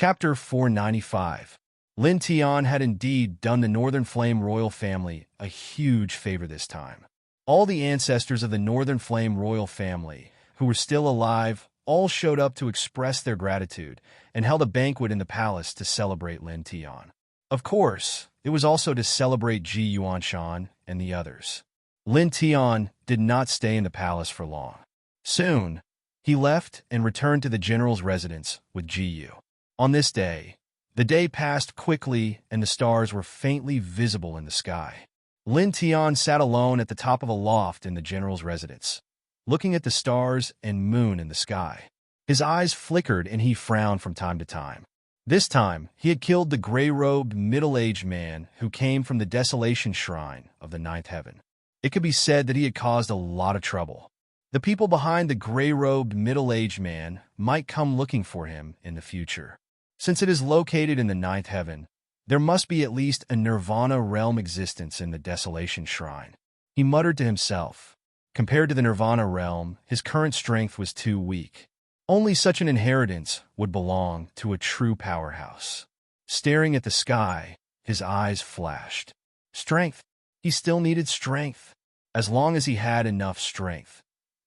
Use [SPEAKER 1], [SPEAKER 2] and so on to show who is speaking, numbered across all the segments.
[SPEAKER 1] Chapter 495. Lin Tian had indeed done the Northern Flame royal family a huge favor this time. All the ancestors of the Northern Flame royal family, who were still alive, all showed up to express their gratitude and held a banquet in the palace to celebrate Lin Tian. Of course, it was also to celebrate Ji Yuanshan and the others. Lin Tian did not stay in the palace for long. Soon, he left and returned to the general's residence with Ji Yu. On this day, the day passed quickly and the stars were faintly visible in the sky. Lin Tian sat alone at the top of a loft in the general's residence, looking at the stars and moon in the sky. His eyes flickered and he frowned from time to time. This time, he had killed the gray-robed, middle-aged man who came from the Desolation Shrine of the Ninth Heaven. It could be said that he had caused a lot of trouble. The people behind the gray-robed, middle-aged man might come looking for him in the future. Since it is located in the Ninth Heaven, there must be at least a Nirvana realm existence in the Desolation Shrine. He muttered to himself. Compared to the Nirvana realm, his current strength was too weak. Only such an inheritance would belong to a true powerhouse. Staring at the sky, his eyes flashed. Strength. He still needed strength. As long as he had enough strength.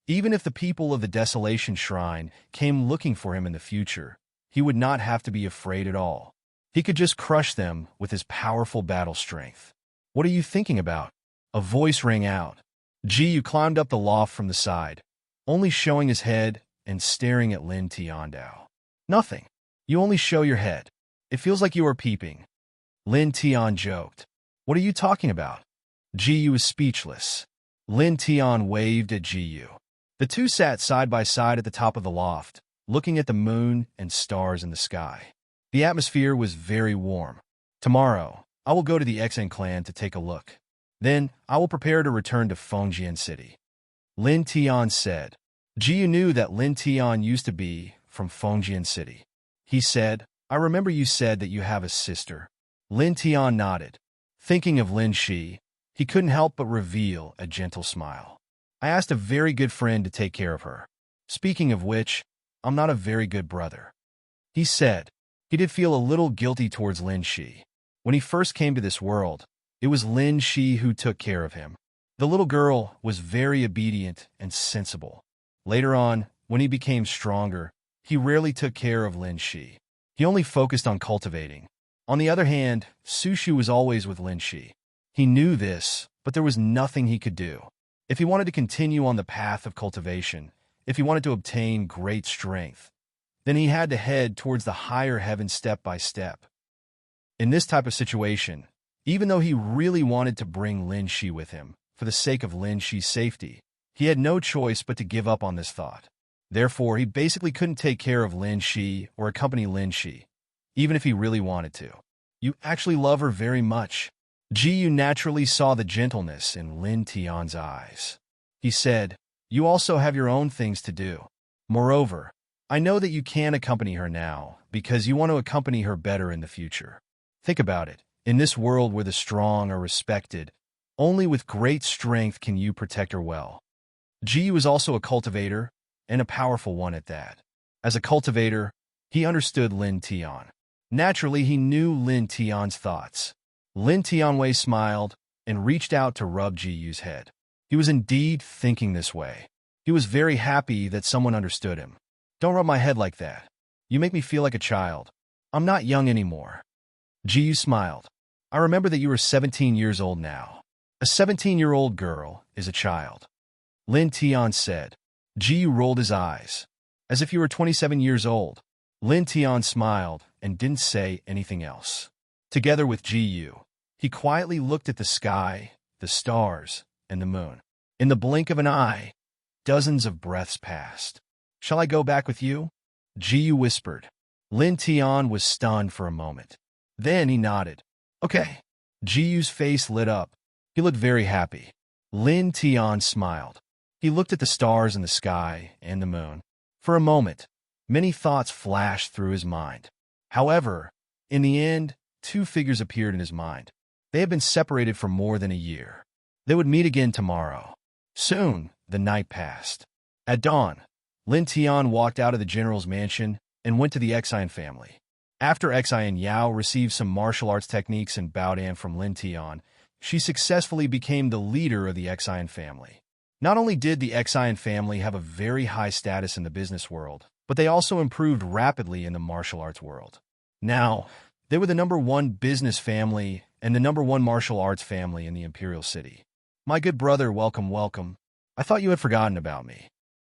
[SPEAKER 1] Even if the people of the Desolation Shrine came looking for him in the future, he would not have to be afraid at all. He could just crush them with his powerful battle strength. What are you thinking about? A voice rang out. Ji Yu climbed up the loft from the side, only showing his head and staring at Lin Tiandao. Nothing. You only show your head. It feels like you are peeping. Lin Tian joked. What are you talking about? Ji Yu was speechless. Lin Tian waved at Ji Yu. The two sat side by side at the top of the loft, looking at the moon and stars in the sky. The atmosphere was very warm. Tomorrow, I will go to the Xen clan to take a look. Then, I will prepare to return to Fengjian City. Lin Tian said. Ji Yu knew that Lin Tian used to be from Fengjian City. He said, I remember you said that you have a sister. Lin Tian nodded. Thinking of Lin Shi, he couldn't help but reveal a gentle smile. I asked a very good friend to take care of her. Speaking of which, I'm not a very good brother. He said. He did feel a little guilty towards Lin Shi. When he first came to this world, it was Lin Shi who took care of him. The little girl was very obedient and sensible. Later on, when he became stronger, he rarely took care of Lin Shi. He only focused on cultivating. On the other hand, Su Shu was always with Lin Shi. He knew this, but there was nothing he could do. If he wanted to continue on the path of cultivation, if he wanted to obtain great strength, then he had to head towards the higher heaven step by step. In this type of situation, even though he really wanted to bring Lin Shi with him, for the sake of Lin Shi's safety, he had no choice but to give up on this thought. Therefore, he basically couldn't take care of Lin Shi or accompany Lin Shi, even if he really wanted to. You actually love her very much. Ji Yu naturally saw the gentleness in Lin Tian's eyes. He said, You also have your own things to do. Moreover, I know that you can accompany her now because you want to accompany her better in the future. Think about it. In this world where the strong are respected, only with great strength can you protect her well. Ji Yu is also a cultivator, and a powerful one at that. As a cultivator, he understood Lin Tian. Naturally, he knew Lin Tian's thoughts. Lin Tianwei smiled and reached out to rub Ji Yu's head. He was indeed thinking this way. He was very happy that someone understood him. Don't rub my head like that. You make me feel like a child. I'm not young anymore. Ji Yu smiled. I remember that you were 17 years old now. A 17-year-old girl is a child. Lin Tian said. Ji Yu rolled his eyes. As if you were 27 years old. Lin Tian smiled and didn't say anything else. Together with Ji Yu, he quietly looked at the sky, the stars, and the moon. In the blink of an eye, dozens of breaths passed. Shall I go back with you? Ji Yu whispered. Lin Tian was stunned for a moment. Then he nodded. Okay. Ji Yu's face lit up. He looked very happy. Lin Tian smiled. He looked at the stars in the sky and the moon. For a moment, many thoughts flashed through his mind. However, in the end, two figures appeared in his mind. They had been separated for more than a year. They would meet again tomorrow. Soon, the night passed. At dawn, Lin Tian walked out of the general's mansion and went to the Exine family. After Xian Yao received some martial arts techniques and Baodan from Lin Tian, she successfully became the leader of the Xian family. Not only did the Xian family have a very high status in the business world, but they also improved rapidly in the martial arts world. Now, they were the #1 business family and the #1 martial arts family in the imperial city. My good brother, welcome, welcome. I thought you had forgotten about me.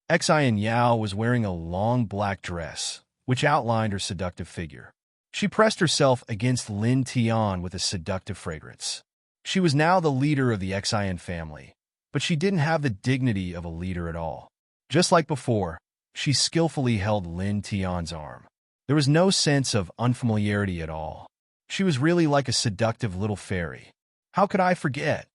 [SPEAKER 1] Xian Yao was wearing a long black dress, which outlined her seductive figure. She pressed herself against Lin Tian with a seductive fragrance. She was now the leader of the Xian family, but she didn't have the dignity of a leader at all. Just like before, she skillfully held Lin Tian's arm. There was no sense of unfamiliarity at all. She was really like a seductive little fairy. How could I forget?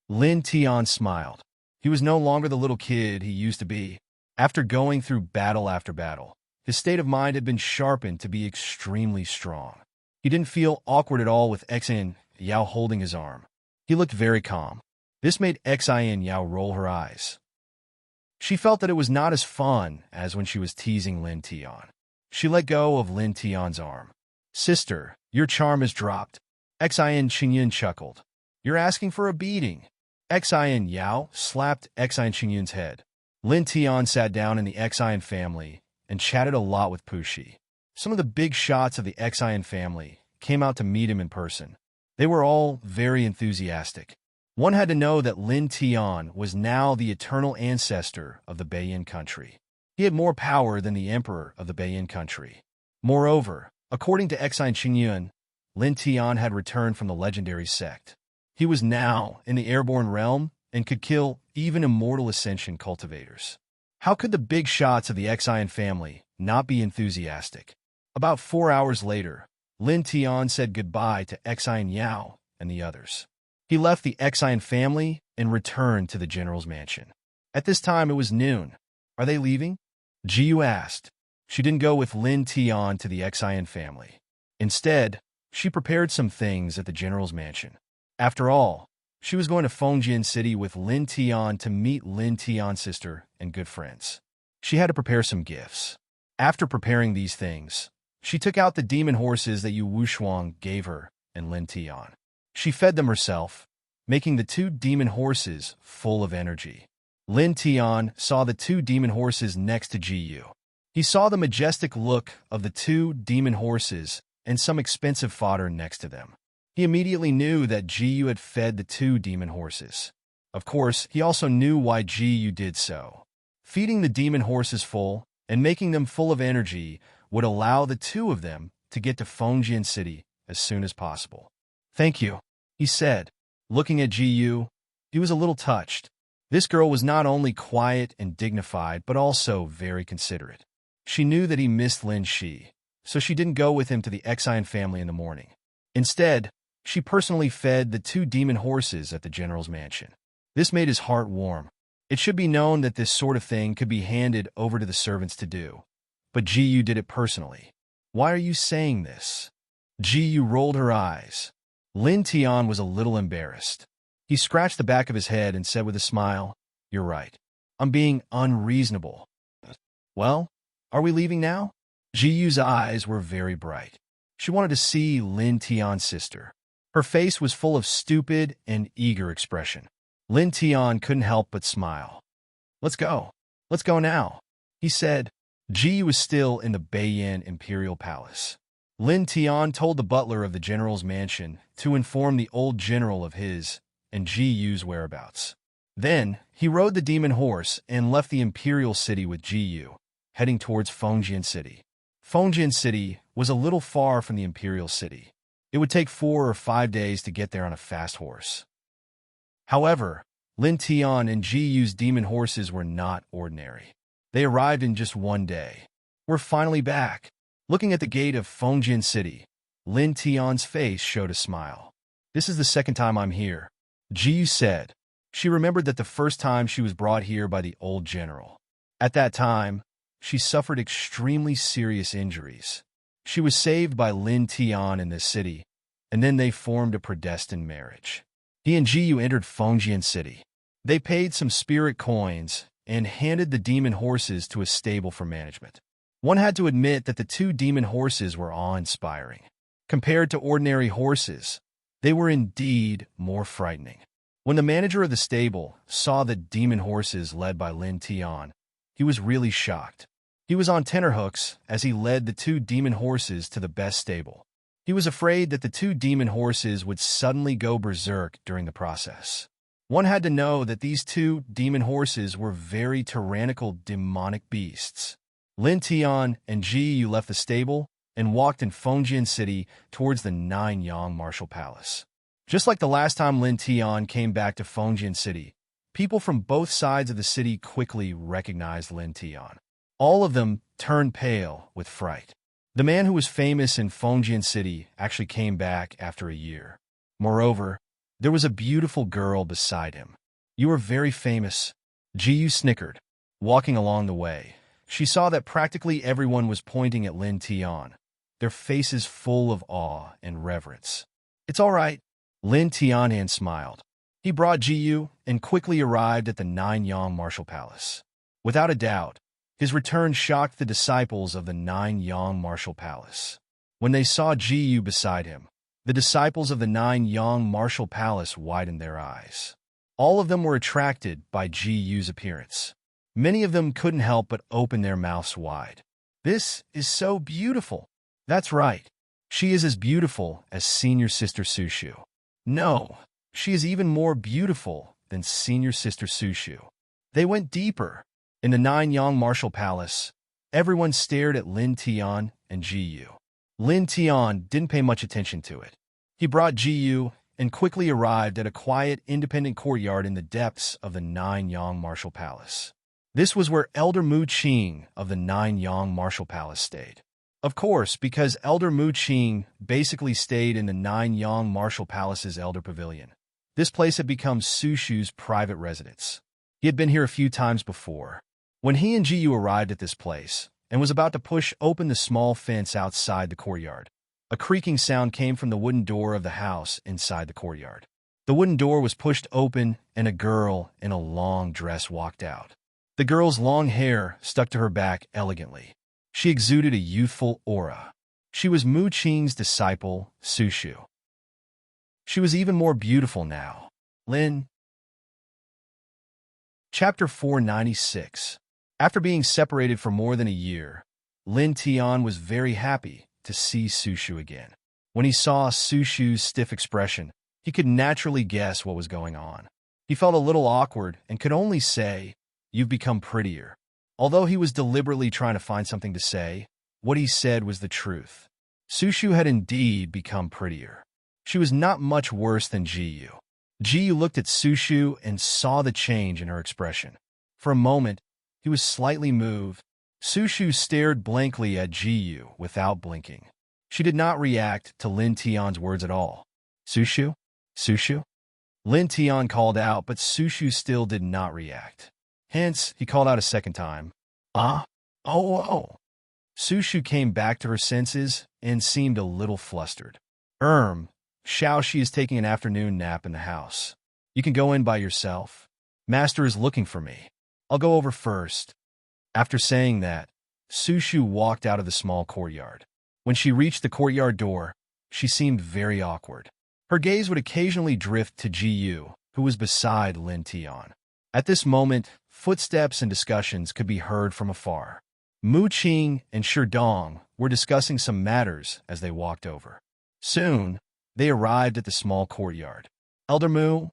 [SPEAKER 1] Lin Tian smiled. He was no longer the little kid he used to be. After going through battle after battle, his state of mind had been sharpened to be extremely strong. He didn't feel awkward at all with Xian Yao holding his arm. He looked very calm. This made Xian Yao roll her eyes. She felt that it was not as fun as when she was teasing Lin Tian. She let go of Lin Tian's arm. Sister, your charm is dropped. Xian Qingyun chuckled. You're asking for a beating. Xian Yao slapped Xian Qingyun's head. Lin Tian sat down in the Xian family and chatted a lot with Pushi. Some of the big shots of the Xian family came out to meet him in person. They were all very enthusiastic. One had to know that Lin Tian was now the eternal ancestor of the Beiyin country. He had more power than the emperor of the Beiyin country. Moreover, according to Xian Qingyun, Lin Tian had returned from the legendary sect. He was now in the airborne realm and could kill even immortal ascension cultivators. How could the big shots of the Xian family not be enthusiastic? About 4 hours later, Lin Tian said goodbye to Xian Yao and the others. He left the Xian family and returned to the general's mansion. At this time, it was noon. Are they leaving? Jiyu asked. She didn't go with Lin Tian to the Xian family. Instead, she prepared some things at the general's mansion. After all, she was going to Fengjian City with Lin Tian to meet Lin Tian's sister and good friends. She had to prepare some gifts. After preparing these things, she took out the demon horses that Yu Wushuang gave her and Lin Tian. She fed them herself, making the 2 demon horses full of energy. Lin Tian saw the 2 demon horses next to Jiyu. He saw the majestic look of the 2 demon horses and some expensive fodder next to them. He immediately knew that Jiyu had fed the 2 demon horses. Of course, he also knew why Jiyu did so. Feeding the demon horses full and making them full of energy would allow the 2 of them to get to Fengjian City as soon as possible. Thank you, he said. Looking at Jiyu, he was a little touched. This girl was not only quiet and dignified, but also very considerate. She knew that he missed Lin Shi, so she didn't go with him to the Xian family in the morning. Instead, she personally fed the 2 demon horses at the general's mansion. This made his heart warm. It should be known that this sort of thing could be handed over to the servants to do, but Jiyu did it personally. Why are you saying this? Jiyu rolled her eyes. Lin Tian was a little embarrassed. He scratched the back of his head and said with a smile, You're right. I'm being unreasonable. Well, are we leaving now? Jiyu's eyes were very bright. She wanted to see Lin Tian's sister. Her face was full of stupid and eager expression. Lin Tian couldn't help but smile. Let's go. Let's go now, he said. Jiyu was still in the Beiyin Imperial Palace. Lin Tian told the butler of the general's mansion to inform the old general of his and Jiyu's whereabouts. Then, he rode the demon horse and left the imperial city with Jiyu, heading towards Fengjian City. Fengjian City was a little far from the imperial city. It would take 4 or 5 days to get there on a fast horse. However, Lin Tian and Jiyu's demon horses were not ordinary. They arrived in just 1 day. We're finally back. Looking at the gate of Fengjian City, Lin Tian's face showed a smile. This is the second time I'm here, Jiyu said. She remembered that the first time she was brought here by the old general. At that time, she suffered extremely serious injuries. She was saved by Lin Tian in this city, and then they formed a predestined marriage. He and Jiyu entered Fengjian City. They paid some spirit coins and handed the demon horses to a stable for management. One had to admit that the two demon horses were awe-inspiring. Compared to ordinary horses, they were indeed more frightening. When the manager of the stable saw the demon horses led by Lin Tian, he was really shocked. He was on tenterhooks as he led the two demon horses to the best stable. He was afraid that the two demon horses would suddenly go berserk during the process. One had to know that these two demon horses were very tyrannical demonic beasts. Lin Tian and Ji Yu left the stable and walked in Fengjian City towards the Nine-Yang Martial Palace. Just like the last time Lin Tian came back to Fengjian City, people from both sides of the city quickly recognized Lin Tian. All of them turned pale with fright. The man who was famous in Fengjian City actually came back after a year. Moreover, there was a beautiful girl beside him. "You are very famous," Ji Yu snickered. Walking along the way, she saw that practically everyone was pointing at Lin Tian, their faces full of awe and reverence. "It's all right," Lin Tian smiled. He brought Ji Yu and quickly arrived at the Nine-Yang Martial Palace. Without a doubt, his return shocked the disciples of the Nine-Yang Martial Palace. When they saw Ji Yu beside him, the disciples of the Nine-Yang Martial Palace widened their eyes. All of them were attracted by Ji Yu's appearance. Many of them couldn't help but open their mouths wide. "This is so beautiful." "That's right. She is as beautiful as Senior Sister Sushu." "No, she is even more beautiful than Senior Sister Sushu." They went deeper. In the Nine-Yang Martial Palace, everyone stared at Lin Tian and Ji Yu. Lin Tian didn't pay much attention to it. He brought Ji Yu and quickly arrived at a quiet, independent courtyard in the depths of the Nine-Yang Martial Palace. This was where Elder Mu Qing of the Nine-Yang Martial Palace stayed. Of course, because Elder Mu Qing basically stayed in the Nine-Yang Martial Palace's Elder Pavilion. This place had become Sushu's private residence. He had been here a few times before. When he and Ji Yu arrived at this place and was about to push open the small fence outside the courtyard, a creaking sound came from the wooden door of the house inside the courtyard. The wooden door was pushed open and a girl in a long dress walked out. The girl's long hair stuck to her back elegantly. She exuded a youthful aura. She was Mu Qing's disciple, Sushu. She was even more beautiful now. Lin. Chapter 496. After being separated for more than a year, Lin Tian was very happy to see Sushu again. When he saw Sushu's stiff expression, he could naturally guess what was going on. He felt a little awkward and could only say, "You've become prettier." Although he was deliberately trying to find something to say, what he said was the truth. Sushu had indeed become prettier. She was not much worse than Ji Yu. Ji Yu looked at Sushu and saw the change in her expression. For a moment, he was slightly moved. Sushu stared blankly at Ji Yu without blinking. She did not react to Lin Tian's words at all. "Sushu? Sushu?" Lin Tian called out, but Sushu still did not react. Hence, he called out a second time. "Ah? Oh. Sushu came back to her senses and seemed a little flustered. Xiao Shi is taking an afternoon nap in the house. You can go in by yourself. Master is looking for me. I'll go over first." After saying that, Sushu walked out of the small courtyard. When she reached the courtyard door, she seemed very awkward. Her gaze would occasionally drift to Ji Yu, who was beside Lin Tian. At this moment, footsteps and discussions could be heard from afar. Mu Qing and Sherdong were discussing some matters as they walked over. Soon, they arrived at the small courtyard. "Elder Mu,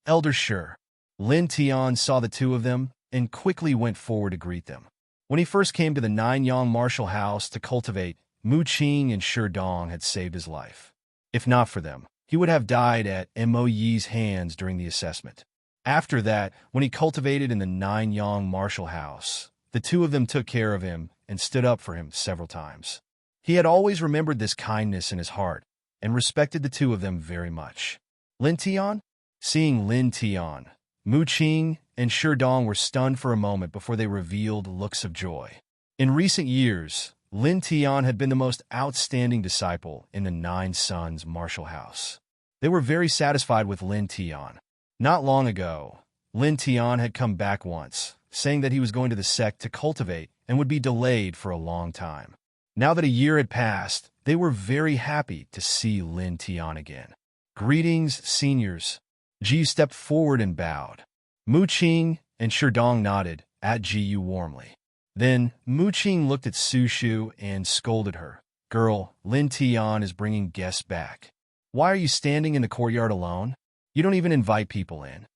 [SPEAKER 1] Elder Shi." Lin Tian saw the two of them and quickly went forward to greet them. When he first came to the Nine-Yang Martial House to cultivate, Mu Qing and Sherdong had saved his life. If not for them, he would have died at Mo Yi's hands during the assessment. After that, when he cultivated in the Nine-Yang Martial House, the two of them took care of him and stood up for him several times. He had always remembered this kindness in his heart and respected the two of them very much. Lin Tian? Seeing Lin Tian, Mu Qing and Sherdong were stunned for a moment before they revealed looks of joy. In recent years, Lin Tian had been the most outstanding disciple in the Nine Sons Martial House. They were very satisfied with Lin Tian. Not long ago, Lin Tian had come back once, saying that he was going to the sect to cultivate and would be delayed for a long time. Now that a year had passed, they were very happy to see Lin Tian again. "Greetings, seniors." Jiyu stepped forward and bowed. Mu Qing and Sherdong nodded at Jiyu warmly. Then Mu Qing looked at Su Shu and scolded her. "Girl, Lin Tian is bringing guests back. Why are you standing in the courtyard alone? You don't even invite people in."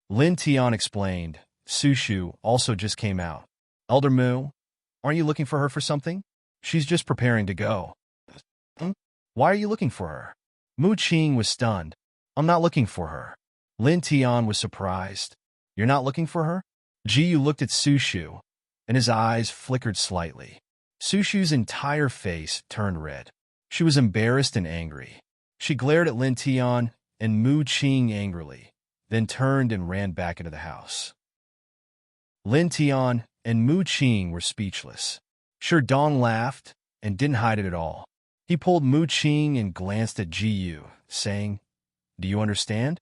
[SPEAKER 1] Lin Tian explained. "Su Shu also just came out. Elder Mu, aren't you looking for her for something? She's just preparing to go." "Why are you looking for her?" Mu Qing was stunned. "I'm not looking for her." Lin Tian was surprised. "You're not looking for her?" Jiyu looked at Su Shu, and his eyes flickered slightly. Su Shu's entire face turned red. She was embarrassed and angry. She glared at Lin Tian and Mu Qing angrily, then turned and ran back into the house. Lin Tian and Mu Qing were speechless. Sherdong laughed and didn't hide it at all. He pulled Mu Qing and glanced at Jiyu, saying, "Do you understand?"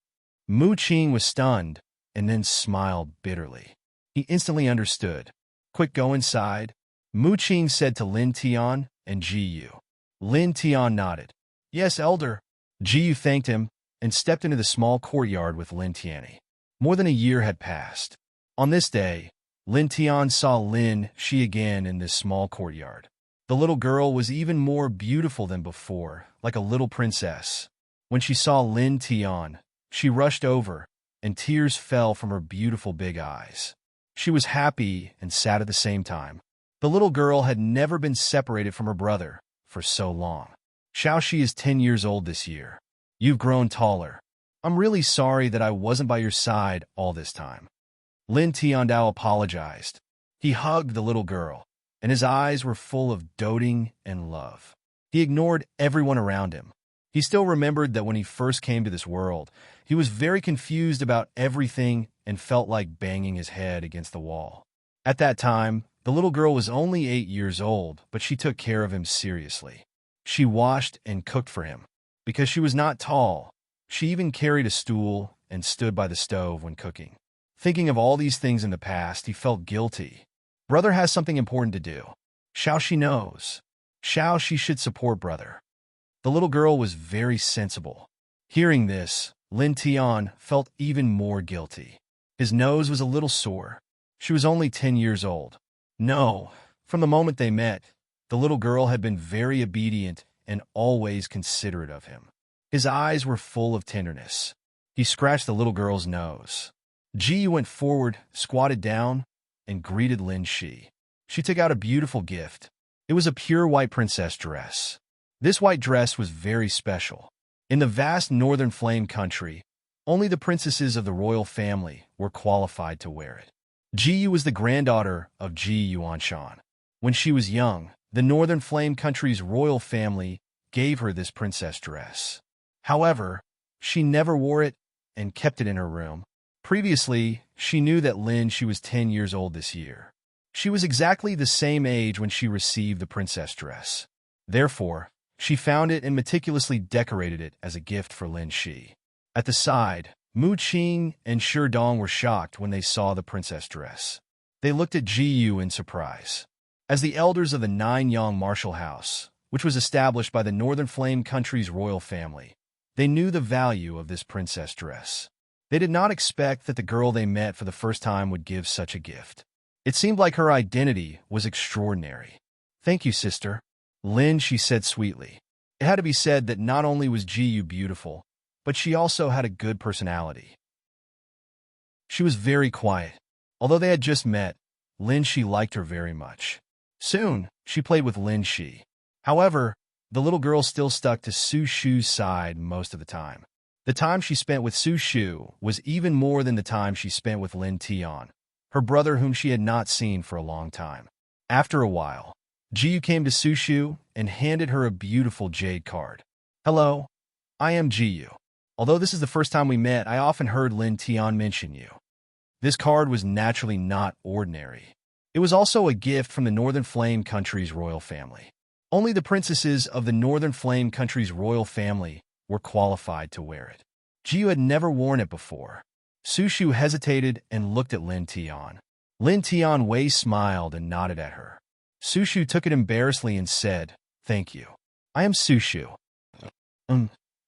[SPEAKER 1] Mu Qing was stunned and then smiled bitterly. He instantly understood. "Quick, go inside," Mu Qing said to Lin Tian and Jiyu. Lin Tian nodded. "Yes, elder." Jiyu thanked him and stepped into the small courtyard with Lin Tian. More than a year had passed. On this day, Lin Tian saw Lin Shi again in this small courtyard. The little girl was even more beautiful than before, like a little princess. When she saw Lin Tian, she rushed over, and tears fell from her beautiful big eyes. She was happy and sad at the same time. The little girl had never been separated from her brother for so long. "Xiaoxi is 10 years old this year. You've grown taller. I'm really sorry that I wasn't by your side all this time." Lin Tiandao apologized. He hugged the little girl, and his eyes were full of doting and love. He ignored everyone around him. He still remembered that when he first came to this world, he was very confused about everything and felt like banging his head against the wall. At that time, the little girl was only 8 years old, but she took care of him seriously. She washed and cooked for him. Because she was not tall, she even carried a stool and stood by the stove when cooking. Thinking of all these things in the past, he felt guilty. Brother has something important to do. Xiaoxi knows. Xiaoxi should support brother. The little girl was very sensible. Hearing this, Lin Tian felt even more guilty. His nose was a little sore. She was only 10 years old. No, from the moment they met, the little girl had been very obedient and always considerate of him. His eyes were full of tenderness. He scratched the little girl's nose. Ji went forward, squatted down, and greeted Lin Shi. She took out a beautiful gift. It was a pure white princess dress. This white dress was very special. In the vast northern flame country, only the princesses of the royal family were qualified to wear it. Ji was the granddaughter of Ji Yuanshan. When she was young, the northern flame country's royal family gave her this princess dress. However, she never wore it and kept it in her room. Previously, she knew that Lin Shi was 10 years old this year. She was exactly the same age when she received the princess dress. Therefore, she found it and meticulously decorated it as a gift for Lin Shi. At the side, Mu Qing and Sherdong were shocked when they saw the princess dress. They looked at Jiyu in surprise. As the elders of the Nine-Yang martial house, which was established by the Northern Flame country's royal family, they knew the value of this princess dress. They did not expect that the girl they met for the first time would give such a gift. It seemed like her identity was extraordinary. "Thank you, sister," Lin Shi said sweetly. It had to be said that not only was Jiyu beautiful, but she also had a good personality. She was very quiet. Although they had just met, Lin Shi liked her very much. Soon, she played with Lin Shi. However, the little girl still stuck to Su Shu's side most of the time. The time she spent with Su Shu was even more than the time she spent with Lin Tian, her brother whom she had not seen for a long time. After a while, Jiyu came to Su Shu and handed her a beautiful jade card. "Hello, I am Jiyu. Although this is the first time we met, I often heard Lin Tian mention you." This card was naturally not ordinary. It was also a gift from the Northern Flame country's royal family. Only the princesses of the Northern Flame country's royal family were qualified to wear it. Jiyu had never worn it before. Su Shu hesitated and looked at Lin Tian. Lin Tian Wei smiled and nodded at her. Sushu took it embarrassedly and said, "Thank you. I am Sushu."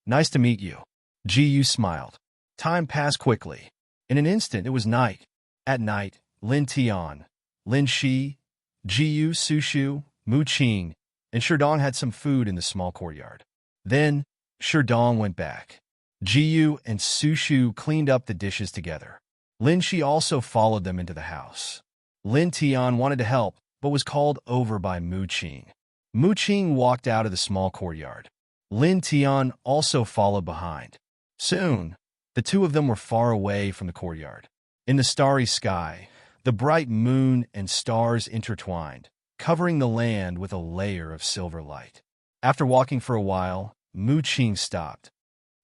[SPEAKER 1] Nice to meet you." Ji smiled. Time passed quickly. In an instant, it was night. At night, Lin Tian, Lin Shi, Ji Sushu, Mu Qing, and Sherdong had some food in the small courtyard. Then, Sherdong went back. Ji and Sushu cleaned up the dishes together. Lin Shi also followed them into the house. Lin Tian wanted to help, but was called over by Mu Qing. Mu Qing walked out of the small courtyard. Lin Tian also followed behind. Soon, the two of them were far away from the courtyard. In the starry sky, the bright moon and stars intertwined, covering the land with a layer of silver light. After walking for a while, Mu Qing stopped.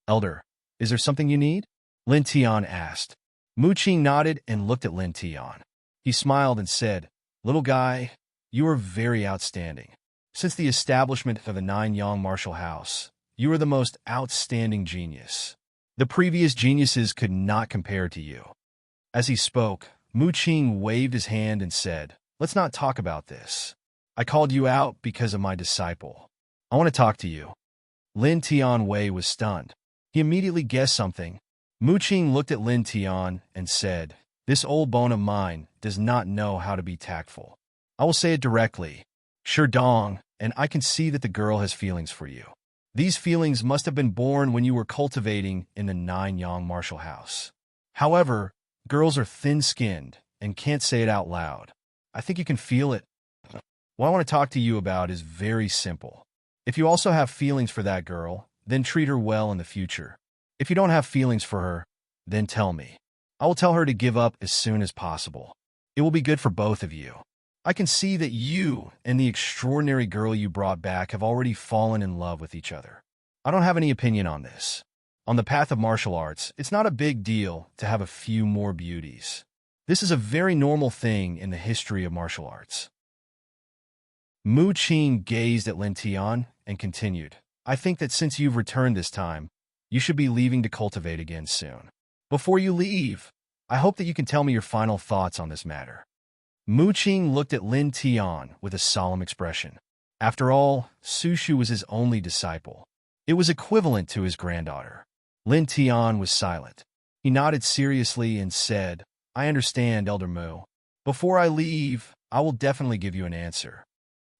[SPEAKER 1] "Elder, is there something you need?" Lin Tian asked. Mu Qing nodded and looked at Lin Tian. He smiled and said, "Little guy, you are very outstanding. Since the establishment of the Nine-Yang martial house, you are the most outstanding genius. The previous geniuses could not compare to you." As he spoke, Mu Qing waved his hand and said, "Let's not talk about this. I called you out because of my disciple. I want to talk to you." Lin Tian Wei was stunned. He immediately guessed something. Mu Qing looked at Lin Tian and said, "This old bone of mine does not know how to be tactful. I will say it directly. Sherdong, and I can see that the girl has feelings for you. These feelings must have been born when you were cultivating in the Nine-Yang martial house. However, girls are thin-skinned and can't say it out loud. I think you can feel it. What I want to talk to you about is very simple. If you also have feelings for that girl, then treat her well in the future. If you don't have feelings for her, then tell me. I will tell her to give up as soon as possible. It will be good for both of you. I can see that you and the extraordinary girl you brought back have already fallen in love with each other. I don't have any opinion on this. On the path of martial arts, it's not a big deal to have a few more beauties. This is a very normal thing in the history of martial arts." Mu Qing gazed at Lin Tian and continued, "I think that since you've returned this time, you should be leaving to cultivate again soon. Before you leave, I hope that you can tell me your final thoughts on this matter." Mu Qing looked at Lin Tian with a solemn expression. After all, Sushu was his only disciple. It was equivalent to his granddaughter. Lin Tian was silent. He nodded seriously and said, "I understand, Elder Mu. Before I leave, I will definitely give you an answer."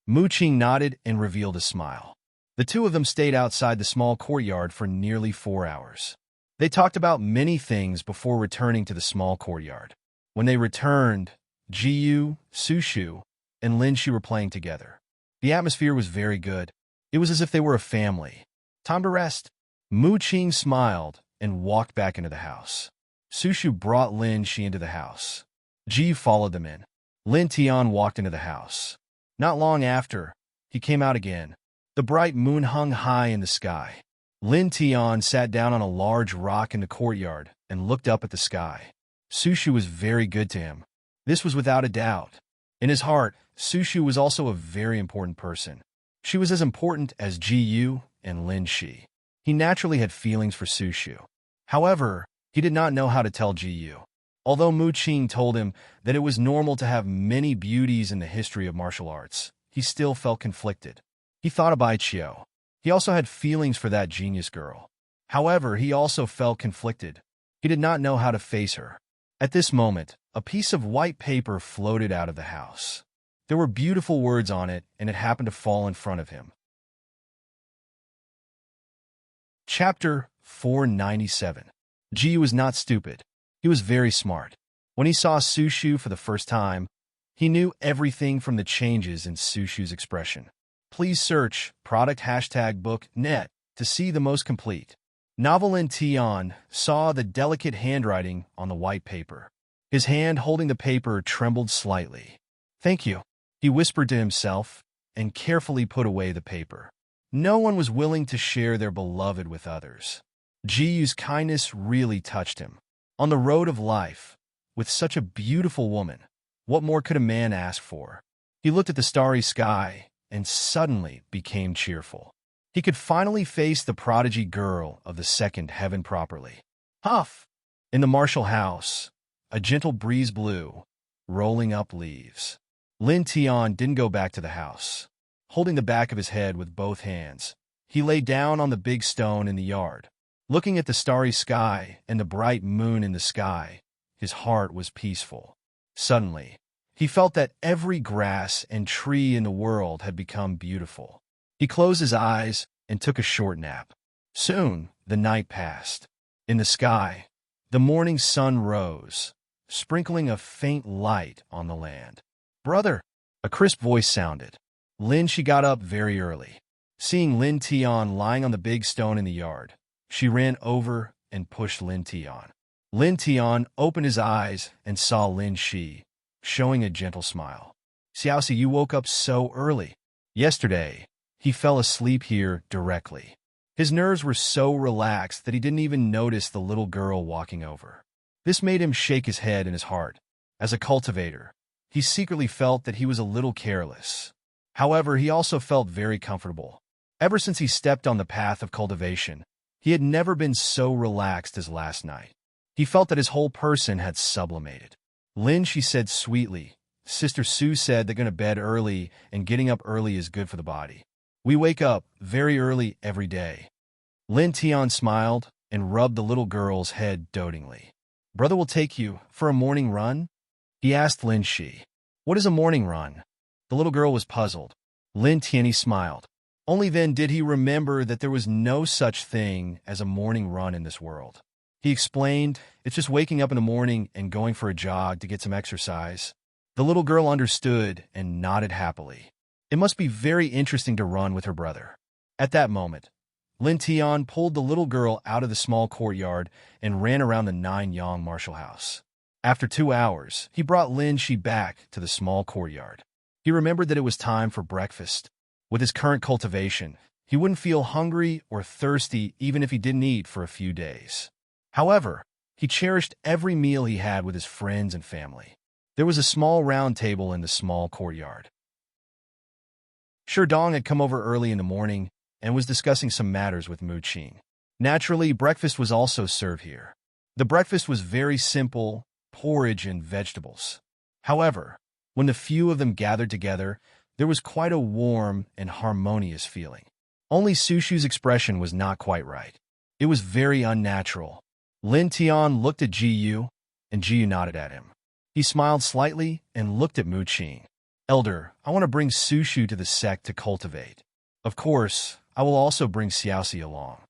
[SPEAKER 1] Mu Qing nodded and revealed a smile. The two of them stayed outside the small courtyard for nearly 4 hours. They talked about many things before returning to the small courtyard. When they returned, Ji, Sushu, and Lin Shi were playing together. The atmosphere was very good. It was as if they were a family. "Time to rest." Mu Qing smiled and walked back into the house. Sushu brought Lin Shi into the house. Ji followed them in. Lin Tian walked into the house. Not long after, he came out again. The bright moon hung high in the sky. Lin Tian sat down on a large rock in the courtyard and looked up at the sky. Sushu was very good to him. This was without a doubt. In his heart, Sushu was also a very important person. She was as important as Ji and Lin Shi. He naturally had feelings for Sushu. However, he did not know how to tell Ji. Although Mu Qing told him that it was normal to have many beauties in the history of martial arts, he still felt conflicted. He thought of Baiqiu. He also had feelings for that genius girl. However, he also felt conflicted. He did not know how to face her. At this moment, a piece of white paper floated out of the house. There were beautiful words on it, and it happened to fall in front of him. Chapter 497. Ji was not stupid. He was very smart. When he saw Sushu for the first time, he knew everything from the changes in Sushu's expression. Please search product#book.net to see the most complete. Novel. Lin Tian saw the delicate handwriting on the white paper. His hand holding the paper trembled slightly. "Thank you," he whispered to himself, and carefully put away the paper. No one was willing to share their beloved with others. Ji's kindness really touched him. On the road of life, with such a beautiful woman, what more could a man ask for? He looked at the starry sky and suddenly became cheerful. He could finally face the prodigy girl of the second heaven properly. Huff! In the martial house, a gentle breeze blew, rolling up leaves. Lin Tian didn't go back to the house. Holding the back of his head with both hands, he lay down on the big stone in the yard. Looking at the starry sky and the bright moon in the sky, his heart was peaceful. Suddenly, he felt that every grass and tree in the world had become beautiful. He closed his eyes and took a short nap. Soon, the night passed. In the sky, the morning sun rose, sprinkling a faint light on the land. "Brother!" A crisp voice sounded. She got up very early. Seeing Lin Tian lying on the big stone in the yard, she ran over and pushed Lin Tian. Lin Tian opened his eyes and saw Lin Shi, showing a gentle smile. "Xiaoxi, you woke up so early." Yesterday, he fell asleep here directly. His nerves were so relaxed that he didn't even notice the little girl walking over. This made him shake his head and his heart. As a cultivator, he secretly felt that he was a little careless. However, he also felt very comfortable. Ever since he stepped on the path of cultivation, he had never been so relaxed as last night. He felt that his whole person had sublimated. "Lin," she said sweetly, "Sister Su said that going to bed early and getting up early is good for the body. We wake up very early every day." Lin Tian smiled and rubbed the little girl's head dotingly. "Brother will take you for a morning run?" he asked Lin Shi. "What is a morning run?" The little girl was puzzled. Lin Tian smiled. Only then did he remember that there was no such thing as a morning run in this world. He explained, "It's just waking up in the morning and going for a jog to get some exercise." The little girl understood and nodded happily. It must be very interesting to run with her brother. At that moment, Lin Tian pulled the little girl out of the small courtyard and ran around the Nine-Yang martial house. After 2 hours, he brought Lin Shi back to the small courtyard. He remembered that it was time for breakfast. With his current cultivation, he wouldn't feel hungry or thirsty even if he didn't eat for a few days. However, he cherished every meal he had with his friends and family. There was a small round table in the small courtyard. Sherdong had come over early in the morning and was discussing some matters with Mu Qing. Naturally, breakfast was also served here. The breakfast was very simple, porridge and vegetables. However, when the few of them gathered together, there was quite a warm and harmonious feeling. Only Sushu's expression was not quite right. It was very unnatural. Lin Tian looked at Ji Yu, and Ji Yu nodded at him. He smiled slightly and looked at Mu Qing. "Elder, I want to bring Sushu to the sect to cultivate. Of course, I will also bring Xiaoxi along."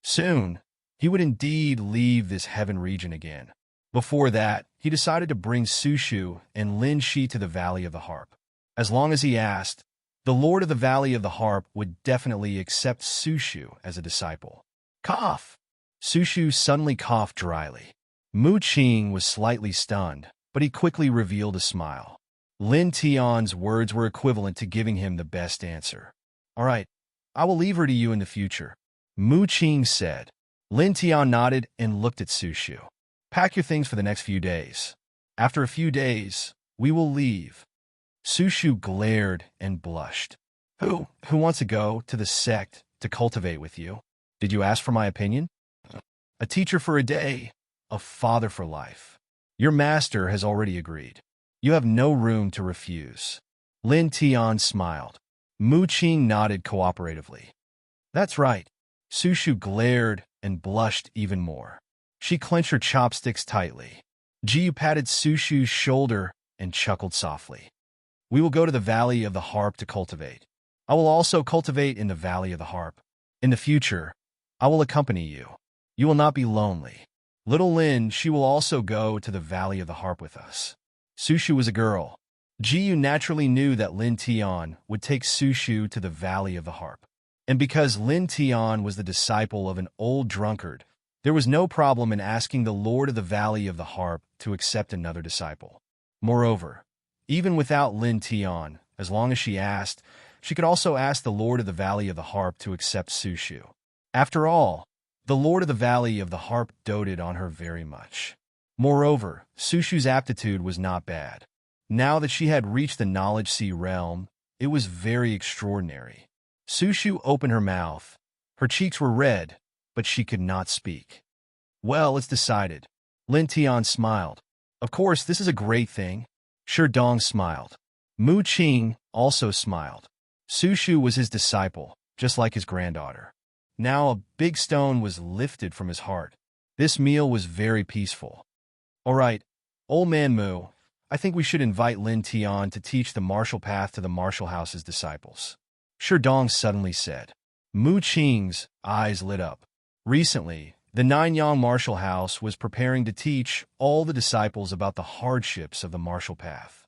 [SPEAKER 1] Soon, he would indeed leave this heaven region again. Before that, he decided to bring Sushu and Lin Shi to the Valley of the Harp. As long as he asked, the Lord of the Valley of the Harp would definitely accept Sushu as a disciple. Cough! Sushu suddenly coughed dryly. Mu Qing was slightly stunned, but he quickly revealed a smile. Lin Tian's words were equivalent to giving him the best answer. "All right, I will leave her to you in the future," Mu Qing said. Lin Tian nodded and looked at Sushu. "Pack your things for the next few days. After a few days, we will leave." Sushu glared and blushed. Who wants to go to the sect to cultivate with you? Did you ask for my opinion?" "A teacher for a day, a father for life. Your master has already agreed. You have no room to refuse." Lin Tian smiled. Mu Qing nodded cooperatively. "That's right." Sushu glared and blushed even more. She clenched her chopsticks tightly. Ji Yu patted Sushu's shoulder and chuckled softly. "We will go to the Valley of the Harp to cultivate. I will also cultivate in the Valley of the Harp. In the future, I will accompany you. You will not be lonely. Little Lin, she will also go to the Valley of the Harp with us." Sushu was a girl. Ji Yu naturally knew that Lin Tian would take Sushu to the Valley of the Harp. And because Lin Tian was the disciple of an old drunkard, there was no problem in asking the Lord of the Valley of the Harp to accept another disciple. Moreover, even without Lin Tian, as long as she asked, she could also ask the Lord of the Valley of the Harp to accept Sushu. After all, the Lord of the Valley of the Harp doted on her very much. Moreover, Sushu's aptitude was not bad. Now that she had reached the Knowledge Sea realm, it was very extraordinary. Sushu opened her mouth. Her cheeks were red, but she could not speak. "Well, it's decided." Lin Tian smiled. "Of course, this is a great thing." Sherdong smiled. Mu Qing also smiled. Su Shu was his disciple, just like his granddaughter. Now a big stone was lifted from his heart. This meal was very peaceful. All right, old man Mu, I think we should invite Lin Tian to teach the martial path to the martial house's disciples. Sherdong suddenly said. Mu Qing's eyes lit up. Recently, the Nanyang martial house was preparing to teach all the disciples about the hardships of the martial path.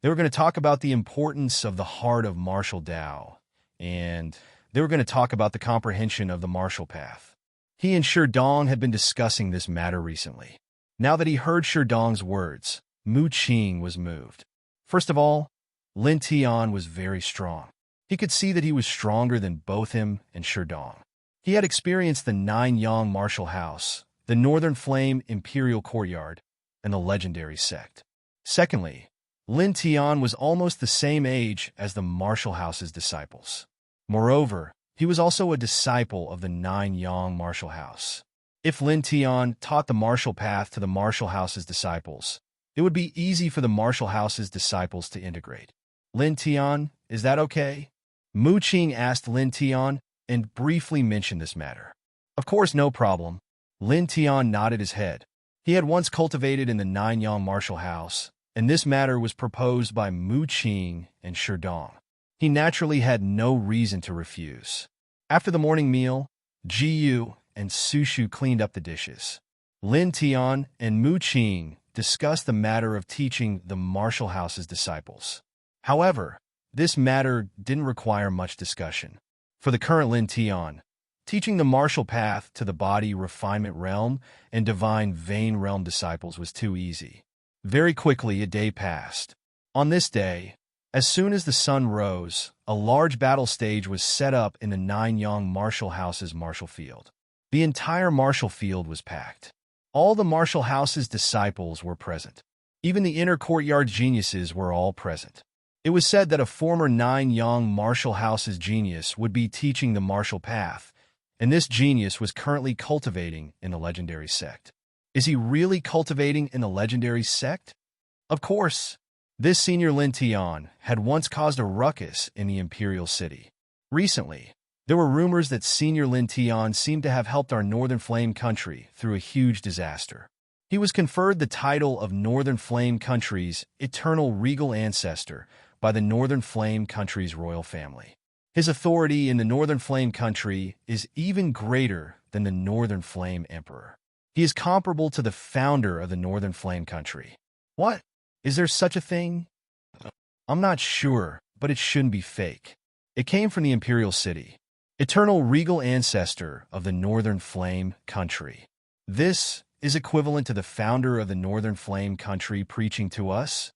[SPEAKER 1] They were going to talk about the importance of the heart of martial Tao, and they were going to talk about the comprehension of the martial path. He and Sherdong had been discussing this matter recently. Now that he heard Sherdong's words, Mu Qing was moved. First of all, Lin Tian was very strong. He could see that he was stronger than both him and Sherdong. He had experienced the Nanyang martial house, the Northern Flame Imperial Courtyard, and the legendary sect. Secondly, Lin Tian was almost the same age as the martial house's disciples. Moreover, he was also a disciple of the Nanyang martial house. If Lin Tian taught the martial path to the martial house's disciples, it would be easy for the martial house's disciples to integrate. Lin Tian, is that okay? Mu Qing asked Lin Tian and briefly mentioned this matter. Of course, no problem. Lin Tian nodded his head. He had once cultivated in the Nanyang martial house, and this matter was proposed by Mu Qing and Sherdong. He naturally had no reason to refuse. After the morning meal, Jiyu and Su Shu cleaned up the dishes. Lin Tian and Mu Qing discussed the matter of teaching the martial house's disciples. However, this matter didn't require much discussion. For the current Lin Tian, teaching the martial path to the body refinement realm and divine vein realm disciples was too easy. Very quickly, a day passed. On this day, as soon as the sun rose, a large battle stage was set up in the Nanyang martial house's martial field. The entire martial field was packed. All the martial house's disciples were present. Even the inner courtyard geniuses were all present. It was said that a former Nanyang martial house's genius would be teaching the martial path, and this genius was currently cultivating in the legendary sect. Is he really cultivating in the legendary sect? Of course. This senior Lin Tian had once caused a ruckus in the imperial city. Recently, there were rumors that senior Lin Tian seemed to have helped our Northern Flame country through a huge disaster. He was conferred the title of Northern Flame country's eternal regal ancestor by the Northern Flame country's royal family. His authority in the Northern Flame country is even greater than the Northern Flame emperor. He is comparable to the founder of the Northern Flame country. What? Is there such a thing? I'm not sure, but it shouldn't be fake. It came from the imperial city. Eternal regal ancestor of the Northern Flame country. This is equivalent to the founder of the Northern Flame country preaching to us?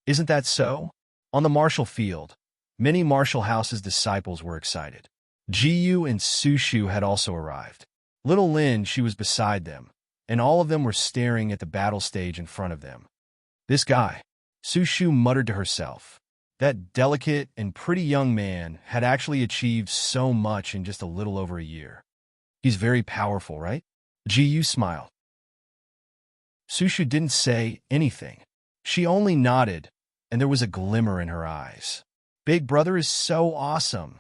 [SPEAKER 1] Isn't that so? On the martial field, many martial house's disciples were excited. Jiyu and Su Shu had also arrived. Little Lin, she was beside them, and all of them were staring at the battle stage in front of them. This guy, Su Shu muttered to herself. That delicate and pretty young man had actually achieved so much in just a little over a year. He's very powerful, right? Jiyu smiled. Su Shu didn't say anything. She only nodded, and there was a glimmer in her eyes. Big brother is so awesome.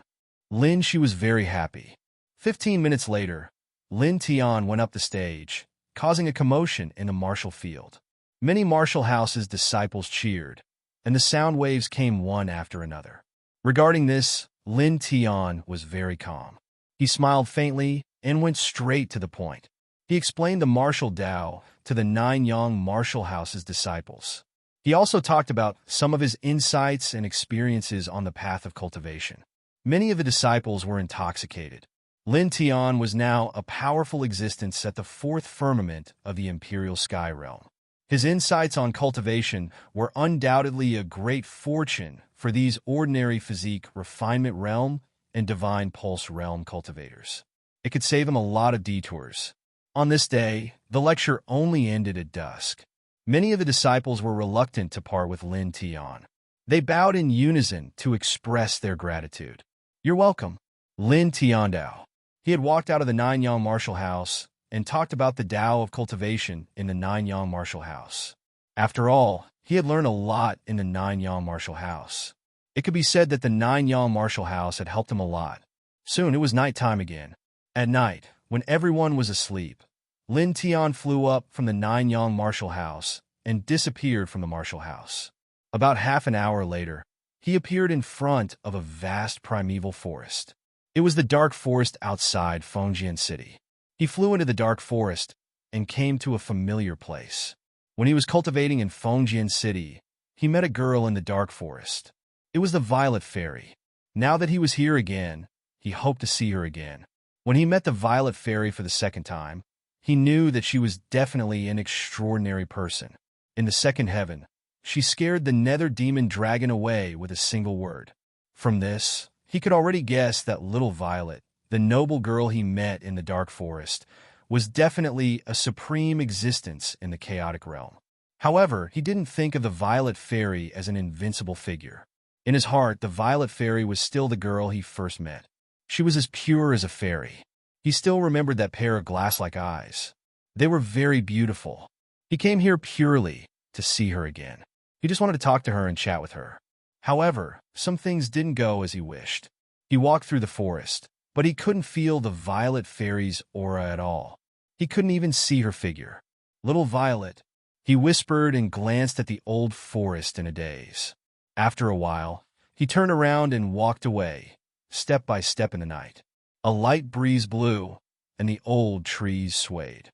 [SPEAKER 1] Lin, she was very happy. 15 minutes later, Lin Tian went up the stage, causing a commotion in the martial field. Many martial house's disciples cheered, and the sound waves came one after another. Regarding this, Lin Tian was very calm. He smiled faintly and went straight to the point. He explained the martial Tao to the Nanyang martial house's disciples. He also talked about some of his insights and experiences on the path of cultivation. Many of the disciples were intoxicated. Lin Tian was now a powerful existence at the fourth firmament of the imperial sky realm. His insights on cultivation were undoubtedly a great fortune for these ordinary physique refinement realm and divine pulse realm cultivators. It could save him a lot of detours. On this day, the lecture only ended at dusk. Many of the disciples were reluctant to part with Lin Tian. They bowed in unison to express their gratitude. You're welcome. Lin Tian Dao. He had walked out of the Nanyang martial house and talked about the Tao of cultivation in the Nanyang martial house. After all, he had learned a lot in the Nine-Yang martial house. It could be said that the Nine-Yang martial house had helped him a lot. Soon it was nighttime again. At night, when everyone was asleep, Lin Tian flew up from the Nine-Yang martial house and disappeared from the martial house. About half an hour later, he appeared in front of a vast primeval forest. It was the dark forest outside Fengjian City. He flew into the dark forest and came to a familiar place. When he was cultivating in Fengjian City, he met a girl in the dark forest. It was the Violet Fairy. Now that he was here again, he hoped to see her again. When he met the Violet Fairy for the second time, he knew that she was definitely an extraordinary person. In the second heaven, she scared the nether demon dragon away with a single word. From this, he could already guess that little Violet, the noble girl he met in the dark forest, was definitely a supreme existence in the chaotic realm. However, he didn't think of the Violet Fairy as an invincible figure. In his heart, the Violet Fairy was still the girl he first met. She was as pure as a fairy. He still remembered that pair of glass-like eyes. They were very beautiful. He came here purely to see her again. He just wanted to talk to her and chat with her. However, some things didn't go as he wished. He walked through the forest, but he couldn't feel the Violet Fairy's aura at all. He couldn't even see her figure. Little Violet, he whispered and glanced at the old forest in a daze. After a while, he turned around and walked away, step by step in the night. A light breeze blew, and the old trees swayed.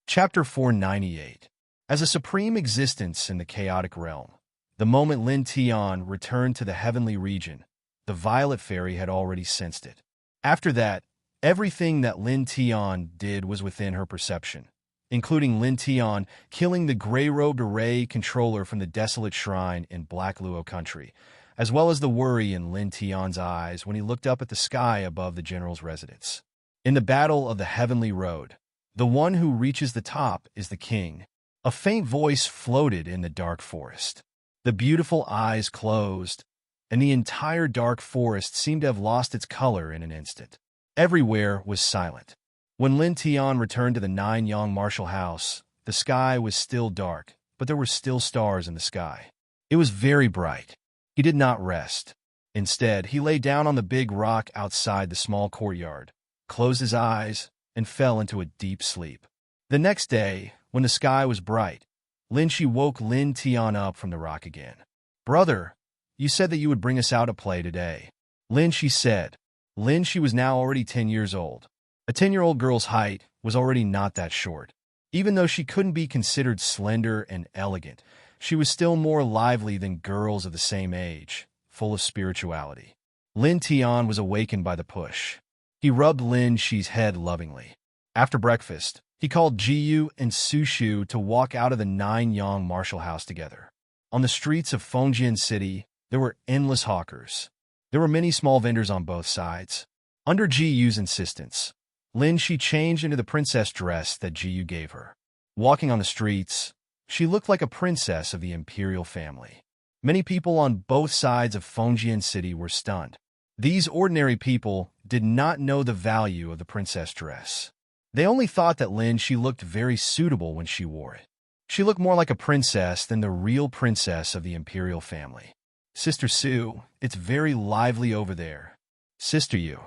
[SPEAKER 1] Chapter 498. As a supreme existence in the chaotic realm, the moment Lin Tian returned to the heavenly region, the Violet Fairy had already sensed it. After that, everything that Lin Tian did was within her perception, including Lin Tian killing the gray-robed array controller from the desolate shrine in Black Luo country, as well as the worry in Lin Tian's eyes when he looked up at the sky above the general's residence. In the battle of the heavenly road, the one who reaches the top is the king. A faint voice floated in the dark forest. The beautiful eyes closed, and the entire dark forest seemed to have lost its color in an instant. Everywhere was silent. When Lin Tian returned to the Nine-Yang martial house, the sky was still dark, but there were still stars in the sky. It was very bright. He did not rest. Instead, he lay down on the big rock outside the small courtyard, closed his eyes, and fell into a deep sleep. The next day, when the sky was bright, Lin Shi woke Lin Tian up from the rock again. "Brother, you said that you would bring us out to play today," Lin Shi said. Lin Shi was now already 10 years old. A 10-year-old girl's height was already not that short. Even though she couldn't be considered slender and elegant, she was still more lively than girls of the same age, full of spirituality. Lin Tian was awakened by the push. He rubbed Lin Shi's head lovingly. After breakfast, he called Jiyu and Sushu to walk out of the Nine-Yang martial house together. On the streets of Fengjian City, there were endless hawkers. There were many small vendors on both sides. Under Jiyu's insistence, Lin Shi changed into the princess dress that Jiyu gave her. Walking on the streets, she looked like a princess of the imperial family. Many people on both sides of Fengjian City were stunned. These ordinary people did not know the value of the princess dress. They only thought that Lin Shi looked very suitable when she wore it. She looked more like a princess than the real princess of the imperial family. "Sister Su, it's very lively over there." "Sister Yu,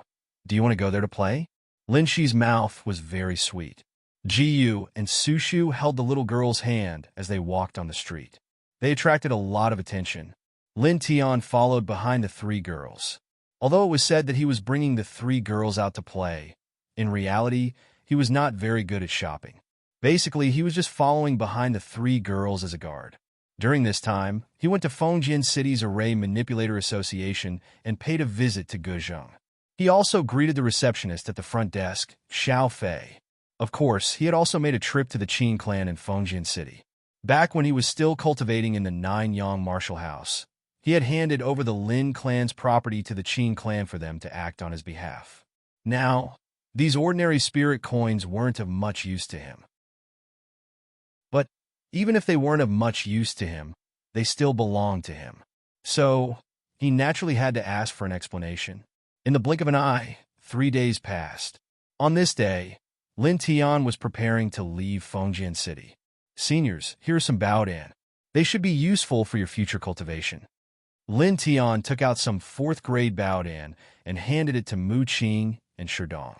[SPEAKER 1] do you want to go there to play?" Lin Shi's mouth was very sweet. Jiyu and Sushu held the little girl's hand as they walked on the street. They attracted a lot of attention. Lin Tian followed behind the three girls. Although it was said that he was bringing the three girls out to play, in reality, he was not very good at shopping. Basically, he was just following behind the three girls as a guard. During this time, he went to Fengjian City's Array Manipulator Association and paid a visit to Guzheng. He also greeted the receptionist at the front desk, Xiao Fei. Of course, he had also made a trip to the Qin clan in Fengjian City. Back when he was still cultivating in the Nine-Yang martial house, he had handed over the Lin clan's property to the Qin clan for them to act on his behalf. Now, these ordinary spirit coins weren't of much use to him. But even if they weren't of much use to him, they still belonged to him. So, he naturally had to ask for an explanation. In the blink of an eye, 3 days passed. On this day, Lin Tian was preparing to leave Fengjian City. Seniors, here are some baodan. They should be useful for your future cultivation. Lin Tian took out some 4th-grade baodan and handed it to Mu Qing and Sherdong.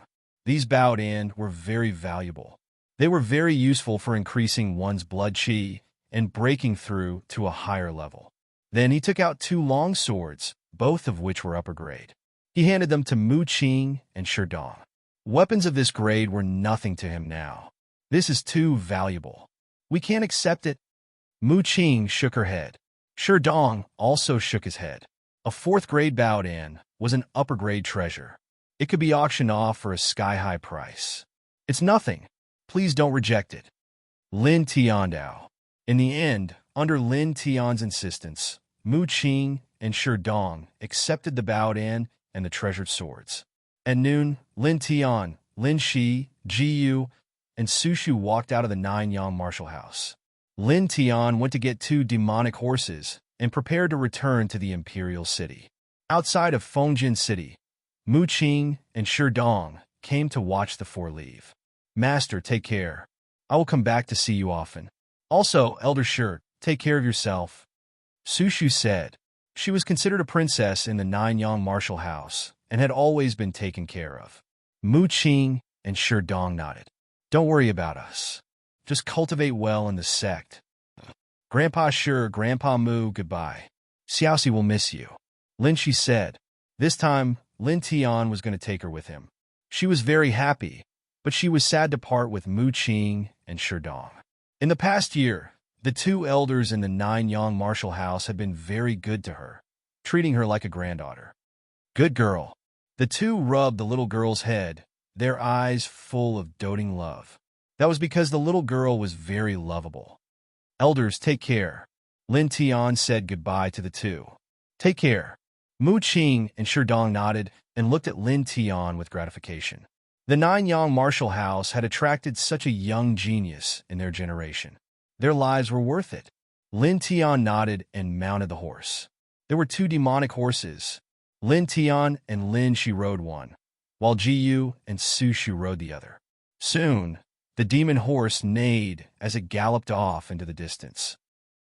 [SPEAKER 1] These baodan were very valuable. They were very useful for increasing one's blood qi and breaking through to a higher level. Then he took out 2 long swords, both of which were upper grade. He handed them to Mu Qing and Sherdong. Weapons of this grade were nothing to him now. This is too valuable. We can't accept it. Mu Qing shook her head. Sherdong also shook his head. A 4th-grade baodan was an upper-grade treasure. It could be auctioned off for a sky-high price. It's nothing. Please don't reject it. Lin Tiandao. In the end, under Lin Tian's insistence, Mu Qing and Sherdong accepted the baodan and the treasured swords. At noon, Lin Tian, Lin Shi, Ji Yu, and Su Shu walked out of the Nanyang martial house. Lin Tian went to get 2 demonic horses and prepared to return to the imperial city. Outside of Fengjian City, Mu Qing and Sherdong came to watch the 4 leave. Master, take care. I will come back to see you often. Also, Elder Shi, take care of yourself. Su Shu said. She was considered a princess in the Nanyang martial house and had always been taken care of. Mu Qing and Sherdong nodded. Don't worry about us. Just cultivate well in the sect. Grandpa Shi, Grandpa Mu, goodbye. Xiaoxi will miss you. Lin Shi said. This time, Lin Tian was going to take her with him. She was very happy, but she was sad to part with Mu Qing and Sherdong. In the past year, the 2 elders in the Nanyang martial house had been very good to her, treating her like a granddaughter. Good girl. The 2 rubbed the little girl's head, their eyes full of doting love. That was because the little girl was very lovable. Elders, take care. Lin Tian said goodbye to the 2. Take care. Mu Qing and Sherdong nodded and looked at Lin Tian with gratification. The Nanyang martial house had attracted such a young genius in their generation. Their lives were worth it. Lin Tian nodded and mounted the horse. There were 2 demonic horses. Lin Tian and Lin Shi rode one, while Ji Yu and Su Shu rode the other. Soon, the demon horse neighed as it galloped off into the distance.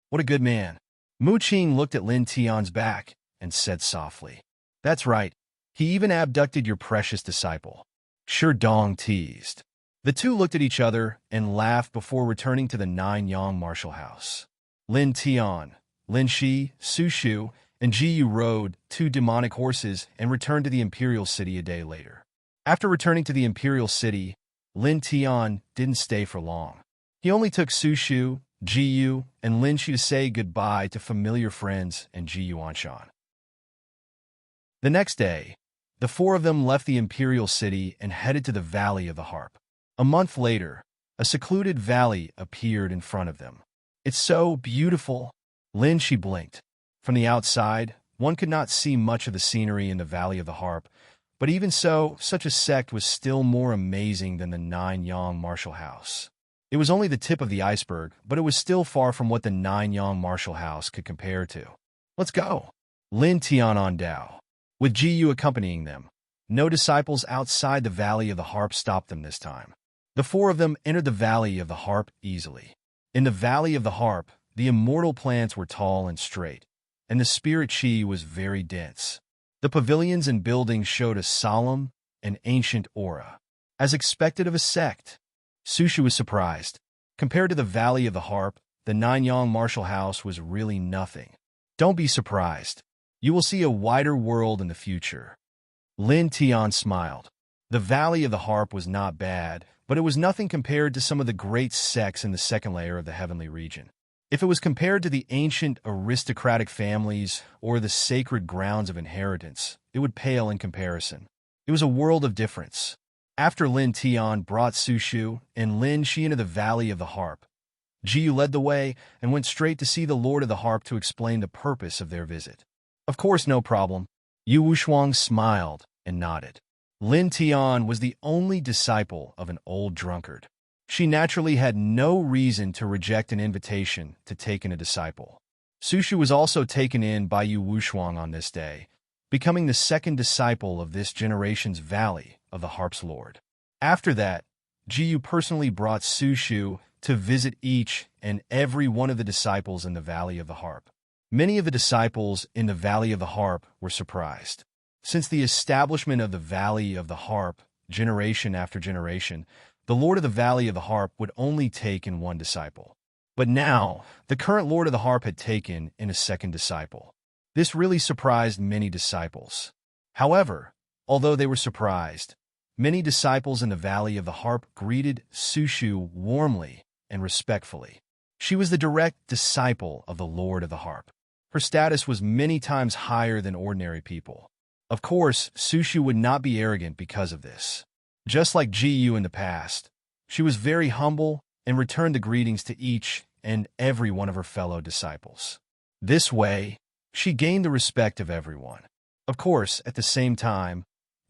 [SPEAKER 1] What a good man. Mu Qing looked at Lin Tian's back and said softly, That's right. He even abducted your precious disciple. Sherdong teased. The 2 looked at each other and laughed before returning to the Nanyang martial house. Lin Tian, Lin Shi, Su Shu, and Ji Yu rode 2 demonic horses and returned to the imperial city a day later. After returning to the imperial city, Lin Tian didn't stay for long. He only took Su Shu, Ji Yu, and Lin Shi to say goodbye to familiar friends and Ji Yuanshan. The next day, the 4 of them left the imperial city and headed to the Valley of the Harp. A month later, a secluded valley appeared in front of them. It's so beautiful. Lin Shi blinked. From the outside, one could not see much of the scenery in the Valley of the Harp, but even so, such a sect was still more amazing than the Nanyang martial house. It was only the tip of the iceberg, but it was still far from what the Nanyang martial house could compare to. Let's go. Lin Tian on Dao, with Ji Yu accompanying them. No disciples outside the Valley of the Harp stopped them this time. The 4 of them entered the Valley of the Harp easily. In the Valley of the Harp, the immortal plants were tall and straight, and the spirit qi was very dense. The pavilions and buildings showed a solemn and ancient aura. As expected of a sect, Su Shu was surprised. Compared to the Valley of the Harp, the Nanyang martial house was really nothing. Don't be surprised. You will see a wider world in the future. Lin Tian smiled. The Valley of the Harp was not bad, but it was nothing compared to some of the great sects in the second layer of the heavenly region. If it was compared to the ancient aristocratic families or the sacred grounds of inheritance, it would pale in comparison. It was a world of difference. After Lin Tian brought Su Shu and Lin Shi into the Valley of the Harp, Ji Yu led the way and went straight to see the Lord of the Harp to explain the purpose of their visit. Of course, no problem. Yu Wushuang smiled and nodded. Lin Tian was the only disciple of an old drunkard. She naturally had no reason to reject an invitation to take in a disciple. Su Shu was also taken in by Yu Wushuang on this day, becoming the 2nd disciple of this generation's Valley of the Harp's Lord. After that, Jiyu personally brought Sushu to visit each and every one of the disciples in the Valley of the Harp. Many of the disciples in the Valley of the Harp were surprised. Since the establishment of the Valley of the Harp, generation after generation, the Lord of the Valley of the Harp would only take in one disciple. But now, the current Lord of the Harp had taken in a second disciple. This really surprised many disciples. However, although they were surprised, many disciples in the Valley of the Harp greeted Sushu warmly and respectfully. She was the direct disciple of the Lord of the Harp. Her status was many times higher than ordinary people. Of course, Sushu would not be arrogant because of this. Just like Jiyu in the past, she was very humble and returned the greetings to each and every one of her fellow disciples. This way, she gained the respect of everyone. Of course, at the same time,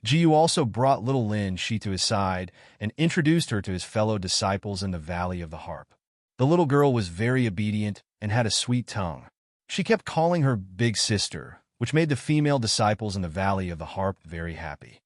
[SPEAKER 1] Jiyu also brought little Lin Shi to his side and introduced her to his fellow disciples in the Valley of the Harp. The little girl was very obedient and had a sweet tongue. She kept calling her big sister, which made the female disciples in the Valley of the Harp very happy.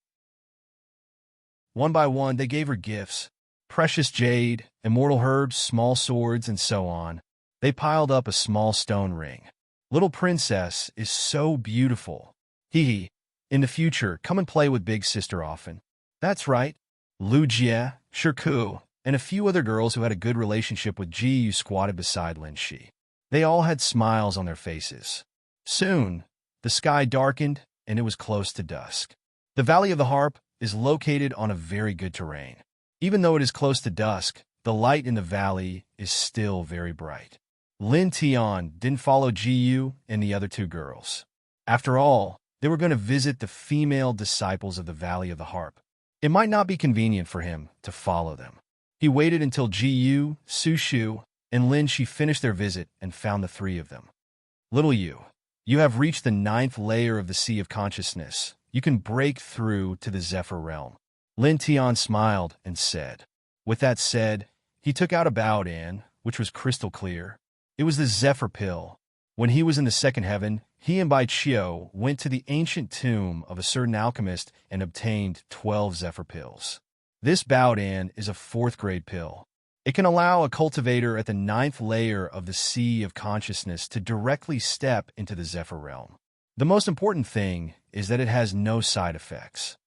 [SPEAKER 1] One by one, they gave her gifts: precious jade, immortal herbs, small swords, and so on. They piled up a small stone ring. Little princess is so beautiful. Hee. In the future, come and play with big sister often. That's right. Lu Jie, Shirku, and a few other girls who had a good relationship with Jiyu squatted beside Lin Shi. They all had smiles on their faces. Soon, the sky darkened, and it was close to dusk. The Valley of the Harp is located on a very good terrain. Even though it is close to dusk, the light in the valley is still very bright. Lin Tian didn't follow Jiyu and the other two girls. After all, they were going to visit the female disciples of the Valley of the Harp. It might not be convenient for him to follow them. He waited until Jiyu, Sushu, and Lin Shi finished their visit and found the three of them. Little you, you have reached the 9th layer of the Sea of Consciousness. You can break through to the Zephyr realm. Lin Tian smiled and said. With that said, he took out a Baodan, which was crystal clear. It was the Zephyr pill. When he was in the second heaven, he and Bai Chio went to the ancient tomb of a certain alchemist and obtained 12 Zephyr pills. This Baodan is a 4th grade pill. It can allow a cultivator at the 9th layer of the Sea of Consciousness to directly step into the Zephyr realm. The most important thing is that it has no side effects.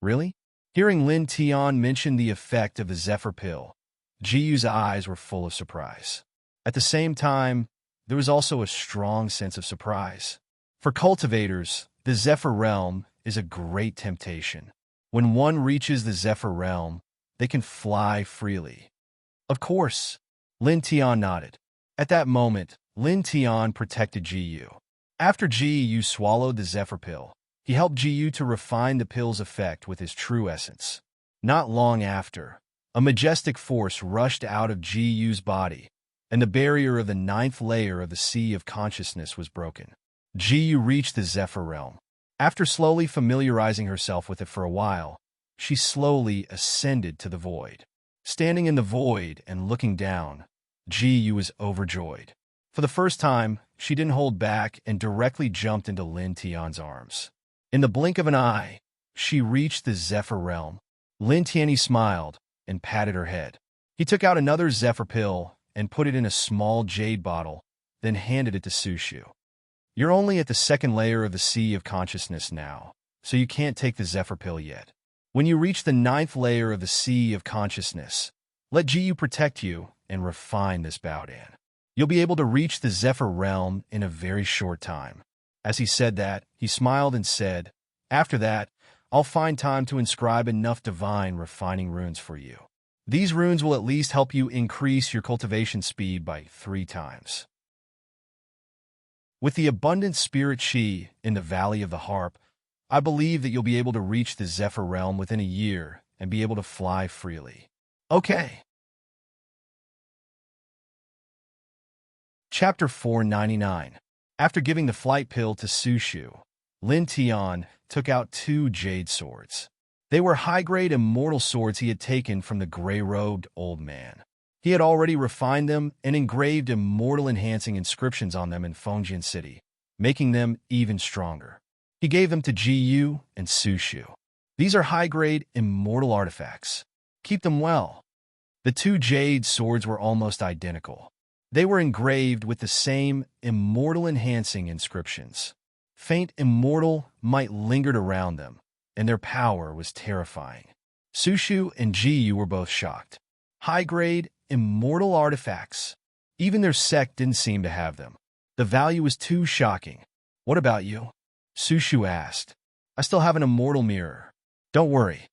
[SPEAKER 1] Really? Hearing Lin Tian mention the effect of the Zephyr pill, Jiyu's eyes were full of surprise. At the same time, there was also a strong sense of surprise. For cultivators, the Zephyr realm is a great temptation. When one reaches the Zephyr realm, they can fly freely. Of course, Lin Tian nodded. At that moment, Lin Tian protected Jiyu. After Jiyu swallowed the Zephyr pill, he helped Jiyu to refine the pill's effect with his true essence. Not long after, a majestic force rushed out of Jiyu's body, and the barrier of the 9th layer of the Sea of Consciousness was broken. Jiyu reached the Zephyr realm. After slowly familiarizing herself with it for a while, she slowly ascended to the void. Standing in the void and looking down, Jiyu was overjoyed. For the first time, she didn't hold back and directly jumped into Lin Tian's arms. In the blink of an eye, she reached the Zephyr realm. Lin Tian smiled and patted her head. He took out another Zephyr pill and put it in a small jade bottle, then handed it to Sushu. You're only at the 2nd layer of the Sea of Consciousness now, so you can't take the Zephyr pill yet. When you reach the 9th layer of the Sea of Consciousness, let Jiyu protect you and refine this Baodan. You'll be able to reach the Zephyr realm in a very short time. As he said that, he smiled and said, after that, I'll find time to inscribe enough divine refining runes for you. These runes will at least help you increase your cultivation speed by 3 times. With the abundant spirit chi in the Valley of the Harp, I believe that you'll be able to reach the Zephyr realm within a year and be able to fly freely. Okay. Chapter 499. After giving the flight pill to Sushu, Lin Tian took out 2 jade swords. They were high-grade immortal swords he had taken from the gray-robed old man. He had already refined them and engraved immortal-enhancing inscriptions on them in Fengjian City, making them even stronger. He gave them to Jiyu and Sushu. These are high-grade immortal artifacts. Keep them well. The two jade swords were almost identical. They were engraved with the same immortal-enhancing inscriptions. Faint immortal might lingered around them, and their power was terrifying. Sushu and Jiyu were both shocked. High-grade, immortal artifacts. Even their sect didn't seem to have them. The value was too shocking. What about you? Sushu asked. I still have an immortal mirror. Don't worry.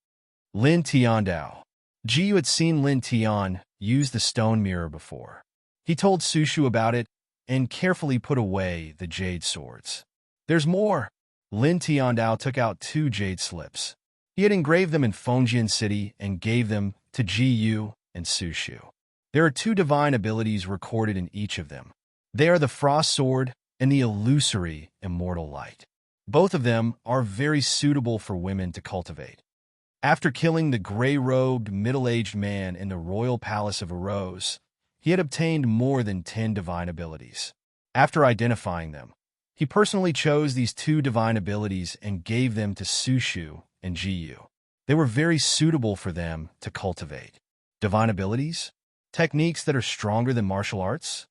[SPEAKER 1] Lin Tiandao. Jiyu had seen Lin Tian use the stone mirror before. He told Sushu about it and carefully put away the jade swords. There's more. Lin Tiandao took out 2 jade slips. He had engraved them in Fengjian City and gave them to Jiyu and Sushu. There are 2 divine abilities recorded in each of them. They are the Frost Sword and the Illusory Immortal Light. Both of them are very suitable for women to cultivate. After killing the gray-robed, middle-aged man in the royal palace of Arose, he had obtained more than 10 divine abilities. After identifying them, he personally chose these 2 divine abilities and gave them to Sushu and Jiyu. They were very suitable for them to cultivate. Divine abilities? Techniques that are stronger than martial arts?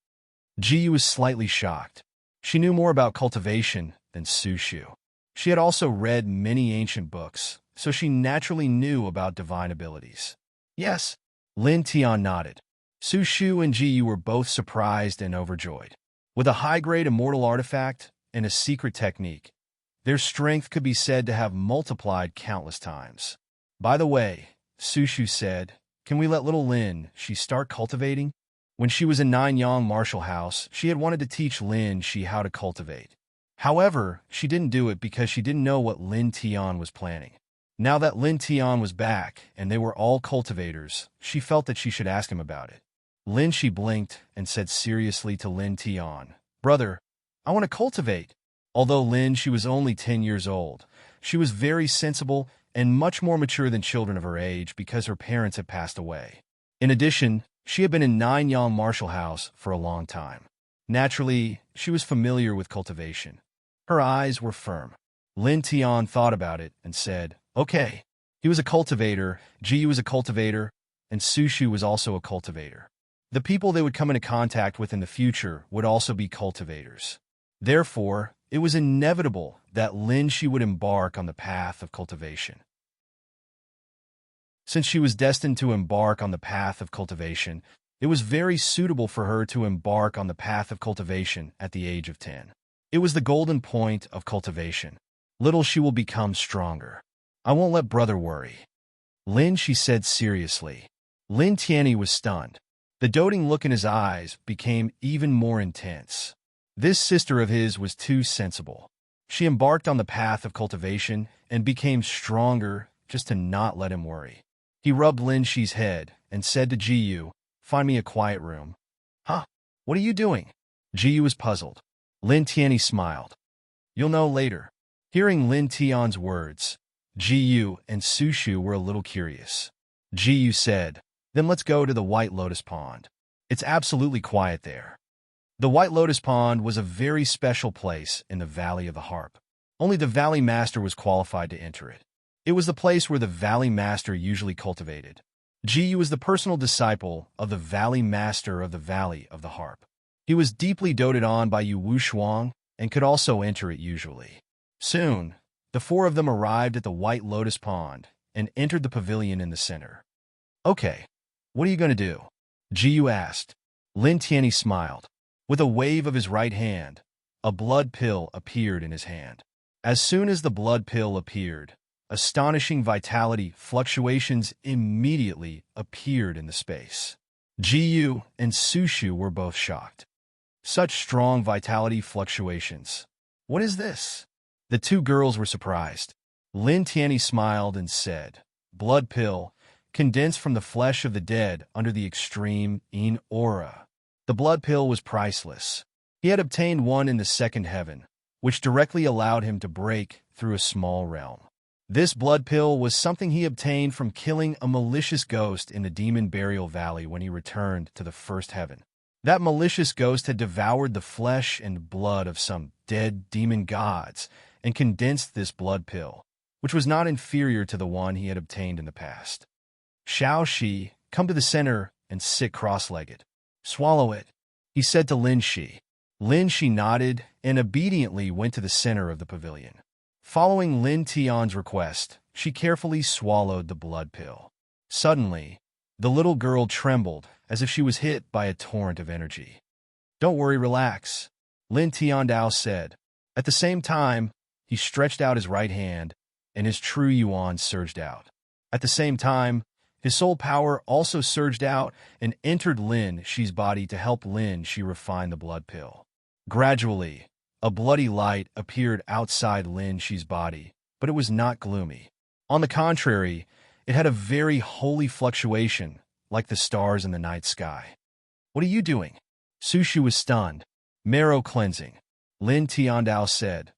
[SPEAKER 1] Jiyu was slightly shocked. She knew more about cultivation than Sushu. She had also read many ancient books, so she naturally knew about divine abilities. Yes, Lin Tian nodded. Sushu and Jiyu were both surprised and overjoyed. With a high-grade immortal artifact and a secret technique, their strength could be said to have multiplied countless times. By the way, Sushu said, can we let little Lin start cultivating? When she was in Nanyang Martial House, she had wanted to teach Lin how to cultivate. However, she didn't do it because she didn't know what Lin Tian was planning. Now that Lin Tian was back and they were all cultivators, she felt that she should ask him about it. Lin blinked and said seriously to Lin Tian, Brother, I want to cultivate. Although Lin was only 10 years old, she was very sensible and much more mature than children of her age because her parents had passed away. In addition, she had been in Nanyang Martial House for a long time. Naturally, she was familiar with cultivation. Her eyes were firm. Lin Tian thought about it and said, okay. He was a cultivator, Jiyu was a cultivator, and Sushu was also a cultivator. The people they would come into contact with in the future would also be cultivators. Therefore, it was inevitable that Lin would embark on the path of cultivation. Since she was destined to embark on the path of cultivation, it was very suitable for her to embark on the path of cultivation at the age of 10. It was the golden point of cultivation. Little she will become stronger. I won't let brother worry. Lin, she said seriously. Lin Tianyi was stunned. The doting look in his eyes became even more intense. This sister of his was too sensible. She embarked on the path of cultivation and became stronger just to not let him worry. He rubbed Lin head and said to Jiyu, find me a quiet room. Huh? What are you doing? Jiyu was puzzled. Lin Tianyi smiled. You'll know later. Hearing Lin Tian's words, Jiyu and Sushu were a little curious. Jiyu said, then let's go to the White Lotus Pond. It's absolutely quiet there. The White Lotus Pond was a very special place in the Valley of the Harp. Only the Valley Master was qualified to enter it. It was the place where the Valley Master usually cultivated. Jiyu was the personal disciple of the Valley Master of the Valley of the Harp. He was deeply doted on by Yu Wushuang and could also enter it usually. Soon, the 4 of them arrived at the White Lotus Pond and entered the pavilion in the center. Okay, what are you going to do? Jiyu asked. Lin Tianyi smiled. With a wave of his right hand, a blood pill appeared in his hand. As soon as the blood pill appeared, astonishing vitality fluctuations immediately appeared in the space. Jiyu and Sushu were both shocked. Such strong vitality fluctuations. What is this? The 2 girls were surprised. Lin Tianyi smiled and said, blood pill, condensed from the flesh of the dead under the extreme in aura. The blood pill was priceless. He had obtained one in the 2nd heaven, which directly allowed him to break through a small realm. This blood pill was something he obtained from killing a malicious ghost in the Demon Burial Valley when he returned to the 1st heaven. That malicious ghost had devoured the flesh and blood of some dead demon gods and condensed this blood pill, which was not inferior to the one he had obtained in the past. Xiao Shi, come to the center and sit cross-legged. Swallow it, he said to Lin Shi. Lin Shi nodded and obediently went to the center of the pavilion. Following Lin Tian's request, she carefully swallowed the blood pill. Suddenly, the little girl trembled as if she was hit by a torrent of energy. Don't worry, relax, Lin Tiandao said. At the same time, he stretched out his right hand, and his true yuan surged out. At the same time, his soul power also surged out and entered Lin Shi's body to help Lin Shi refine the blood pill. Gradually, a bloody light appeared outside Lin Shi's body, but it was not gloomy. On the contrary, it had a very holy fluctuation, like the stars in the night sky. What are you doing? Su Shu was stunned. Marrow cleansing, Lin Tiandao said.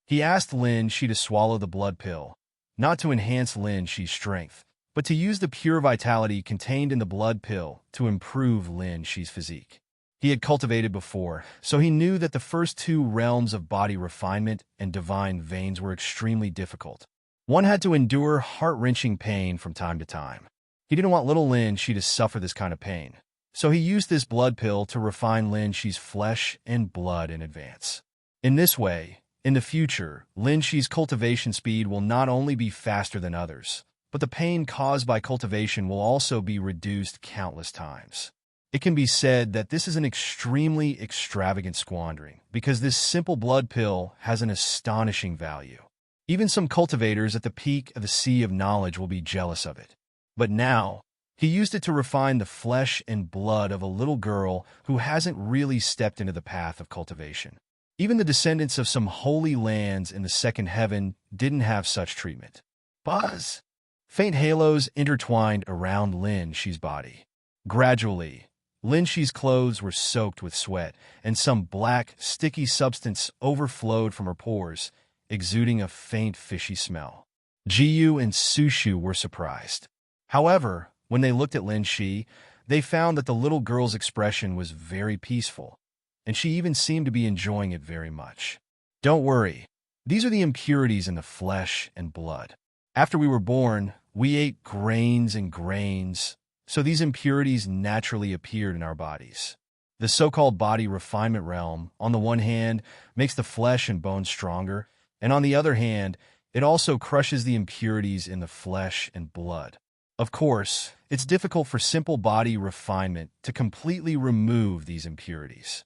[SPEAKER 1] He asked Lin Shi to swallow the blood pill, not to enhance Lin Shi's strength, but to use the pure vitality contained in the blood pill to improve Lin Shi's physique. He had cultivated before, so he knew that the first two realms of body refinement and divine veins were extremely difficult. One had to endure heart-wrenching pain from time to time. He didn't want little Lin Shi to suffer this kind of pain, so he used this blood pill to refine Lin Shi's flesh and blood in advance. In this way, in the future, Lin Shi's cultivation speed will not only be faster than others, but the pain caused by cultivation will also be reduced countless times. It can be said that this is an extremely extravagant squandering, because this simple blood pill has an astonishing value. Even some cultivators at the peak of the sea of knowledge will be jealous of it. But now, he used it to refine the flesh and blood of a little girl who hasn't really stepped into the path of cultivation. Even the descendants of some holy lands in the second heaven didn't have such treatment. Buzz! Faint halos intertwined around Lin Shi's body. Gradually, Lin Shi's clothes were soaked with sweat, and some black, sticky substance overflowed from her pores, exuding a faint fishy smell. Jiyu and Su Shu were surprised. However, when they looked at Lin Shi, they found that the little girl's expression was very peaceful, and she even seemed to be enjoying it very much. Don't worry, these are the impurities in the flesh and blood. After we were born, we ate grains and grains, so these impurities naturally appeared in our bodies. The so-called body refinement realm, on the one hand, makes the flesh and bone stronger, and on the other hand, it also crushes the impurities in the flesh and blood. Of course, it's difficult for simple body refinement to completely remove these impurities.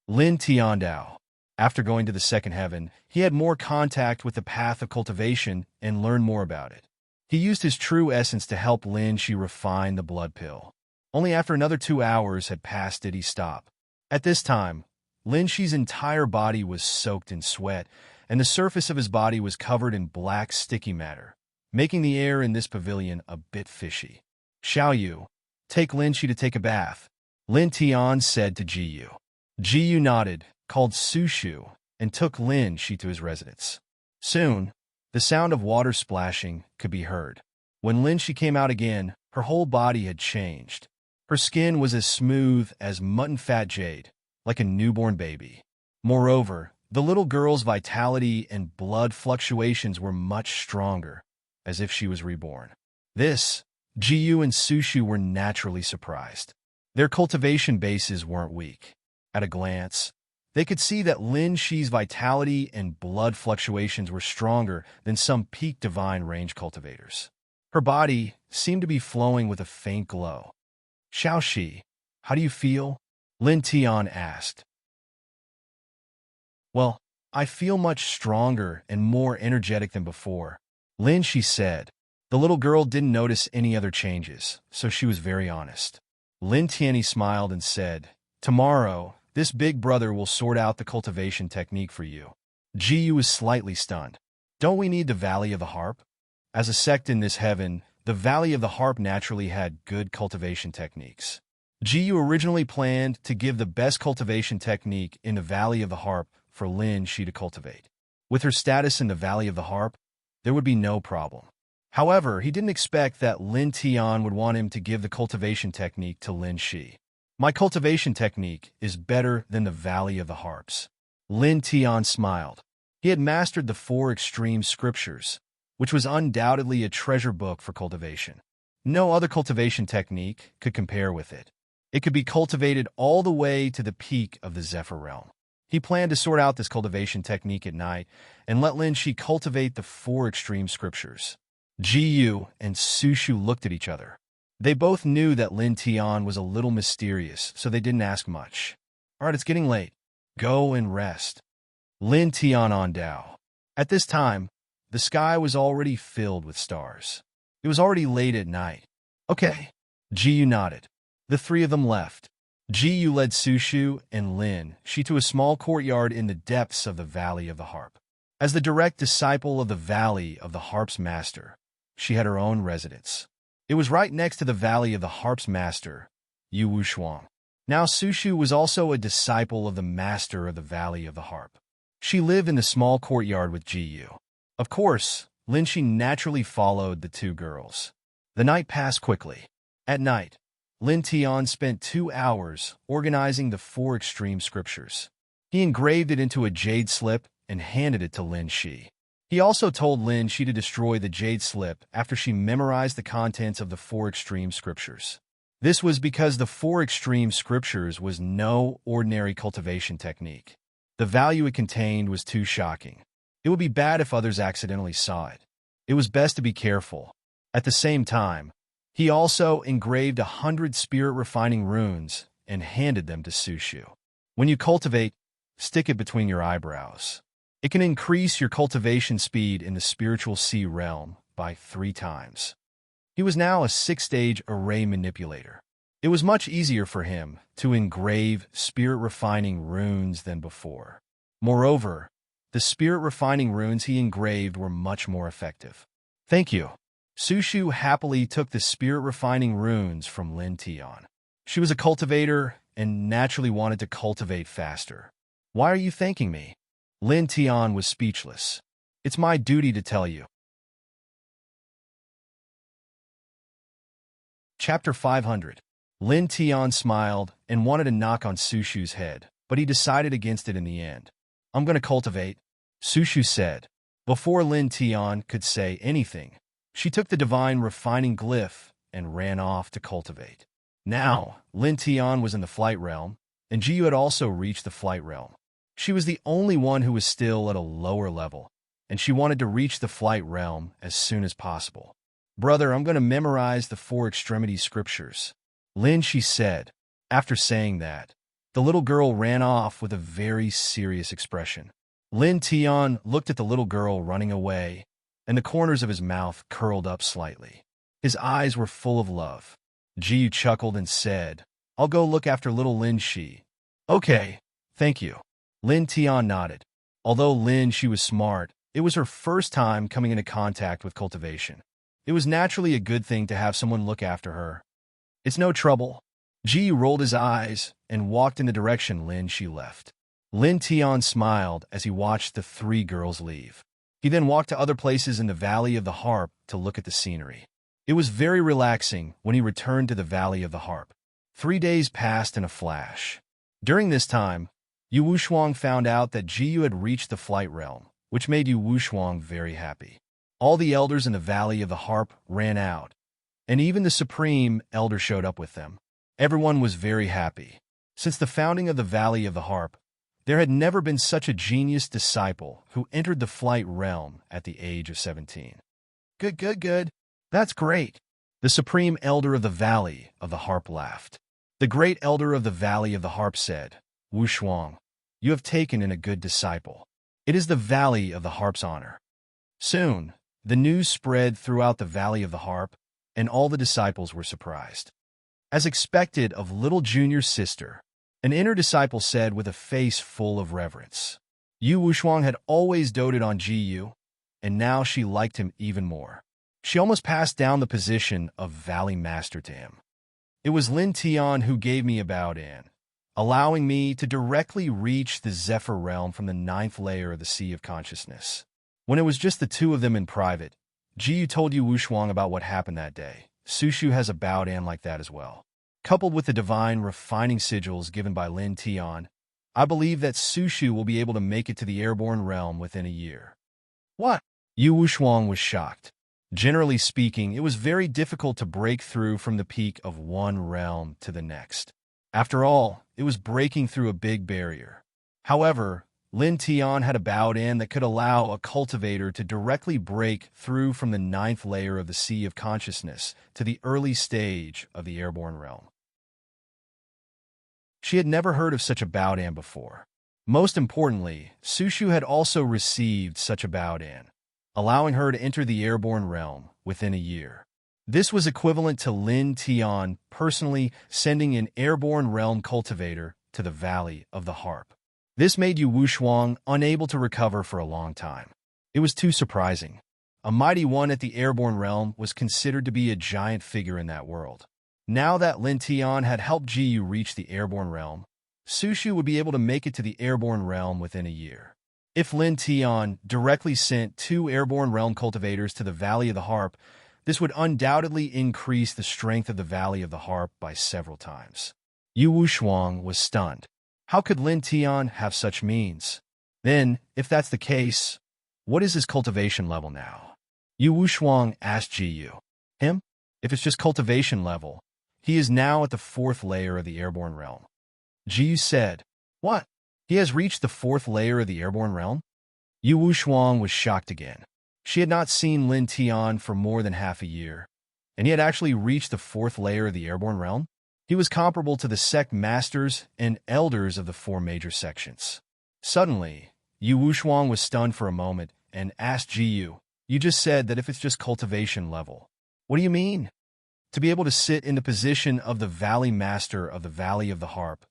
[SPEAKER 1] Lin Tiandao. After going to the second heaven, he had more contact with the path of cultivation and learned more about it. He used his true essence to help Lin Shi refine the blood pill. Only after another 2 hours had passed did he stop. At this time, Lin Shi's entire body was soaked in sweat, and the surface of his body was covered in black sticky matter, making the air in this pavilion a bit fishy. Xiaoyu, take Lin Shi to take a bath, Lin Tian said to Jiyu. Jiyu nodded, called Su Shu, and took Lin Shi to his residence. Soon, the sound of water splashing could be heard. When Lin Shi came out again, her whole body had changed. Her skin was as smooth as mutton fat jade, like a newborn baby. Moreover, the little girl's vitality and blood fluctuations were much stronger, as if she was reborn. This, Jiyu and Su Shu were naturally surprised. Their cultivation bases weren't weak. At a glance, they could see that Lin Shi's vitality and blood fluctuations were stronger than some peak divine range cultivators. Her body seemed to be flowing with a faint glow. Xiaoxi, how do you feel? Lin Tian asked. Well, I feel much stronger and more energetic than before, Lin Shi said. The little girl didn't notice any other changes, so she was very honest. Lin Tianyi smiled and said, tomorrow, this big brother will sort out the cultivation technique for you. Jiyu was slightly stunned. Don't we need the Valley of the Harp? As a sect in this heaven, the Valley of the Harp naturally had good cultivation techniques. Jiyu originally planned to give the best cultivation technique in the Valley of the Harp for Lin Shi to cultivate. With her status in the Valley of the Harp, there would be no problem. However, he didn't expect that Lin Tian would want him to give the cultivation technique to Lin Shi. My cultivation technique is better than the Valley of the Harps. Lin Tian smiled. He had mastered the 4 extreme scriptures, which was undoubtedly a treasure book for cultivation. No other cultivation technique could compare with it. It could be cultivated all the way to the peak of the Zephyr realm. He planned to sort out this cultivation technique at night and let Lin Shi cultivate the four extreme scriptures. Jiyu and Sushu looked at each other. They both knew that Lin Tian was a little mysterious, so they didn't ask much. All right, it's getting late. Go and rest. Lin Tian on Dao. At this time, the sky was already filled with stars. It was already late at night. Okay. Jiyu nodded. The three of them left. Jiyu led Sushu and Lin Shi to a small courtyard in the depths of the Valley of the Harp. As the direct disciple of the Valley of the Harp's master, she had her own residence. It was right next to the Valley of the Harp's master, Yu Wushuang. Now Sushu was also a disciple of the master of the Valley of the Harp. She lived in the small courtyard with Jiyu. Of course, Lin Shi naturally followed the two girls. The night passed quickly. At night, Lin Tian spent 2 hours organizing the four extreme scriptures. He engraved it into a jade slip and handed it to Lin Shi. He also told Lin Shi to destroy the jade slip after she memorized the contents of the four extreme scriptures. This was because the four extreme scriptures was no ordinary cultivation technique. The value it contained was too shocking. It would be bad if others accidentally saw it. It was best to be careful. At the same time, he also engraved 100 spirit-refining runes and handed them to Sushu. When you cultivate, stick it between your eyebrows. It can increase your cultivation speed in the spiritual sea realm by 3 times. He was now a 6-stage array manipulator. It was much easier for him to engrave spirit-refining runes than before. Moreover, the spirit-refining runes he engraved were much more effective. Thank you. Sushu happily took the spirit-refining runes from Lin Tian. She was a cultivator and naturally wanted to cultivate faster. Why are you thanking me? Lin Tian was speechless. It's my duty to tell you. Chapter 500. Lin Tian smiled and wanted to knock on Sushu's head, but he decided against it in the end. I'm going to cultivate, Sushu said. Before Lin Tian could say anything, she took the divine refining glyph and ran off to cultivate. Now, Lin Tian was in the flight realm, and Jiyu had also reached the flight realm. She was the only one who was still at a lower level, and she wanted to reach the flight realm as soon as possible. Brother, I'm going to memorize the four extremity scriptures, Lin Shi said. After saying that, the little girl ran off with a very serious expression. Lin Tian looked at the little girl running away, and the corners of his mouth curled up slightly. His eyes were full of love. Jiyu chuckled and said, I'll go look after little Lin Shi. Okay, thank you. Lin Tian nodded. Although Lin Shi was smart, it was her first time coming into contact with cultivation. It was naturally a good thing to have someone look after her. It's no trouble. Jiyu rolled his eyes and walked in the direction Lin Shi left. Lin Tian smiled as he watched the 3 girls leave. He then walked to other places in the Valley of the Harp to look at the scenery. It was very relaxing when he returned to the Valley of the Harp. 3 days passed in a flash. During this time, Yu Wushuang found out that Jiyu had reached the flight realm, which made Yu Wushuang very happy. All the elders in the Valley of the Harp ran out, and even the Supreme Elder showed up with them. Everyone was very happy. Since the founding of the Valley of the Harp, there had never been such a genius disciple who entered the flight realm at the age of 17. Good. That's great. The Supreme Elder of the Valley of the Harp laughed. The Great Elder of the Valley of the Harp said, Wushuang, you have taken in a good disciple. It is the Valley of the Harp's honor. Soon, the news spread throughout the Valley of the Harp, and all the disciples were surprised. As expected of little Junior's sister, an inner disciple said with a face full of reverence. Yu Wushuang had always doted on Jiyu, and now she liked him even more. She almost passed down the position of Valley Master to him. It was Lin Tian who gave me a bow in, allowing me to directly reach the Zephyr realm from the 9th layer of the Sea of Consciousness. When it was just the 2 of them in private, Jiyu told Yu Wushuang about what happened that day. Sushu has a bow in like that as well. Coupled with the divine refining sigils given by Lin Tian, I believe that Sushu will be able to make it to the airborne realm within a year. What? Yu Wushuang was shocked. Generally speaking, it was very difficult to break through from the peak of one realm to the next. After all, it was breaking through a big barrier. However, Lin Tian had a bowed-in that could allow a cultivator to directly break through from the ninth layer of the Sea of Consciousness to the early stage of the airborne realm. She had never heard of such a bowed-in before. Most importantly, Sushu had also received such a bowed-in, allowing her to enter the airborne realm within a year. This was equivalent to Lin Tian personally sending an airborne realm cultivator to the Valley of the Harp. This made Yu Wushuang unable to recover for a long time. It was too surprising. A mighty one at the airborne realm was considered to be a giant figure in that world. Now that Lin Tian had helped Jiyu reach the airborne realm, Sushu would be able to make it to the airborne realm within a year. If Lin Tian directly sent 2 airborne realm cultivators to the Valley of the Harp, this would undoubtedly increase the strength of the Valley of the Harp by several times. Yu Wushuang was stunned. How could Lin Tian have such means? Then, if that's the case, what is his cultivation level now? Yu Wushuang asked Jiyu. Him? If it's just cultivation level, he is now at the 4th layer of the airborne realm. Jiyu said, What? He has reached the 4th layer of the airborne realm? Yu Wushuang was shocked again. She had not seen Lin Tian for more than half a year, and he had actually reached the 4th layer of the airborne realm? He was comparable to the sect masters and elders of the 4 major sections. Suddenly, Yu Wushuang was stunned for a moment and asked Jiyu, You just said that if it's just cultivation level. What do you mean? To be able to sit in the position of the Valley Master of the Valley of the Harp,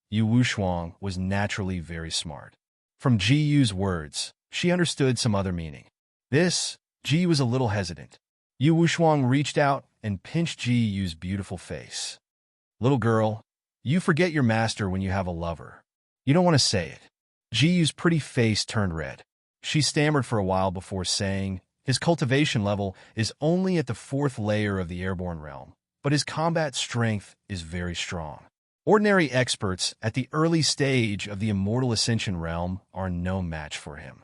[SPEAKER 1] Yu Wushuang was naturally very smart. From Jiyu's words, she understood some other meaning. Jiyu was a little hesitant. Yu Wushuang reached out and pinched Jiyu's beautiful face. Little girl, you forget your master when you have a lover. You don't want to say it. Jiyu's pretty face turned red. She stammered for a while before saying, His cultivation level is only at the 4th layer of the airborne realm, but his combat strength is very strong. Ordinary experts at the early stage of the Immortal Ascension realm are no match for him.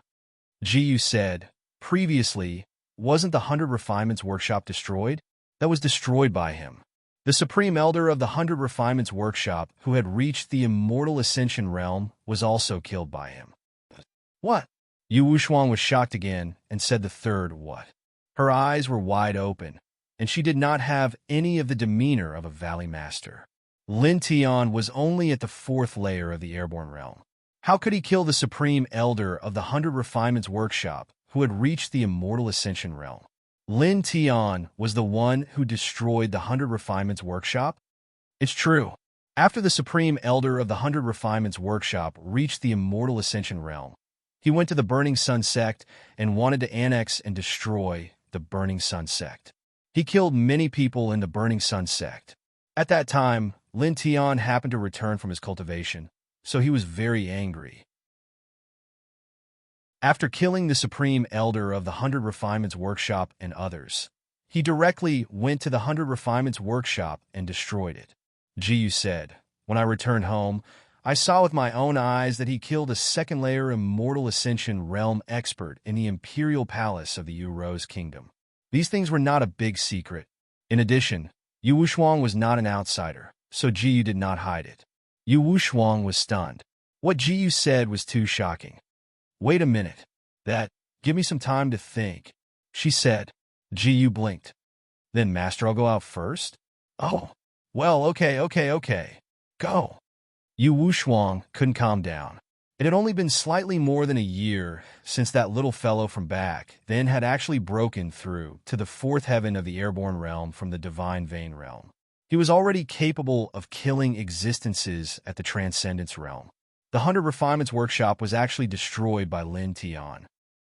[SPEAKER 1] Jiyu said, Previously, wasn't the 100 Refinements Workshop destroyed? That was destroyed by him. The Supreme Elder of the 100 Refinements Workshop, who had reached the Immortal Ascension realm, was also killed by him. What? Yu Wushuang was shocked again and said the third what. Her eyes were wide open, and she did not have any of the demeanor of a Valley Master. Lin Tian was only at the 4th layer of the airborne realm. How could he kill the Supreme Elder of the 100 Refinements Workshop, who had reached the Immortal Ascension realm? Lin Tian was the one who destroyed the 100 Refinements Workshop? It's true. After the Supreme Elder of the 100 Refinements Workshop reached the Immortal Ascension realm, he went to the Burning Sun sect and wanted to annex and destroy the Burning Sun sect. He killed many people in the Burning Sun sect. At that time, Lin Tian happened to return from his cultivation, so he was very angry. After killing the Supreme Elder of the 100 Refinements Workshop and others, he directly went to the 100 Refinements Workshop and destroyed it. Jiyu said, When I returned home, I saw with my own eyes that he killed a 2nd layer Immortal Ascension realm expert in the Imperial Palace of the Yu Rose Kingdom. These things were not a big secret. In addition, Yu Wushuang was not an outsider, so Jiyu did not hide it. Yu Wushuang was stunned. What Jiyu said was too shocking. Wait a minute. Give me some time to think, she said. Jiyu blinked. Then Master, I'll go out first? Oh, well, okay. Go. Yu Wushuang couldn't calm down. It had only been slightly more than a year since that little fellow from back then had actually broken through to the 4th heaven of the airborne realm from the Divine Vein realm. He was already capable of killing existences at the Transcendence realm. The 100 Refinements Workshop was actually destroyed by Lin Tian.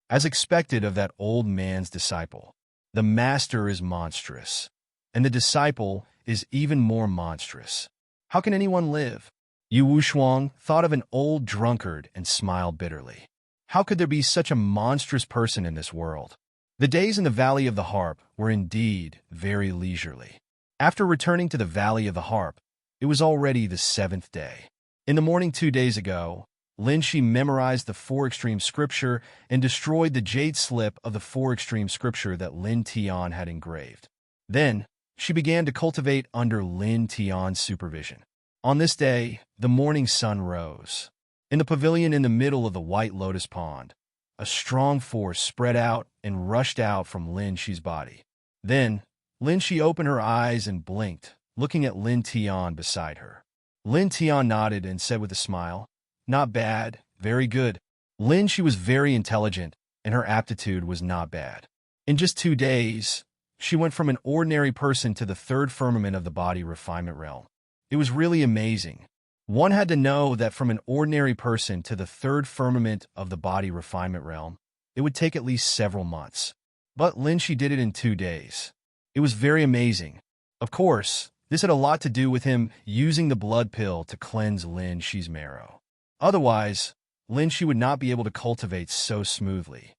[SPEAKER 1] As expected of that old man's disciple, the master is monstrous, and the disciple is even more monstrous. How can anyone live? Yu Wushuang thought of an old drunkard and smiled bitterly. How could there be such a monstrous person in this world? The days in the Valley of the Harp were indeed very leisurely. After returning to the Valley of the Harp, it was already the 7th day. In the morning 2 days ago, Lin Shi memorized the four extreme scripture and destroyed the jade slip of the four extreme scripture that Lin Tian had engraved. Then, she began to cultivate under Lin Tian's supervision. On this day, the morning sun rose. In the pavilion in the middle of the White Lotus Pond, a strong force spread out and rushed out from Lin Shi's body. Then, Lin Shi opened her eyes and blinked, looking at Lin Tian beside her. Lin Tian nodded and said with a smile, "Not bad, very good." Lin Shi was very intelligent, and her aptitude was not bad. In just 2 days, she went from an ordinary person to the third firmament of the body refinement realm. It was really amazing. One had to know that from an ordinary person to the third firmament of the body refinement realm, it would take at least several months. But Lin Shi did it in 2 days. It was very amazing. Of course, this had a lot to do with him using the blood pill to cleanse Lin Shi's marrow. Otherwise, Lin Shi would not be able to cultivate so smoothly.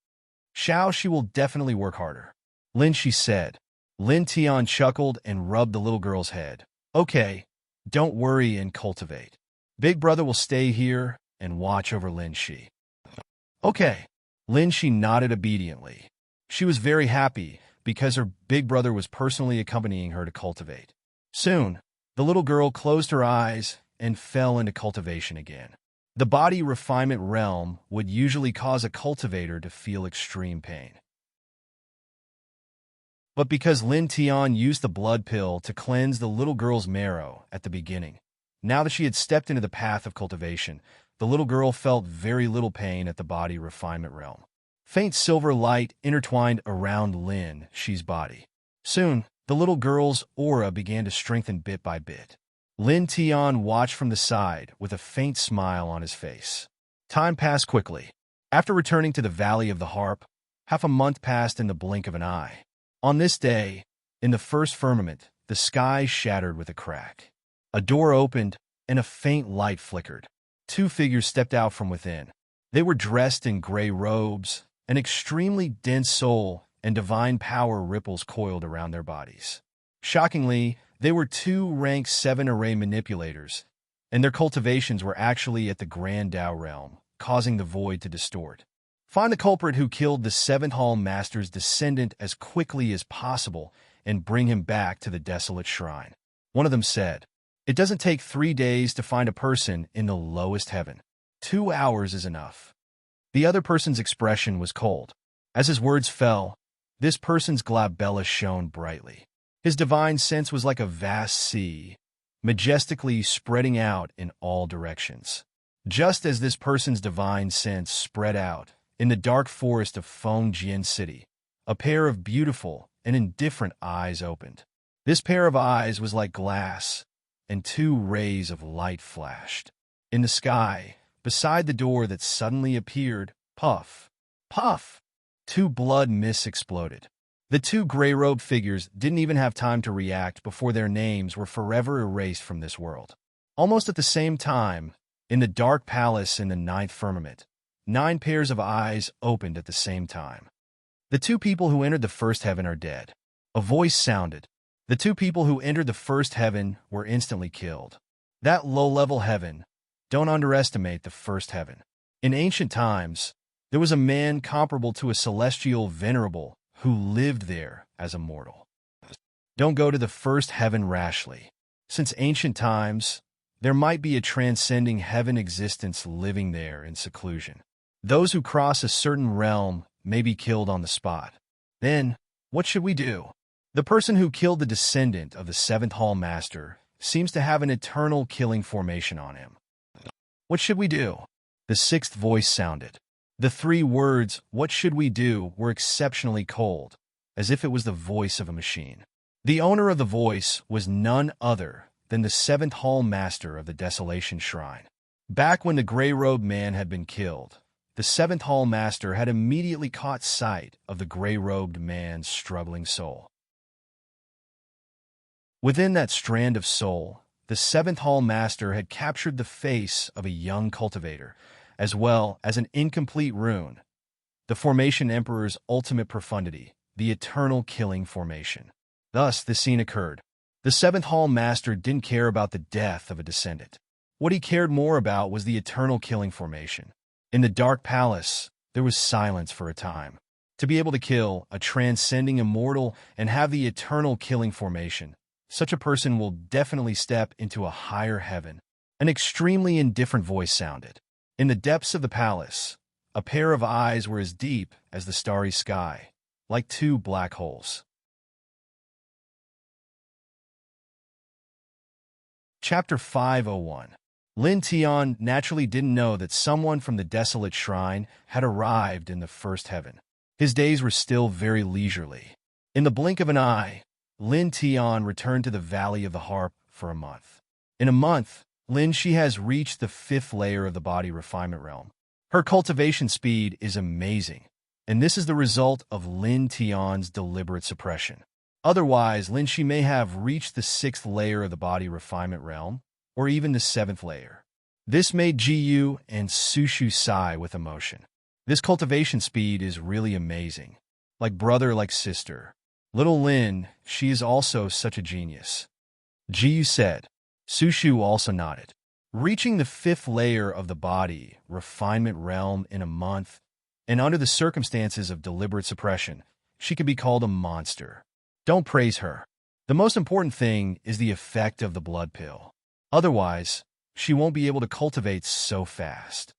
[SPEAKER 1] She will definitely work harder, Lin Shi said. Lin Tian chuckled and rubbed the little girl's head. Okay, don't worry and cultivate. Big brother will stay here and watch over Lin Shi. Okay. Lin Shi nodded obediently. She was very happy because her big brother was personally accompanying her to cultivate. Soon, the little girl closed her eyes and fell into cultivation again. The body refinement realm would usually cause a cultivator to feel extreme pain. But because Lin Tian used the blood pill to cleanse the little girl's marrow at the beginning, now that she had stepped into the path of cultivation, the little girl felt very little pain at the body refinement realm. Faint silver light intertwined around Lin Shi's body. Soon, the little girl's aura began to strengthen bit by bit. Lin Tian watched from the side with a faint smile on his face. Time passed quickly. After returning to the Valley of the Harp, half a month passed in the blink of an eye. On this day, in the first firmament, the sky shattered with a crack. A door opened, and a faint light flickered. 2 figures stepped out from within. They were dressed in gray robes. An extremely dense soul and divine power ripples coiled around their bodies. Shockingly, they were 2 rank 7 array manipulators, and their cultivations were actually at the Grand Tao realm, causing the void to distort. Find the culprit who killed the 7th Hall Master's descendant as quickly as possible and bring him back to the desolate shrine. One of them said, "It doesn't take 3 days to find a person in the lowest heaven. 2 hours is enough." The other person's expression was cold. As his words fell, this person's glabella shone brightly. His divine sense was like a vast sea, majestically spreading out in all directions. Just as this person's divine sense spread out, in the dark forest of Fengjian City, a pair of beautiful and indifferent eyes opened. This pair of eyes was like glass, and 2 rays of light flashed. In the sky, beside the door that suddenly appeared, puff, puff, 2 blood mists exploded. The 2 gray-robed figures didn't even have time to react before their names were forever erased from this world. Almost at the same time, in the dark palace in the 9th firmament, 9 pairs of eyes opened at the same time. The 2 people who entered the first heaven are dead. A voice sounded. The 2 people who entered the first heaven were instantly killed. That low-level heaven, don't underestimate the first heaven. In ancient times, there was a man comparable to a celestial venerable who lived there as a mortal. Don't go to the first heaven rashly. Since ancient times, there might be a transcending heaven existence living there in seclusion. Those who cross a certain realm may be killed on the spot. Then, what should we do? The person who killed the descendant of the 7th Hall Master seems to have an eternal killing formation on him. What should we do? The 6th voice sounded. The 3 words, "What should we do?" were exceptionally cold, as if it was the voice of a machine. The owner of the voice was none other than the 7th Hall Master of the Desolation Shrine. Back when the gray-robed man had been killed, the 7th Hall Master had immediately caught sight of the gray-robed man's struggling soul. Within that strand of soul, the 7th Hall Master had captured the face of a young cultivator, as well as an incomplete rune, the Formation Emperor's ultimate profundity, the Eternal Killing Formation. Thus, the scene occurred. The 7th Hall Master didn't care about the death of a descendant. What he cared more about was the eternal killing formation. In the Dark Palace, there was silence for a time. To be able to kill a transcending immortal and have the eternal killing formation, such a person will definitely step into a higher heaven. An extremely indifferent voice sounded. In the depths of the palace, a pair of eyes were as deep as the starry sky, like two black holes. Chapter 501. Lin Tian naturally didn't know that someone from the desolate shrine had arrived in the first heaven. His days were still very leisurely. In the blink of an eye, Lin Tian returned to the Valley of the Harp for a month. In a month, Lin Shi has reached the 5th layer of the body refinement realm. Her cultivation speed is amazing, and this is the result of Lin Tian's deliberate suppression. Otherwise, Lin Shi may have reached the 6th layer of the body refinement realm, or even the 7th layer. This made Ji Yu and Su Shu sigh with emotion. This cultivation speed is really amazing. Like brother, like sister. Little Lin, she is also such a genius. Ji Yu said. Su Shu also nodded. Reaching the 5th layer of the body refinement realm in a month, and under the circumstances of deliberate suppression, she could be called a monster. Don't praise her. The most important thing is the effect of the blood pill. Otherwise, she won't be able to cultivate so fast.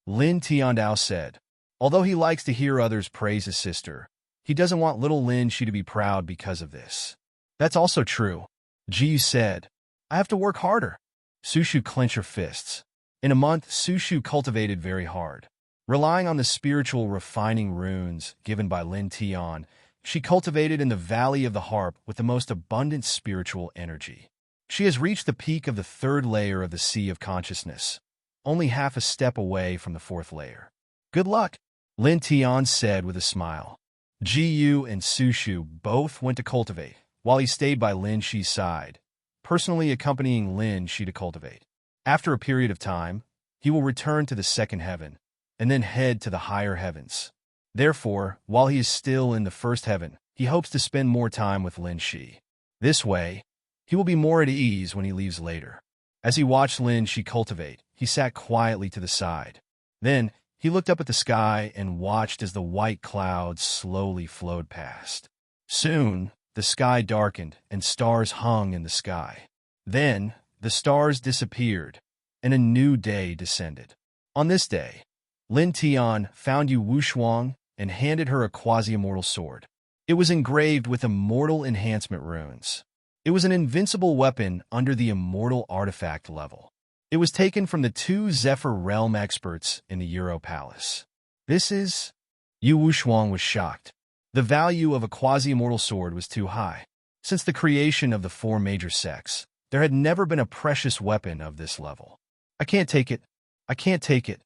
[SPEAKER 1] Lin Tiandao said. Although he likes to hear others praise his sister, he doesn't want little Lin Shi to be proud because of this. That's also true. Ji Yu said. I have to work harder. Su Shu clenched her fists. In a month, Su Shu cultivated very hard. Relying on the spiritual refining runes given by Lin Tian, she cultivated in the Valley of the Harp with the most abundant spiritual energy. She has reached the peak of the 3rd layer of the Sea of Consciousness, only half a step away from the 4th layer. Good luck, Lin Tian said with a smile. Ji Yu and Su Shu both went to cultivate, while he stayed by Lin Shi's side, personally accompanying Lin Shi to cultivate. After a period of time, he will return to the 2nd heaven, and then head to the higher heavens. Therefore, while he is still in the 1st heaven, he hopes to spend more time with Lin Shi. This way, he will be more at ease when he leaves later. As he watched Lin Shi cultivate, he sat quietly to the side. Then, he looked up at the sky and watched as the white clouds slowly flowed past. Soon, the sky darkened and stars hung in the sky. Then, the stars disappeared, and a new day descended. On this day, Lin Tian found Yu Wushuang and handed her a quasi-immortal sword. It was engraved with immortal enhancement runes. It was an invincible weapon under the immortal artifact level. It was taken from the 2 Zephyr realm experts in the Euro Palace. This is... Yu Wushuang was shocked. The value of a quasi-immortal sword was too high. Since the creation of the 4 major sects, there had never been a precious weapon of this level. I can't take it. I can't take it.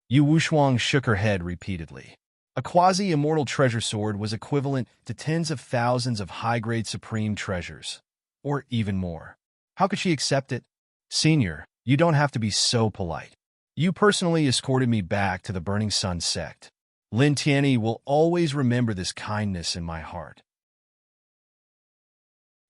[SPEAKER 1] Yu Wushuang shook her head repeatedly. A quasi-immortal treasure sword was equivalent to tens of thousands of high-grade supreme treasures, or even more. How could she accept it? Senior, you don't have to be so polite. You personally escorted me back to the Burning Sun sect. Lin Tianyi will always remember this kindness in my heart.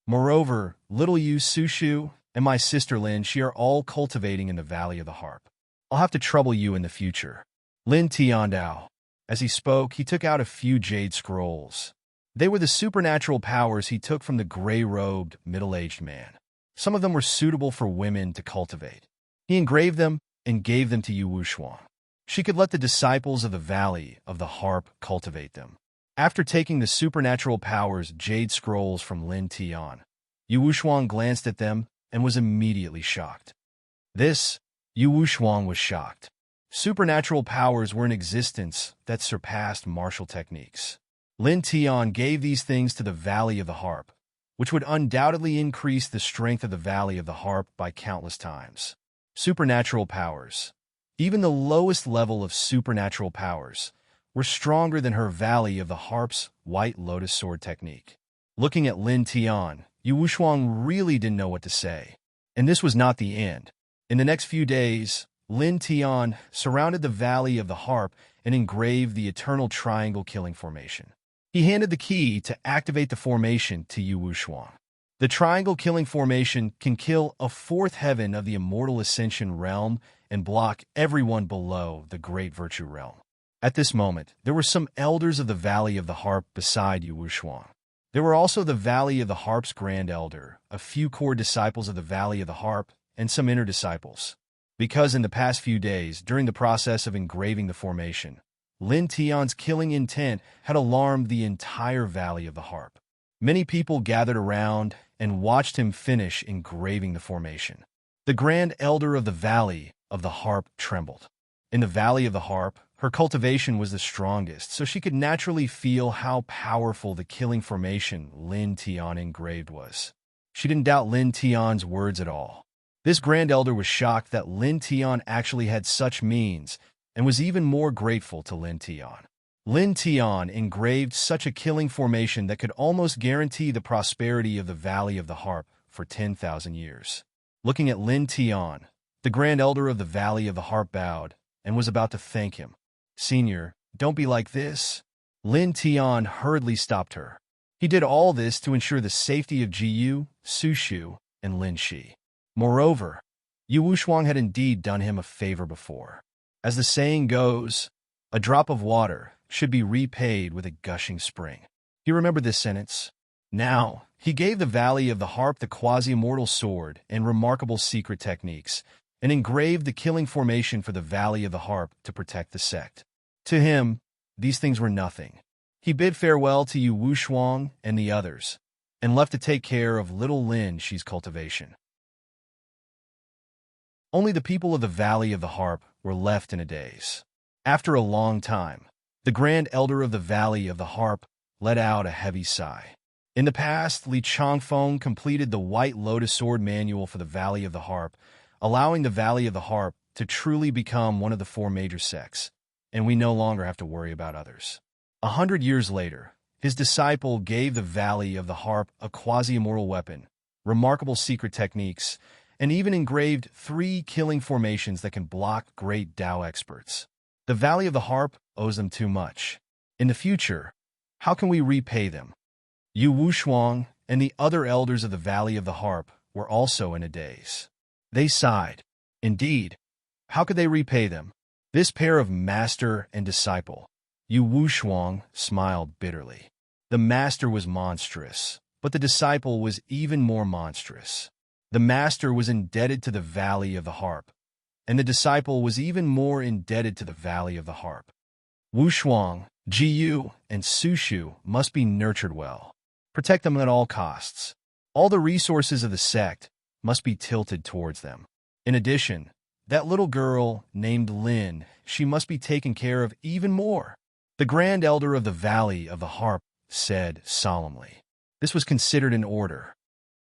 [SPEAKER 1] Moreover, little Yu Su Shu and my sister Lin Shi are all cultivating in the Valley of the Harp. I'll have to trouble you in the future. Lin Tiandao. As he spoke, he took out a few jade scrolls. They were the supernatural powers he took from the gray-robed, middle-aged man. Some of them were suitable for women to cultivate. He engraved them and gave them to Yu Wushuang. She could let the disciples of the Valley of the Harp cultivate them. After taking the supernatural powers jade scrolls from Lin Tian, Yu Wushuang glanced at them and was immediately shocked. Yu Wushuang was shocked. Supernatural powers were in existence that surpassed martial techniques. Lin Tian gave these things to the Valley of the Harp, which would undoubtedly increase the strength of the Valley of the Harp by countless times. Supernatural powers. Even the lowest level of supernatural powers were stronger than her Valley of the Harp's White Lotus Sword technique. Looking at Lin Tian, Yu Wushuang really didn't know what to say. And this was not the end. In the next few days, Lin Tian surrounded the Valley of the Harp and engraved the Eternal Triangle Killing Formation. He handed the key to activate the formation to Yu Wushuang. The triangle killing formation can kill a fourth heaven of the immortal ascension realm and block everyone below the great virtue realm. At this moment, there were some elders of the Valley of the Harp beside Yu Wushuang. There were also the Valley of the Harp's Grand Elder, a few core disciples of the Valley of the Harp, and some inner disciples. Because in the past few days, during the process of engraving the formation, Lin Tian's killing intent had alarmed the entire Valley of the Harp. Many people gathered around and watched him finish engraving the formation. The Grand Elder of the Valley of the Harp trembled. In the Valley of the Harp, her cultivation was the strongest, so she could naturally feel how powerful the killing formation Lin Tian engraved was. She didn't doubt Lin Tian's words at all. This Grand Elder was shocked that Lin Tian actually had such means, and was even more grateful to Lin Tian. Lin Tian engraved such a killing formation that could almost guarantee the prosperity of the Valley of the Harp for 10,000 years. Looking at Lin Tian, the Grand Elder of the Valley of the Harp bowed and was about to thank him. "Senior, don't be like this." Lin Tian hurriedly stopped her. He did all this to ensure the safety of Jiyu, Sushu, and Lin Shi. Moreover, Yu Wushuang had indeed done him a favor before. As the saying goes, a drop of water should be repaid with a gushing spring. He remembered this sentence. Now, he gave the Valley of the Harp the quasi-immortal sword and remarkable secret techniques, and engraved the killing formation for the Valley of the Harp to protect the sect. To him, these things were nothing. He bid farewell to Yu Wushuang and the others, and left to take care of little Lin Shi's cultivation. Only the people of the Valley of the Harp were left in a daze. After a long time, the Grand Elder of the Valley of the Harp let out a heavy sigh. In the past, Li Changfeng completed the White Lotus Sword Manual for the Valley of the Harp, allowing the Valley of the Harp to truly become one of the four major sects, and we no longer have to worry about others. 100 years later, his disciple gave the Valley of the Harp a quasi-immortal weapon, remarkable secret techniques, and even engraved 3 killing formations that can block great Tao experts. The Valley of the Harp owes them too much. In the future, how can we repay them? Yu Wushuang and the other elders of the Valley of the Harp were also in a daze. They sighed. Indeed, how could they repay them? This pair of master and disciple. Yu Wushuang smiled bitterly. The master was monstrous, but the disciple was even more monstrous. The master was indebted to the Valley of the Harp, and the disciple was even more indebted to the Valley of the Harp. Wushuang, Jiyu, and Sushu must be nurtured well. Protect them at all costs. All the resources of the sect must be tilted towards them. In addition, that little girl named Lin, she must be taken care of even more. The Grand Elder of the Valley of the Harp said solemnly. This was considered an order.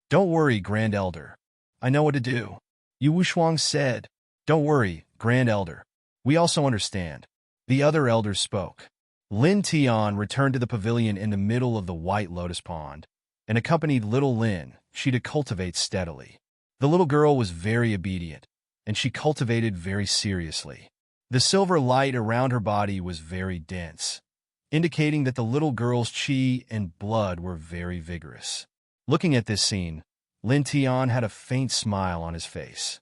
[SPEAKER 1] Don't worry, Grand Elder. I know what to do. Yu Wushuang said. Don't worry, Grand Elder. We also understand. The other elders spoke. Lin Tian returned to the pavilion in the middle of the White Lotus Pond and accompanied little Lin Shi to cultivate steadily. The little girl was very obedient, and she cultivated very seriously. The silver light around her body was very dense, indicating that the little girl's qi and blood were very vigorous. Looking at this scene, Lin Tian had a faint smile on his face.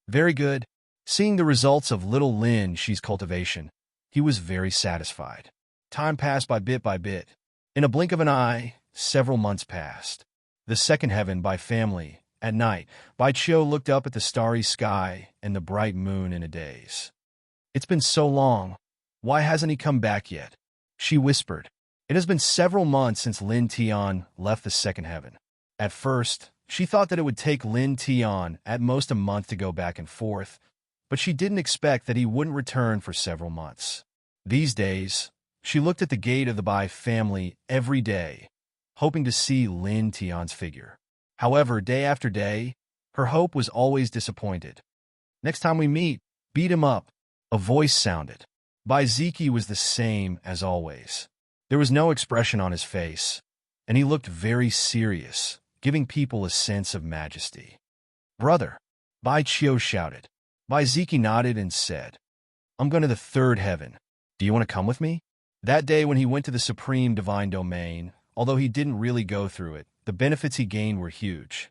[SPEAKER 1] Very good. Seeing the results of little Lin Shi's cultivation, he was very satisfied. Time passed by bit. In a blink of an eye, several months passed. The second heaven by family, at night, Bai Qiu looked up at the starry sky and the bright moon in a daze. It's been so long. Why hasn't he come back yet? She whispered. It has been several months since Lin Tian left the second heaven. At first, she thought that it would take Lin Tian at most a month to go back and forth, but she didn't expect that he wouldn't return for several months. These days, she looked at the gate of the Bai family every day, hoping to see Lin Tian's figure. However, day after day, her hope was always disappointed. Next time we meet, beat him up. A voice sounded. Bai Ziki was the same as always. There was no expression on his face, and he looked very serious, giving people a sense of majesty. Brother, Bai Qiu shouted. Bai Ziki nodded and said, I'm going to the third heaven. Do you want to come with me? That day when he went to the supreme divine domain, although he didn't really go through it, the benefits he gained were huge.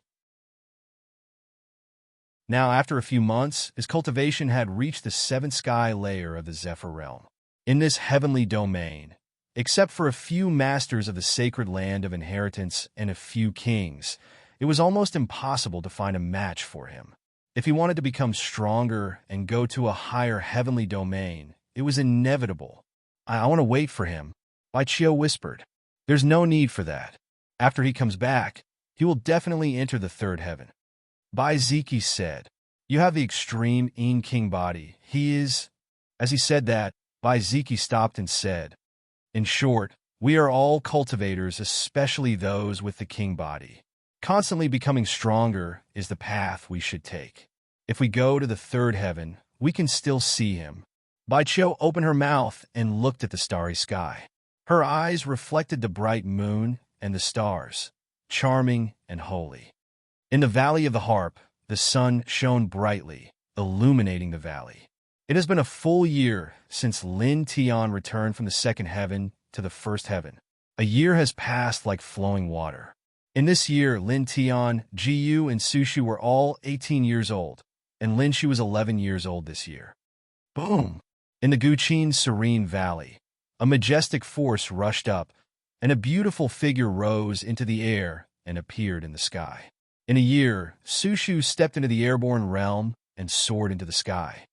[SPEAKER 1] Now, after a few months, his cultivation had reached the seventh sky layer of the Zephyr realm. In this heavenly domain, except for a few masters of the sacred land of inheritance and a few kings, it was almost impossible to find a match for him. If he wanted to become stronger and go to a higher heavenly domain, it was inevitable. I want to wait for him, Baichio whispered. There's no need for that. After he comes back, he will definitely enter the third heaven. Bai Ziki said, you have the extreme Yin King body. He is... As he said that, Bai Ziki stopped and said, in short, we are all cultivators, especially those with the king body. Constantly becoming stronger is the path we should take. If we go to the third heaven, we can still see him. Baichio opened her mouth and looked at the starry sky. Her eyes reflected the bright moon and the stars, charming and holy. In the Valley of the Harp, the sun shone brightly, illuminating the valley. It has been a full year since Lin Tian returned from the second heaven to the first heaven. A year has passed like flowing water. In this year, Lin Tian, Jiyu, and Sushu were all 18 years old, and Lin Shi was 11 years old this year. Boom! In the Guqin Serene Valley, a majestic force rushed up, and a beautiful figure rose into the air and appeared in the sky. In a year, Sushu stepped into the airborne realm and soared into the sky.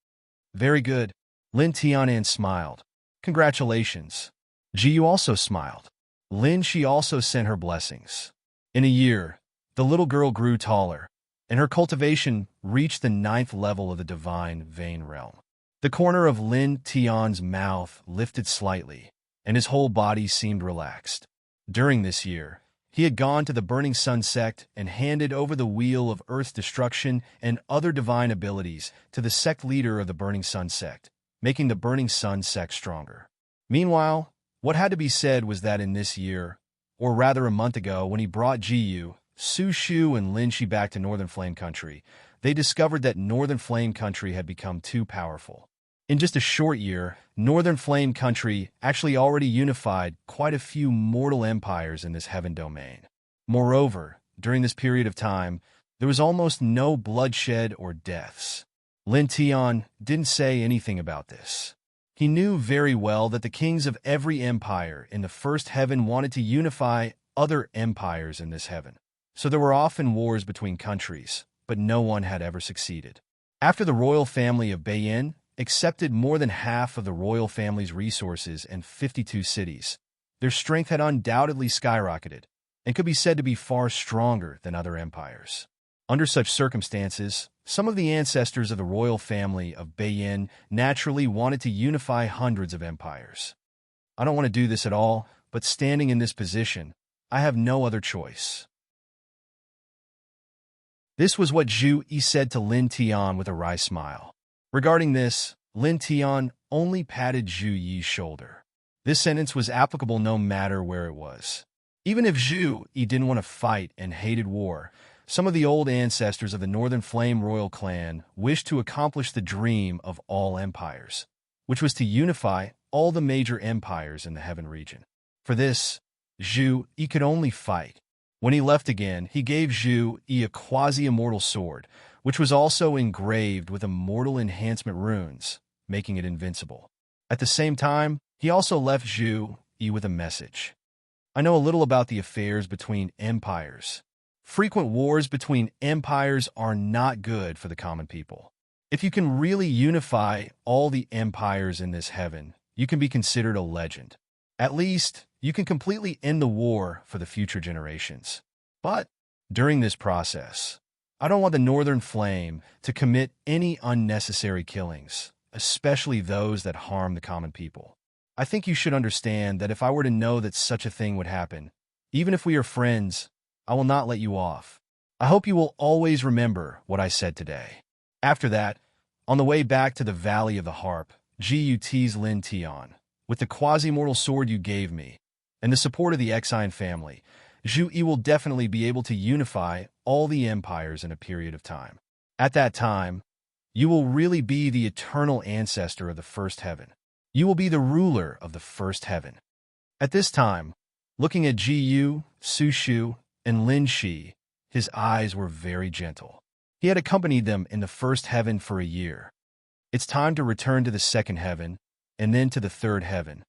[SPEAKER 1] Very good. Lin Tianan smiled. Congratulations. Jiyu also smiled. Lin Shi also sent her blessings. In a year, the little girl grew taller, and her cultivation reached the 9th level of the divine vein realm. The corner of Lin Tian's mouth lifted slightly, and his whole body seemed relaxed. During this year, he had gone to the Burning Sun sect and handed over the wheel of earth destruction and other divine abilities to the sect leader of the Burning Sun sect, making the Burning Sun sect stronger. Meanwhile, what had to be said was that in this year, or rather a month ago when he brought Jiyu, Su Shu, and Lin Shi back to Northern Flame Country, they discovered that Northern Flame Country had become too powerful. In just a short year, Northern Flame Country actually already unified quite a few mortal empires in this heaven domain. Moreover, during this period of time, there was almost no bloodshed or deaths. Lin Tian didn't say anything about this. He knew very well that the kings of every empire in the first heaven wanted to unify other empires in this heaven. So there were often wars between countries, but no one had ever succeeded. After the royal family of Beiyin accepted more than half of the royal family's resources and 52 cities, their strength had undoubtedly skyrocketed and could be said to be far stronger than other empires. Under such circumstances, some of the ancestors of the royal family of Beiyin naturally wanted to unify hundreds of empires. I don't want to do this at all, but standing in this position, I have no other choice. This was what Zhu Yi said to Lin Tian with a wry smile. Regarding this, Lin Tian only patted Zhu Yi's shoulder. This sentence was applicable no matter where it was. Even if Zhu Yi didn't want to fight and hated war, some of the old ancestors of the Northern Flame royal clan wished to accomplish the dream of all empires, which was to unify all the major empires in the heaven region. For this, Zhu Yi could only fight. When he left again, he gave Zhu Yi a quasi-immortal sword, which was also engraved with immortal enhancement runes, making it invincible. At the same time, he also left Zhu Yi with a message. I know a little about the affairs between empires. Frequent wars between empires are not good for the common people. If you can really unify all the empires in this heaven, you can be considered a legend. At least, you can completely end the war for the future generations. But during this process, I don't want the Northern Flame to commit any unnecessary killings, especially those that harm the common people. I think you should understand that if I were to know that such a thing would happen, even if we are friends, I will not let you off. I hope you will always remember what I said today. After that, on the way back to the Valley of the Harp, Jiyu teased Lin Tian. With the quasi-mortal sword you gave me, and the support of the Exine family, Zhu Yi will definitely be able to unify all the empires in a period of time. At that time, you will really be the eternal ancestor of the first heaven. You will be the ruler of the first heaven. At this time, looking at Jiyu, Su Shu, and Lin Shi, his eyes were very gentle. He had accompanied them in the first heaven for a year. It's time to return to the second heaven, and then to the third heaven.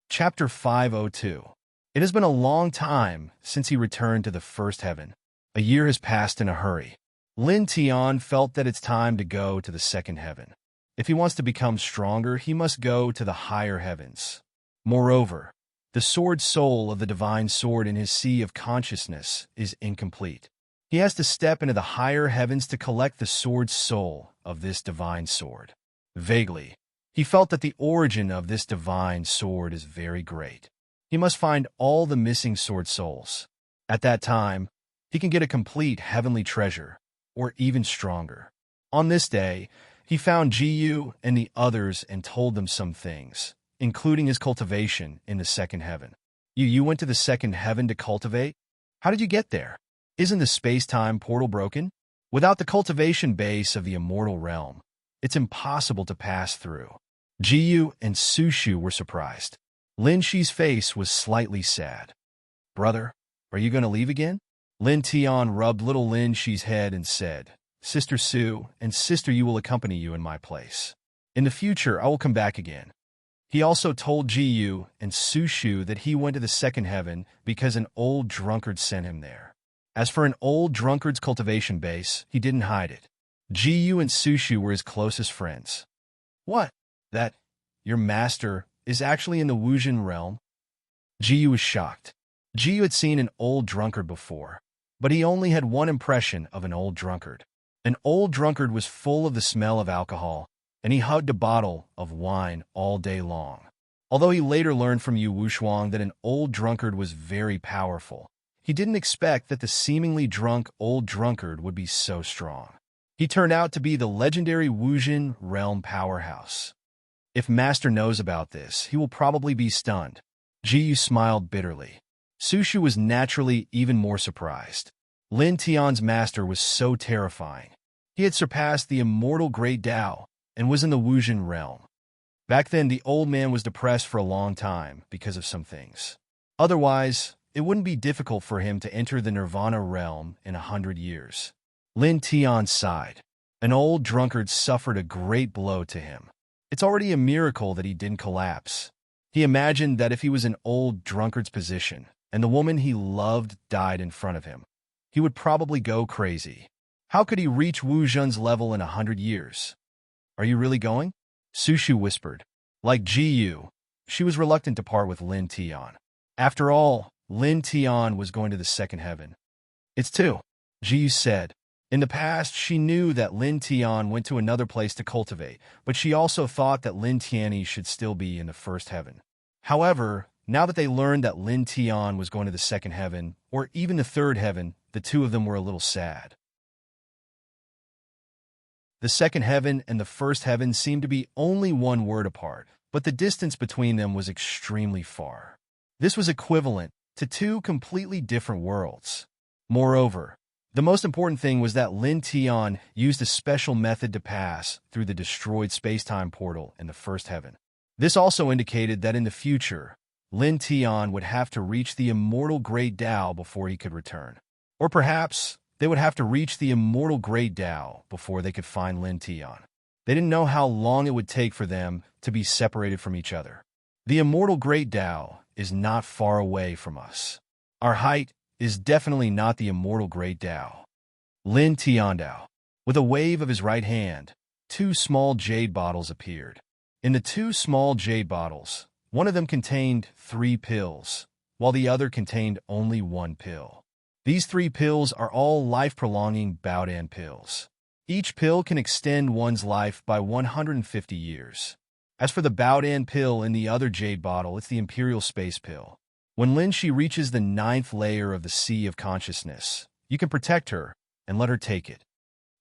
[SPEAKER 1] Chapter 502. It has been a long time since he returned to the first heaven. A year has passed in a hurry. Lin Tian felt that it's time to go to the second heaven. If he wants to become stronger, he must go to the higher heavens. Moreover, the sword soul of the divine sword in his sea of consciousness is incomplete. He has to step into the higher heavens to collect the sword soul of this divine sword. Vaguely, he felt that the origin of this divine sword is very great. He must find all the missing sword souls. At that time, he can get a complete heavenly treasure, or even stronger. On this day, he found Jiyu and the others and told them some things, including his cultivation in the second heaven. You went to the second heaven to cultivate? How did you get there? Isn't the space-time portal broken? Without the cultivation base of the immortal realm, it's impossible to pass through. Jiyu and Sushu were surprised. Lin Shi's face was slightly sad. Brother, are you going to leave again? Lin Tian rubbed little Lin Shi's head and said, Sister Su and Sister Yu will accompany you in my place. In the future, I will come back again. He also told Jiyu and Sushu that he went to the second heaven because an old drunkard sent him there. As for an old drunkard's cultivation base, he didn't hide it. Jiyu and Sushu were his closest friends. What? That your master is actually in the Wuzhen realm? Jiyu was shocked. Jiyu had seen an old drunkard before, but he only had one impression of an old drunkard. An old drunkard was full of the smell of alcohol, and he hugged a bottle of wine all day long. Although he later learned from Yu Wushuang that an old drunkard was very powerful, he didn't expect that the seemingly drunk old drunkard would be so strong. He turned out to be the legendary Wuzhen realm powerhouse. If Master knows about this, he will probably be stunned. Jiyu smiled bitterly. Sushu was naturally even more surprised. Lin Tian's master was so terrifying. He had surpassed the immortal Great Tao and was in the Wuzhen realm. Back then, the old man was depressed for a long time because of some things. Otherwise, it wouldn't be difficult for him to enter the Nirvana realm in 100 years. Lin Tian sighed. An old drunkard suffered a great blow to him. It's already a miracle that he didn't collapse. He imagined that if he was in old drunkard's position and the woman he loved died in front of him, he would probably go crazy. How could he reach Wu Zhen's level in 100 years? Are you really going? Sushu whispered. Like Jiyu, she was reluctant to part with Lin Tian. After all, Lin Tian was going to the second heaven. It's two, Jiyu said. In the past, she knew that Lin Tian went to another place to cultivate, but she also thought that Lin Tianyi should still be in the first heaven. However, now that they learned that Lin Tian was going to the second heaven, or even the third heaven, the two of them were a little sad. The second heaven and the first heaven seemed to be only one word apart, but the distance between them was extremely far. This was equivalent to two completely different worlds. Moreover, the most important thing was that Lin Tian used a special method to pass through the destroyed space-time portal in the first heaven. This also indicated that in the future, Lin Tian would have to reach the immortal Great Tao before he could return. Or perhaps they would have to reach the immortal Great Tao before they could find Lin Tian. They didn't know how long it would take for them to be separated from each other. The immortal Great Tao is not far away from us. Our height is definitely not the immortal Great Tao. Lin Tiandao. With a wave of his right hand, two small jade bottles appeared. In the two small jade bottles, one of them contained 3 pills, while the other contained only 1 pill. These 3 pills are all life-prolonging Baodan pills. Each pill can extend one's life by 150 years. As for the Baodan pill in the other jade bottle, it's the Imperial Space Pill. When Lin Shi reaches the 9th layer of the Sea of Consciousness, you can protect her and let her take it.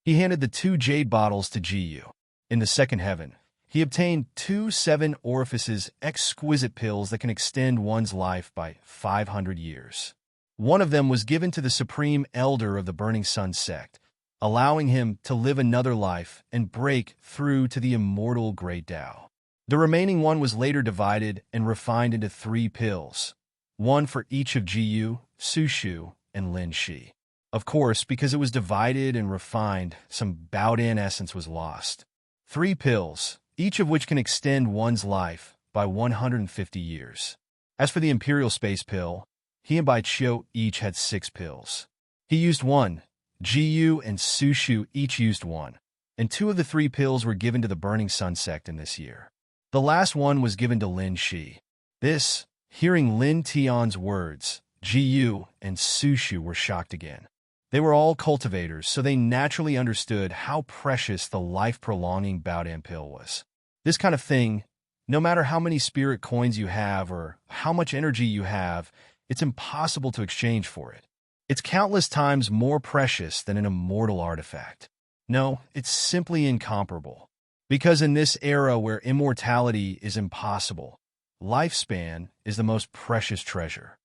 [SPEAKER 1] He handed the 2 jade bottles to Jiyu. In the second heaven, he obtained 2 7 orifices exquisite pills that can extend one's life by 500 years. One of them was given to the Supreme Elder of the Burning Sun sect, allowing him to live another life and break through to the immortal Great Tao. The remaining one was later divided and refined into 3 pills, one for each of Jiyu, Sushu, and Lin Shi. Of course, because it was divided and refined, some Baodan essence was lost. 3 pills, each of which can extend one's life by 150 years. As for the Imperial Space Pill, he and Bai Qiu each had 6 pills. He used 1, Jiyu and Sushu each used 1, and 2 of the 3 pills were given to the Burning Sun sect in this year. The last one was given to Lin Shi. This, hearing Lin Tian's words, Jiyu and Sushu were shocked again. They were all cultivators, so they naturally understood how precious the life-prolonging Baodan pill was. This kind of thing, no matter how many spirit coins you have or how much energy you have, it's impossible to exchange for it. It's countless times more precious than an immortal artifact. No, it's simply incomparable. Because in this era where immortality is impossible, lifespan is the most precious treasure.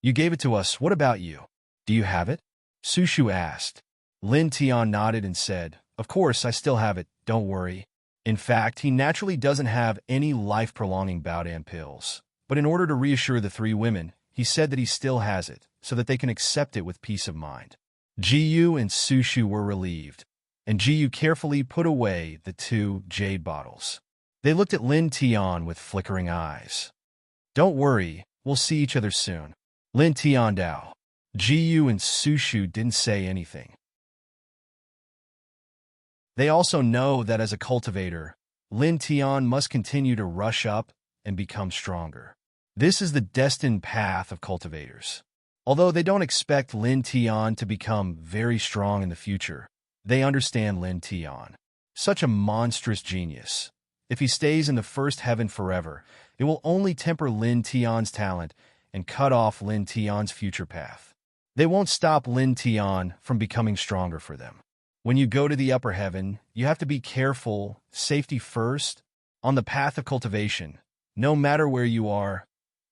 [SPEAKER 1] You gave it to us, what about you? Do you have it? Sushu asked. Lin Tian nodded and said, of course, I still have it, don't worry. In fact, he naturally doesn't have any life-prolonging Baodan pills. But in order to reassure the 3 women, he said that he still has it, so that they can accept it with peace of mind. Jiyu and Sushu were relieved, and Jiyu carefully put away the 2 jade bottles. They looked at Lin Tian with flickering eyes. Don't worry, we'll see each other soon. Lin Tian Dao. Jiyu and Sushu didn't say anything. They also know that as a cultivator, Lin Tian must continue to rush up and become stronger. This is the destined path of cultivators. Although they don't expect Lin Tian to become very strong in the future, they understand Lin Tian. Such a monstrous genius. If he stays in the first heaven forever, it will only temper Lin Tian's talent and cut off Lin Tian's future path. They won't stop Lin Tian from becoming stronger for them. When you go to the upper heaven, you have to be careful, safety first. On the path of cultivation, no matter where you are,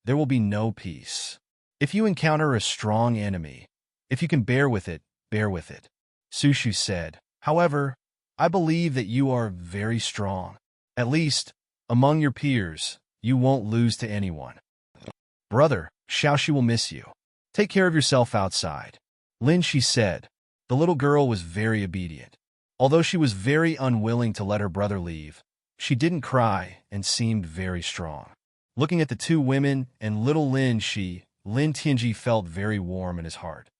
[SPEAKER 1] there will be no peace. If you encounter a strong enemy, if you can bear with it, bear with it. Sushu said, however, I believe that you are very strong. At least, among your peers, you won't lose to anyone. Brother, Xiaoxi will miss you. Take care of yourself outside. Lin Shi said. The little girl was very obedient. Although she was very unwilling to let her brother leave, she didn't cry and seemed very strong. Looking at the 2 women and little Lin Shi, Lin Tianji felt very warm in his heart.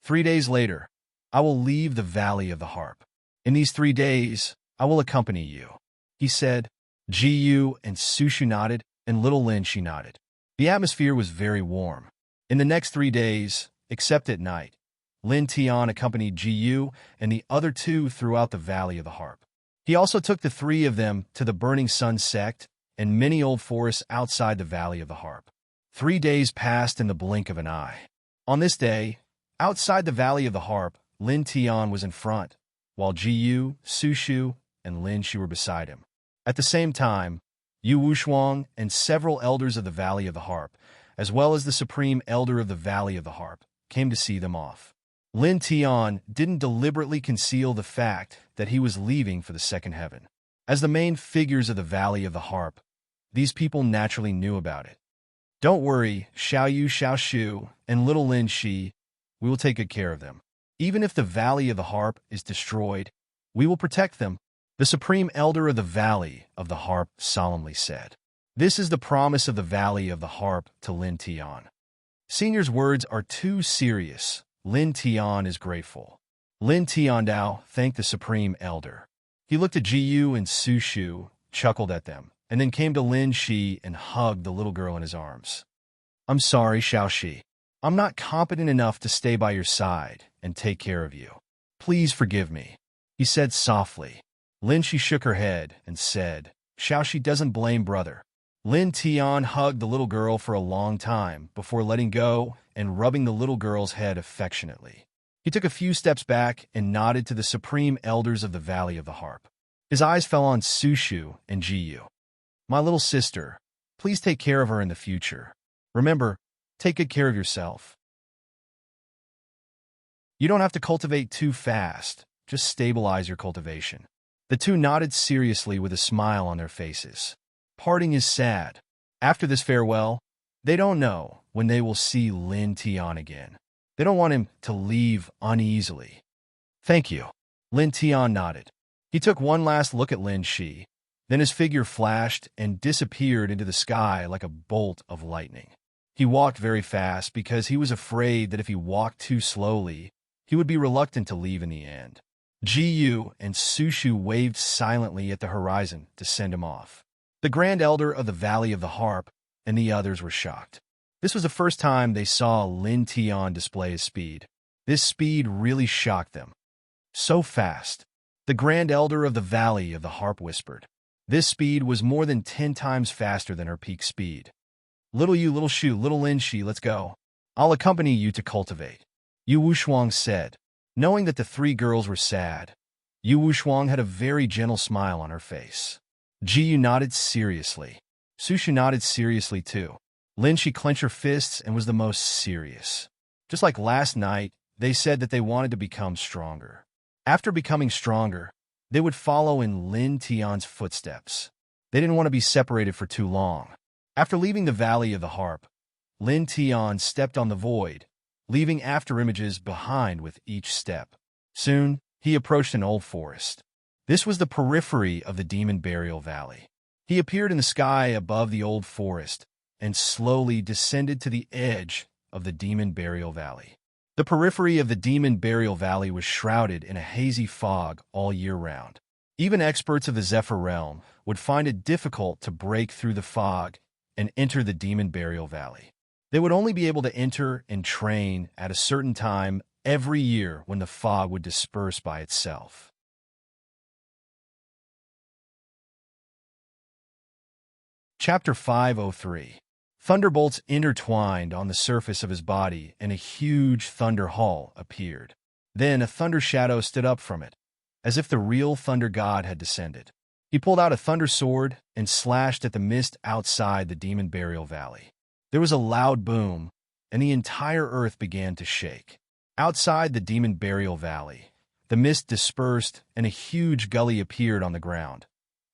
[SPEAKER 1] 3 days later, I will leave the Valley of the Harp. In these 3 days, I will accompany you, he said. Jiyu and Sushu nodded, and little Lin Shi nodded. The atmosphere was very warm. In the next 3 days, except at night, Lin Tian accompanied Jiyu and the other 2 throughout the Valley of the Harp. He also took the 3 of them to the Burning Sun sect and many old forests outside the Valley of the Harp. 3 days passed in the blink of an eye. On this day, outside the Valley of the Harp, Lin Tian was in front, while Jiyu, Sushu, and Lin Shi were beside him. At the same time, Yu Wushuang and several elders of the Valley of the Harp, as well as the Supreme Elder of the Valley of the Harp, came to see them off. Lin Tian didn't deliberately conceal the fact that he was leaving for the second heaven. As the main figures of the Valley of the Harp, these people naturally knew about it. Don't worry, Xiaoyu, Xiaoshu, and little Lin Shi, we will take good care of them. Even if the Valley of the Harp is destroyed, we will protect them, the Supreme Elder of the Valley of the Harp solemnly said. This is the promise of the Valley of the Harp to Lin Tian. Senior's words are too serious. Lin Tian is grateful. Lin Tian Dao thanked the Supreme Elder. He looked at Jiyu and Sushu, chuckled at them, and then came to Lin Shi and hugged the little girl in his arms. I'm sorry, Xiaoxi. I'm not competent enough to stay by your side and take care of you. Please forgive me, he said softly. Lin Shi shook her head and said, Xiaoxi doesn't blame brother. Lin Tian hugged the little girl for a long time before letting go and rubbing the little girl's head affectionately. He took a few steps back and nodded to the Supreme Elders of the Valley of the Harp. His eyes fell on Sushu and Jiyu. My little sister, please take care of her in the future. Remember, take good care of yourself. You don't have to cultivate too fast, just stabilize your cultivation. The 2 nodded seriously with a smile on their faces. Parting is sad. After this farewell, they don't know when they will see Lin Tian again. They don't want him to leave uneasily. Thank you. Lin Tian nodded. He took one last look at Lin Shi, then his figure flashed and disappeared into the sky like a bolt of lightning. He walked very fast because he was afraid that if he walked too slowly, he would be reluctant to leave in the end. Ji Yu and Su Shu waved silently at the horizon to send him off. The Grand Elder of the Valley of the Harp and the others were shocked. This was the first time they saw Lin Tian display his speed. This speed really shocked them. So fast. The Grand Elder of the Valley of the Harp whispered. This speed was more than 10 times faster than her peak speed. Little Yu, Little Shu, Little Lin Shi, let's go. I'll accompany you to cultivate. Yu Wushuang said. Knowing that the three girls were sad, Yu Wushuang had a very gentle smile on her face. Ji Yu nodded seriously. Su Shu nodded seriously too. Lin Shi clenched her fists and was the most serious. Just like last night, they said that they wanted to become stronger. After becoming stronger, they would follow in Lin Tian's footsteps. They didn't want to be separated for too long. After leaving the Valley of the Harp, Lin Tian stepped on the void, leaving afterimages behind with each step. Soon, he approached an old forest. This was the periphery of the Demon Burial Valley. He appeared in the sky above the old forest and slowly descended to the edge of the Demon Burial Valley. The periphery of the Demon Burial Valley was shrouded in a hazy fog all year round. Even experts of the Zephyr Realm would find it difficult to break through the fog and enter the Demon Burial Valley. They would only be able to enter and train at a certain time every year when the fog would disperse by itself. Chapter 503. Thunderbolts intertwined on the surface of his body, and a huge thunder hall appeared. Then a thunder shadow stood up from it, as if the real thunder god had descended. He pulled out a thunder sword and slashed at the mist outside the Demon Burial Valley. There was a loud boom, and the entire earth began to shake. Outside the Demon Burial Valley, the mist dispersed and a huge gully appeared on the ground,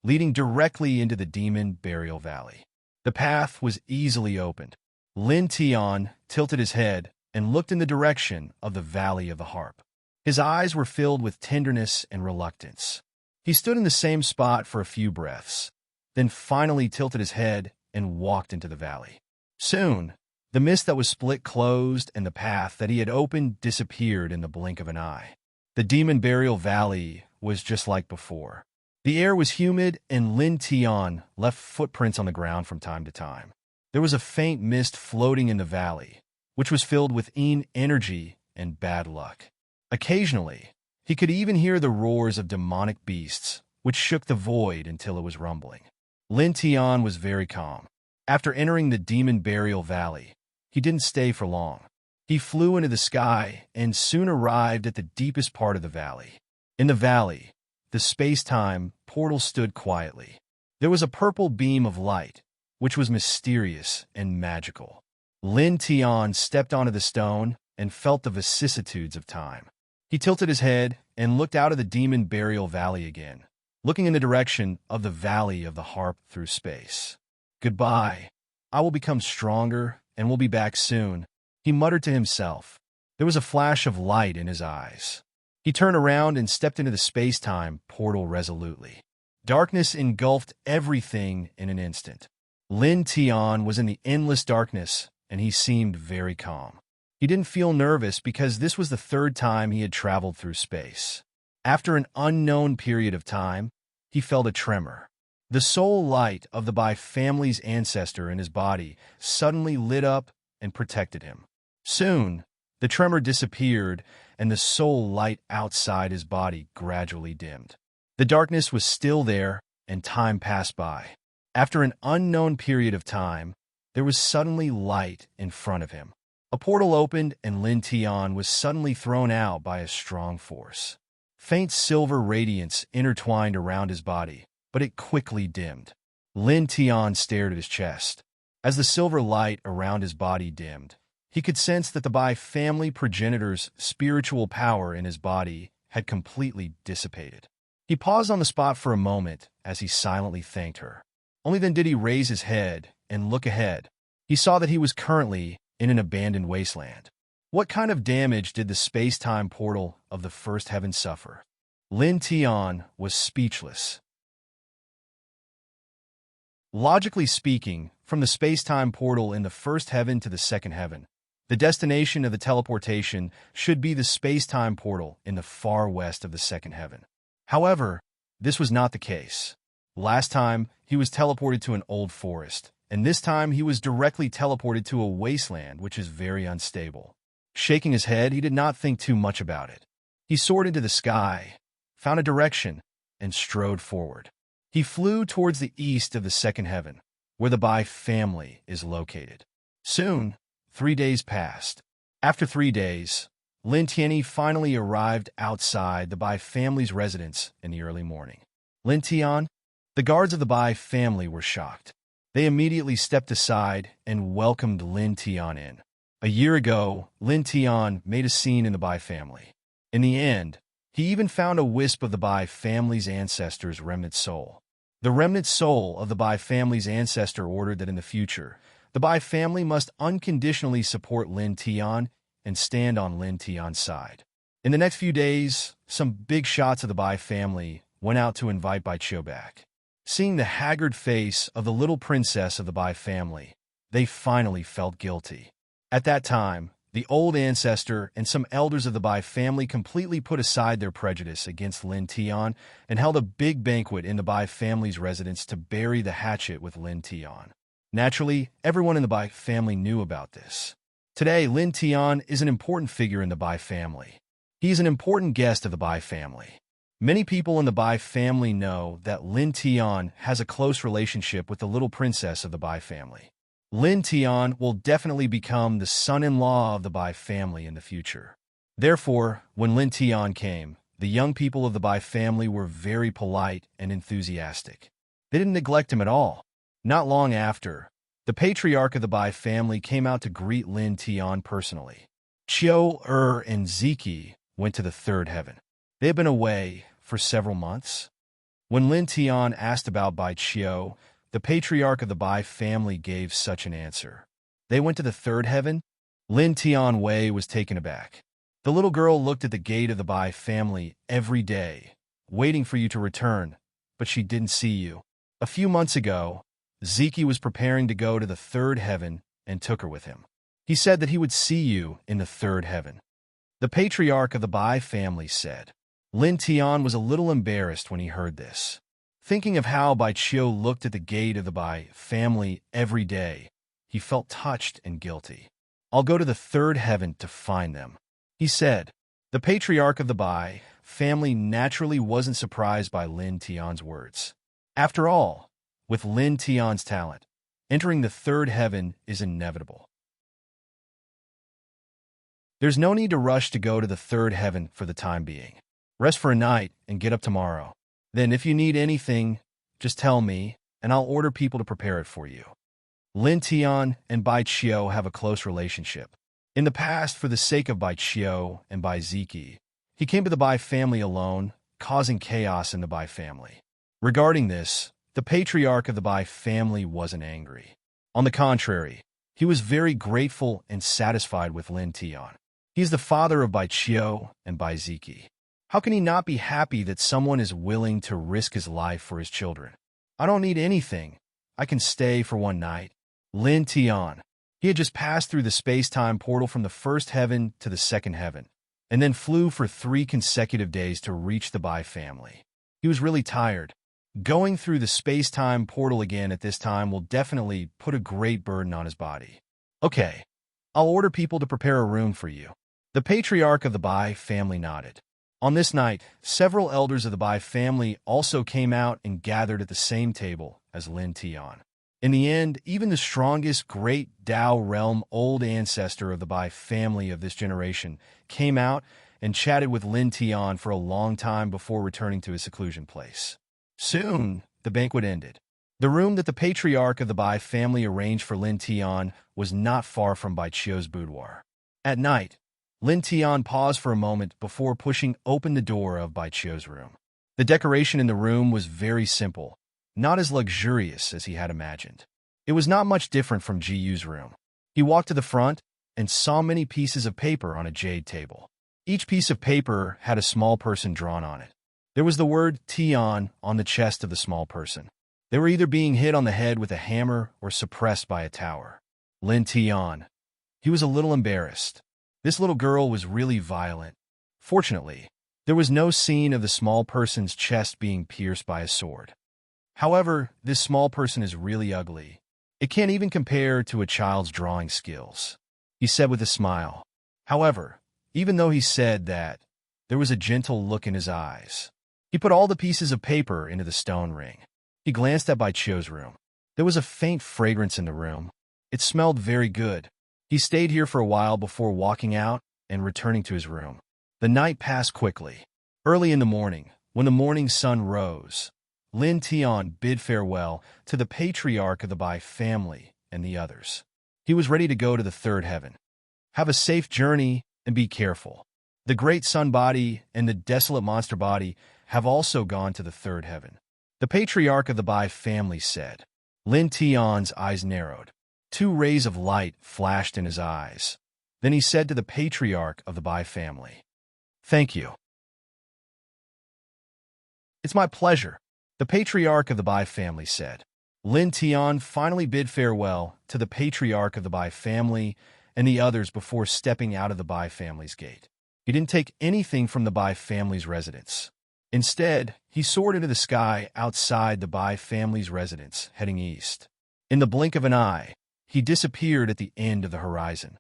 [SPEAKER 1] leading directly into the Demon Burial Valley. The path was easily opened. Lin Tian tilted his head and looked in the direction of the Valley of the Harp. His eyes were filled with tenderness and reluctance. He stood in the same spot for a few breaths, then finally tilted his head and walked into the valley. Soon, the mist that was split closed and the path that he had opened disappeared in the blink of an eye. The Demon Burial Valley was just like before. The air was humid, and Lin Tian left footprints on the ground from time to time. There was a faint mist floating in the valley, which was filled with energy and bad luck. Occasionally, he could even hear the roars of demonic beasts, which shook the void until it was rumbling. Lin Tian was very calm. After entering the Demon Burial Valley, he didn't stay for long. He flew into the sky and soon arrived at the deepest part of the valley. In the valley, the space-time portal stood quietly. There was a purple beam of light, which was mysterious and magical. Lin Tian stepped onto the stone and felt the vicissitudes of time. He tilted his head and looked out of the Demon Burial Valley again, looking in the direction of the Valley of the Harp through space. Goodbye. I will become stronger and will be back soon, he muttered to himself. There was a flash of light in his eyes. He turned around and stepped into the space-time portal resolutely. Darkness engulfed everything in an instant. Lin Tian was in the endless darkness, and he seemed very calm. He didn't feel nervous because this was the third time he had traveled through space. After an unknown period of time, he felt a tremor. The soul light of the Bai family's ancestor in his body suddenly lit up and protected him. Soon, the tremor disappeared, and the soul light outside his body gradually dimmed. The darkness was still there, and time passed by. After an unknown period of time, there was suddenly light in front of him. A portal opened, and Lin Tian was suddenly thrown out by a strong force. Faint silver radiance intertwined around his body, but it quickly dimmed. Lin Tian stared at his chest. As the silver light around his body dimmed, he could sense that the Bai family progenitor's spiritual power in his body had completely dissipated. He paused on the spot for a moment as he silently thanked her. Only then did he raise his head and look ahead. He saw that he was currently in an abandoned wasteland. What kind of damage did the space-time portal of the first heaven suffer? Lin Tian was speechless. Logically speaking, from the space-time portal in the first heaven to the second heaven, the destination of the teleportation should be the space-time portal in the far west of the second heaven. However, this was not the case. Last time, he was teleported to an old forest, and this time he was directly teleported to a wasteland which is very unstable. Shaking his head, he did not think too much about it. He soared into the sky, found a direction, and strode forward. He flew towards the east of the second heaven, where the Bai family is located. Soon, 3 days passed. After 3 days, Lin Tian finally arrived outside the Bai family's residence in the early morning. Lin Tian, the guards of the Bai family were shocked. They immediately stepped aside and welcomed Lin Tian in. A year ago, Lin Tian made a scene in the Bai family. In the end, he even found a wisp of the Bai family's ancestor's remnant soul. The remnant soul of the Bai family's ancestor ordered that in the future, the Bai family must unconditionally support Lin Tian and stand on Lin Tian's side. In the next few days, some big shots of the Bai family went out to invite Bai Qiu back. Seeing the haggard face of the little princess of the Bai family, they finally felt guilty. At that time, the old ancestor and some elders of the Bai family completely put aside their prejudice against Lin Tian and held a big banquet in the Bai family's residence to bury the hatchet with Lin Tian. Naturally, everyone in the Bai family knew about this. Today, Lin Tian is an important figure in the Bai family. He is an important guest of the Bai family. Many people in the Bai family know that Lin Tian has a close relationship with the little princess of the Bai family. Lin Tian will definitely become the son-in-law of the Bai family in the future. Therefore, when Lin Tian came, the young people of the Bai family were very polite and enthusiastic. They didn't neglect him at all. Not long after, the patriarch of the Bai family came out to greet Lin Tian personally. Qiu, and Ziki went to the third heaven. They had been away for several months. When Lin Tian asked about Bai Qiu, the patriarch of the Bai family gave such an answer. They went to the third heaven? Lin Tian Wei was taken aback. The little girl looked at the gate of the Bai family every day, waiting for you to return, but she didn't see you. A few months ago, Ziki was preparing to go to the third heaven and took her with him. He said that he would see you in the third heaven. The patriarch of the Bai family said. Lin Tian was a little embarrassed when he heard this. Thinking of how Bai Qiu looked at the gate of the Bai family every day, he felt touched and guilty. I'll go to the third heaven to find them, he said. The patriarch of the Bai family naturally wasn't surprised by Lin Tian's words. After all, with Lin Tian's talent, entering the third heaven is inevitable. There's no need to rush to go to the third heaven for the time being. Rest for a night and get up tomorrow. Then if you need anything, just tell me, and I'll order people to prepare it for you. Lin Tian and Bai Qiu have a close relationship. In the past, for the sake of Bai Qiu and Bai Ziki, he came to the Bai family alone, causing chaos in the Bai family. Regarding this, the patriarch of the Bai family wasn't angry. On the contrary, he was very grateful and satisfied with Lin Tian. He is the father of Bai Qiu and Bai Ziki. How can he not be happy that someone is willing to risk his life for his children? I don't need anything. I can stay for one night. Lin Tian. He had just passed through the space-time portal from the first heaven to the second heaven, and then flew for 3 consecutive days to reach the Bai family. He was really tired. Going through the space-time portal again at this time will definitely put a great burden on his body. Okay, I'll order people to prepare a room for you. The patriarch of the Bai family nodded. On this night, several elders of the Bai family also came out and gathered at the same table as Lin Tian. In the end, even the strongest great Dao realm old ancestor of the Bai family of this generation came out and chatted with Lin Tian for a long time before returning to his seclusion place. Soon, the banquet ended. The room that the patriarch of the Bai family arranged for Lin Tian was not far from Bai Qiu's boudoir. At night, Lin Tian paused for a moment before pushing open the door of Bai Qiu's room. The decoration in the room was very simple, not as luxurious as he had imagined. It was not much different from Jiu's room. He walked to the front and saw many pieces of paper on a jade table. Each piece of paper had a small person drawn on it. There was the word Tian on the chest of the small person. They were either being hit on the head with a hammer or suppressed by a tower. Lin Tian. He was a little embarrassed. This little girl was really violent. Fortunately, there was no scene of the small person's chest being pierced by a sword. However, this small person is really ugly. It can't even compare to a child's drawing skills, he said with a smile. However, even though he said that, there was a gentle look in his eyes. He put all the pieces of paper into the stone ring. He glanced at Bai Chio's room. There was a faint fragrance in the room. It smelled very good. He stayed here for a while before walking out and returning to his room. The night passed quickly. Early in the morning, when the morning sun rose, Lin Tian bid farewell to the patriarch of the Bai family and the others. He was ready to go to the third heaven. Have a safe journey and be careful. The great sun body and the desolate monster body have also gone to the third heaven. The patriarch of the Bai family said. Lin Tian's eyes narrowed. 2 rays of light flashed in his eyes. Then he said to the patriarch of the Bai family, "Thank you." "It's my pleasure," the patriarch of the Bai family said. Lin Tian finally bid farewell to the patriarch of the Bai family and the others before stepping out of the Bai family's gate. He didn't take anything from the Bai family's residence. Instead, he soared into the sky outside the Bai family's residence, heading east. In the blink of an eye, he disappeared at the end of the horizon.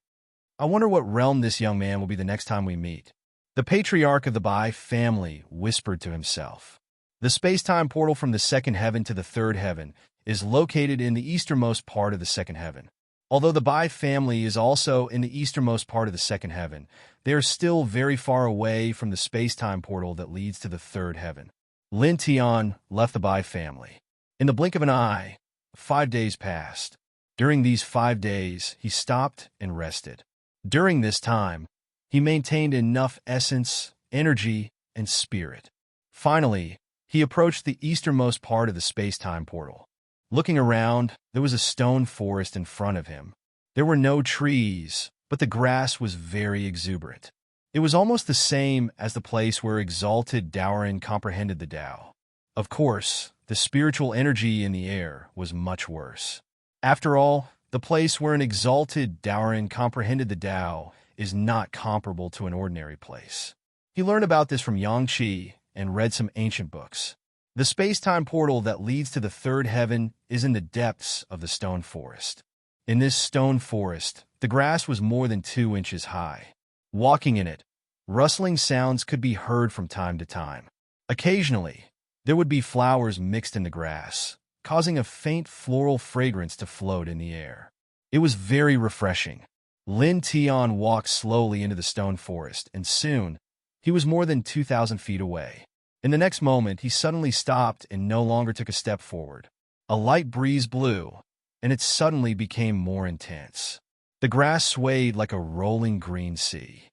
[SPEAKER 1] I wonder what realm this young man will be the next time we meet. The patriarch of the Bai family whispered to himself. The space-time portal from the second heaven to the third heaven is located in the easternmost part of the second heaven. Although the Bai family is also in the easternmost part of the second heaven, they are still very far away from the space-time portal that leads to the third heaven. Lin Tian left the Bai family. In the blink of an eye, 5 days passed. During these 5 days, he stopped and rested. During this time, he maintained enough essence, energy, and spirit. Finally, he approached the easternmost part of the space-time portal. Looking around, there was a stone forest in front of him. There were no trees, but the grass was very exuberant. It was almost the same as the place where exalted Daorin comprehended the Tao. Of course, the spiritual energy in the air was much worse. After all, the place where an exalted Daorin comprehended the Tao is not comparable to an ordinary place. He learned about this from Yangqi and read some ancient books. The space-time portal that leads to the third heaven is in the depths of the stone forest. In this stone forest, the grass was more than 2 inches high. Walking in it, rustling sounds could be heard from time to time. Occasionally, there would be flowers mixed in the grass, causing a faint floral fragrance to float in the air. It was very refreshing. Lin Tian walked slowly into the stone forest, and soon, he was more than 2,000 feet away. In the next moment, he suddenly stopped and no longer took a step forward. A light breeze blew, and it suddenly became more intense. The grass swayed like a rolling green sea.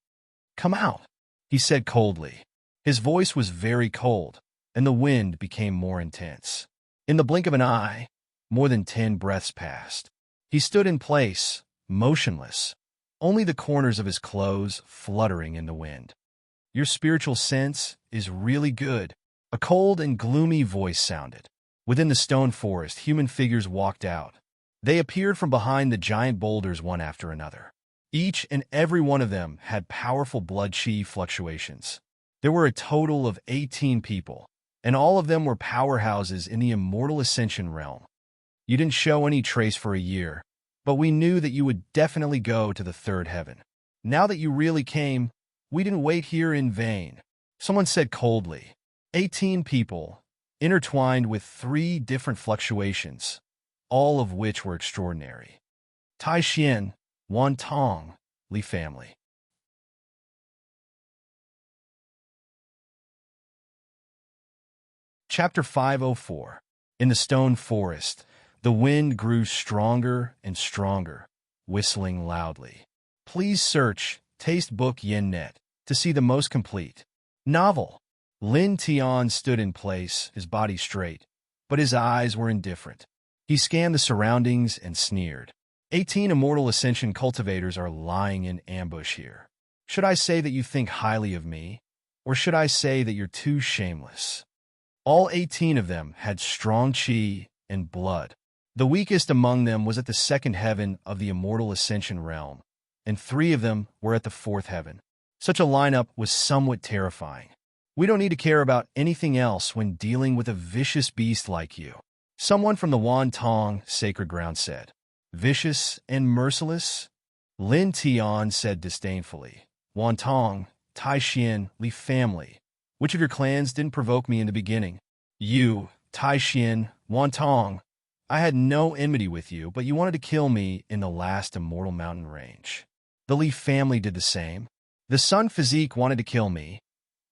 [SPEAKER 1] "Come out," he said coldly. His voice was very cold, and the wind became more intense. In the blink of an eye, more than 10 breaths passed. He stood in place, motionless, only the corners of his clothes fluttering in the wind. "Your spiritual sense is really good," a cold and gloomy voice sounded. Within the stone forest, human figures walked out. They appeared from behind the giant boulders one after another. Each and every one of them had powerful blood chi fluctuations. There were a total of 18 people, and all of them were powerhouses in the immortal ascension realm. "You didn't show any trace for a year, but we knew that you would definitely go to the third heaven. Now that you really came, we didn't wait here in vain," someone said coldly. 18 people, intertwined with 3 different fluctuations, all of which were extraordinary. Tai Xian, Wan Tong, Li family. Chapter 504. In the stone forest, the wind grew stronger and stronger, whistling loudly. Please search Taste Book Yen.net to see the most complete novel. Lin Tian stood in place, his body straight, but his eyes were indifferent. He scanned the surroundings and sneered. 18 immortal ascension cultivators are lying in ambush here. Should I say that you think highly of me, or should I say that you're too shameless? All 18 of them had strong chi and blood. The weakest among them was at the second heaven of the immortal ascension realm, and 3 of them were at the fourth heaven. Such a lineup was somewhat terrifying. We don't need to care about anything else when dealing with a vicious beast like you. Someone from the Wantong sacred ground said. Vicious and merciless? Lin Tian said disdainfully. Wantong, Taishian, Li family. Which of your clans didn't provoke me in the beginning? You, Taishian, Wantong. I had no enmity with you, but you wanted to kill me in the last immortal mountain range. The Li family did the same. The Sun Physique wanted to kill me,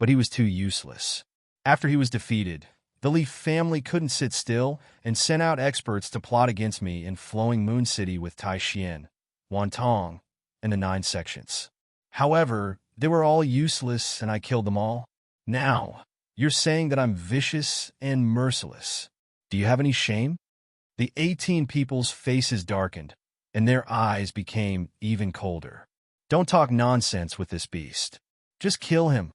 [SPEAKER 1] but he was too useless. After he was defeated, the Li family couldn't sit still and sent out experts to plot against me in Flowing Moon City with Taishian, Wantong, and the 9 sections. However, they were all useless and I killed them all. Now, you're saying that I'm vicious and merciless. Do you have any shame? The 18 people's faces darkened, and their eyes became even colder. Don't talk nonsense with this beast. Just kill him.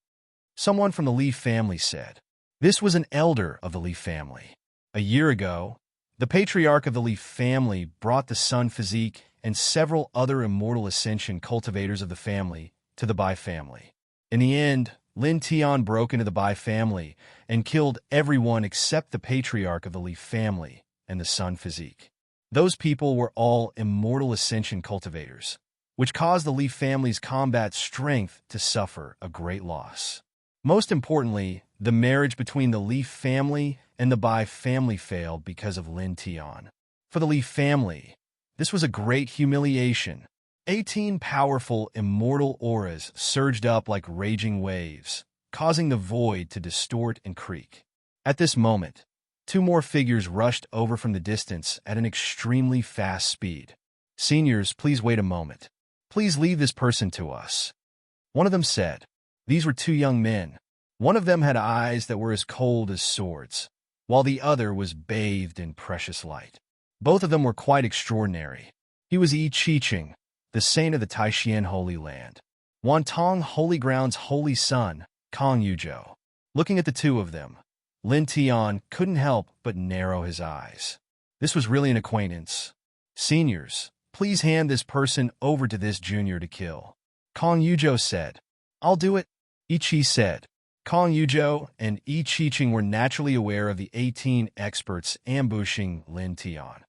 [SPEAKER 1] Someone from the Li family said. This was an elder of the Li family. A year ago, the patriarch of the Li family brought the Sun Physique and several other immortal ascension cultivators of the family to the Bai family. In the end, Lin Tian broke into the Bai family and killed everyone except the patriarch of the Li family and the Sun Physique. Those people were all immortal ascension cultivators, which caused the Li family's combat strength to suffer a great loss. Most importantly, the marriage between the Li family and the Bai family failed because of Lin Tian. For the Li family, this was a great humiliation. 18 powerful immortal auras surged up like raging waves, causing the void to distort and creak. At this moment, 2 more figures rushed over from the distance at an extremely fast speed. Seniors, please wait a moment. Please leave this person to us. One of them said. These were 2 young men. One of them had eyes that were as cold as swords, while the other was bathed in precious light. Both of them were quite extraordinary. He was Yi Qiqing, the saint of the Taishian Holy Land. Wantong Holy Ground's holy son, Kong Yuzhou. Looking at the 2 of them, Lin Tian couldn't help but narrow his eyes. This was really an acquaintance. Seniors, please hand this person over to this junior to kill. Kong Yuzhou said. I'll do it, Yi Qi said. Kong Yuzhou and Yi Qiqing were naturally aware of the 18 experts ambushing Lin Tian.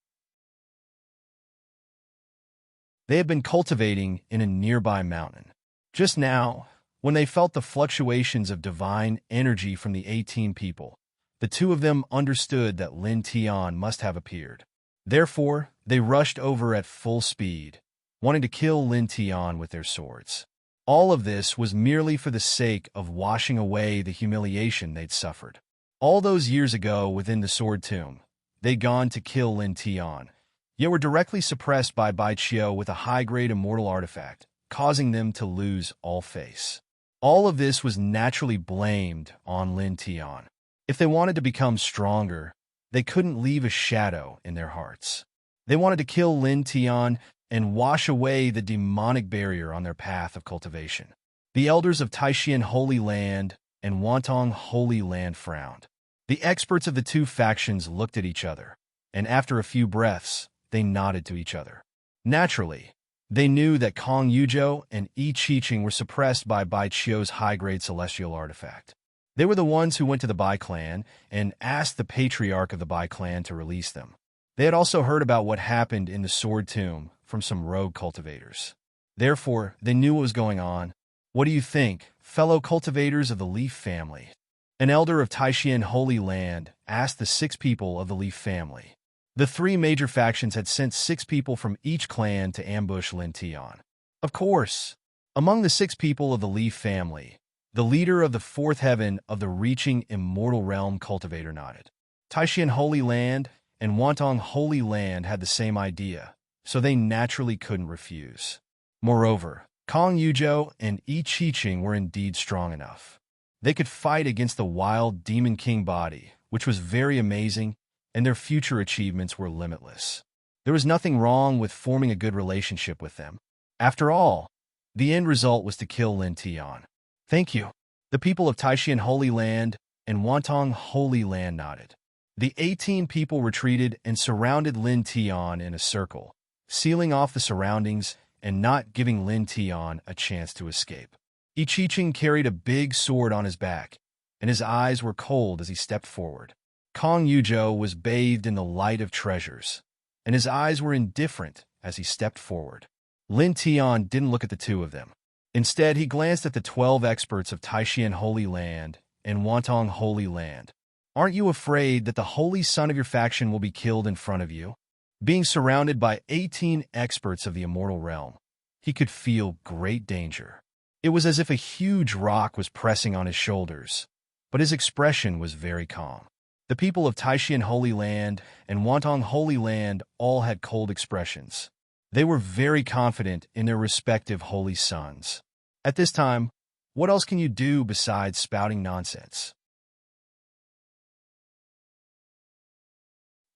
[SPEAKER 1] They had been cultivating in a nearby mountain. Just now, when they felt the fluctuations of divine energy from the 18 people, the 2 of them understood that Lin Tian must have appeared. Therefore, they rushed over at full speed, wanting to kill Lin Tian with their swords. All of this was merely for the sake of washing away the humiliation they'd suffered. All those years ago within the Sword Tomb, they'd gone to kill Lin Tian, yet were directly suppressed by Bai Qiu with a high-grade immortal artifact, causing them to lose all face. All of this was naturally blamed on Lin Tian. If they wanted to become stronger, they couldn't leave a shadow in their hearts. They wanted to kill Lin Tian and wash away the demonic barrier on their path of cultivation. The elders of Taishian Holy Land and Wantong Holy Land frowned. The experts of the 2 factions looked at each other, and after a few breaths, they nodded to each other. Naturally, they knew that Kong Yuzhou and Yi Qiqing were suppressed by Bai Qiu's high-grade celestial artifact. They were the ones who went to the Bai clan and asked the patriarch of the Bai clan to release them. They had also heard about what happened in the Sword Tomb from some rogue cultivators. Therefore, they knew what was going on. What do you think, fellow cultivators of the Leaf family? An elder of Taishian Holy Land asked the 6 people of the Leaf family. The 3 major factions had sent 6 people from each clan to ambush Lin Tian. Of course, among the 6 people of the Leaf family, the leader of the 4th heaven of the reaching immortal realm cultivator nodded. Taishian Holy Land and Wantong Holy Land had the same idea, so they naturally couldn't refuse. Moreover, Kong Yuzhou and Yi Qiqing were indeed strong enough. They could fight against the wild Demon King body, which was very amazing, and their future achievements were limitless. There was nothing wrong with forming a good relationship with them. After all, the end result was to kill Lin Tian. Thank you. The people of Taishan Holy Land and Wantong Holy Land nodded. The 18 people retreated and surrounded Lin Tian in a circle, sealing off the surroundings and not giving Lin Tian a chance to escape. I Ching carried a big sword on his back, and his eyes were cold as he stepped forward. Kong Yuzhou was bathed in the light of treasures, and his eyes were indifferent as he stepped forward. Lin Tian didn't look at the two of them. Instead, he glanced at the 12 experts of Taishan Holy Land and Wantong Holy Land. Aren't you afraid that the holy son of your faction will be killed in front of you? Being surrounded by 18 experts of the immortal realm, he could feel great danger. It was as if a huge rock was pressing on his shoulders, but his expression was very calm. The people of Taishan Holy Land and Wantong Holy Land all had cold expressions. They were very confident in their respective holy sons. At this time, what else can you do besides spouting nonsense?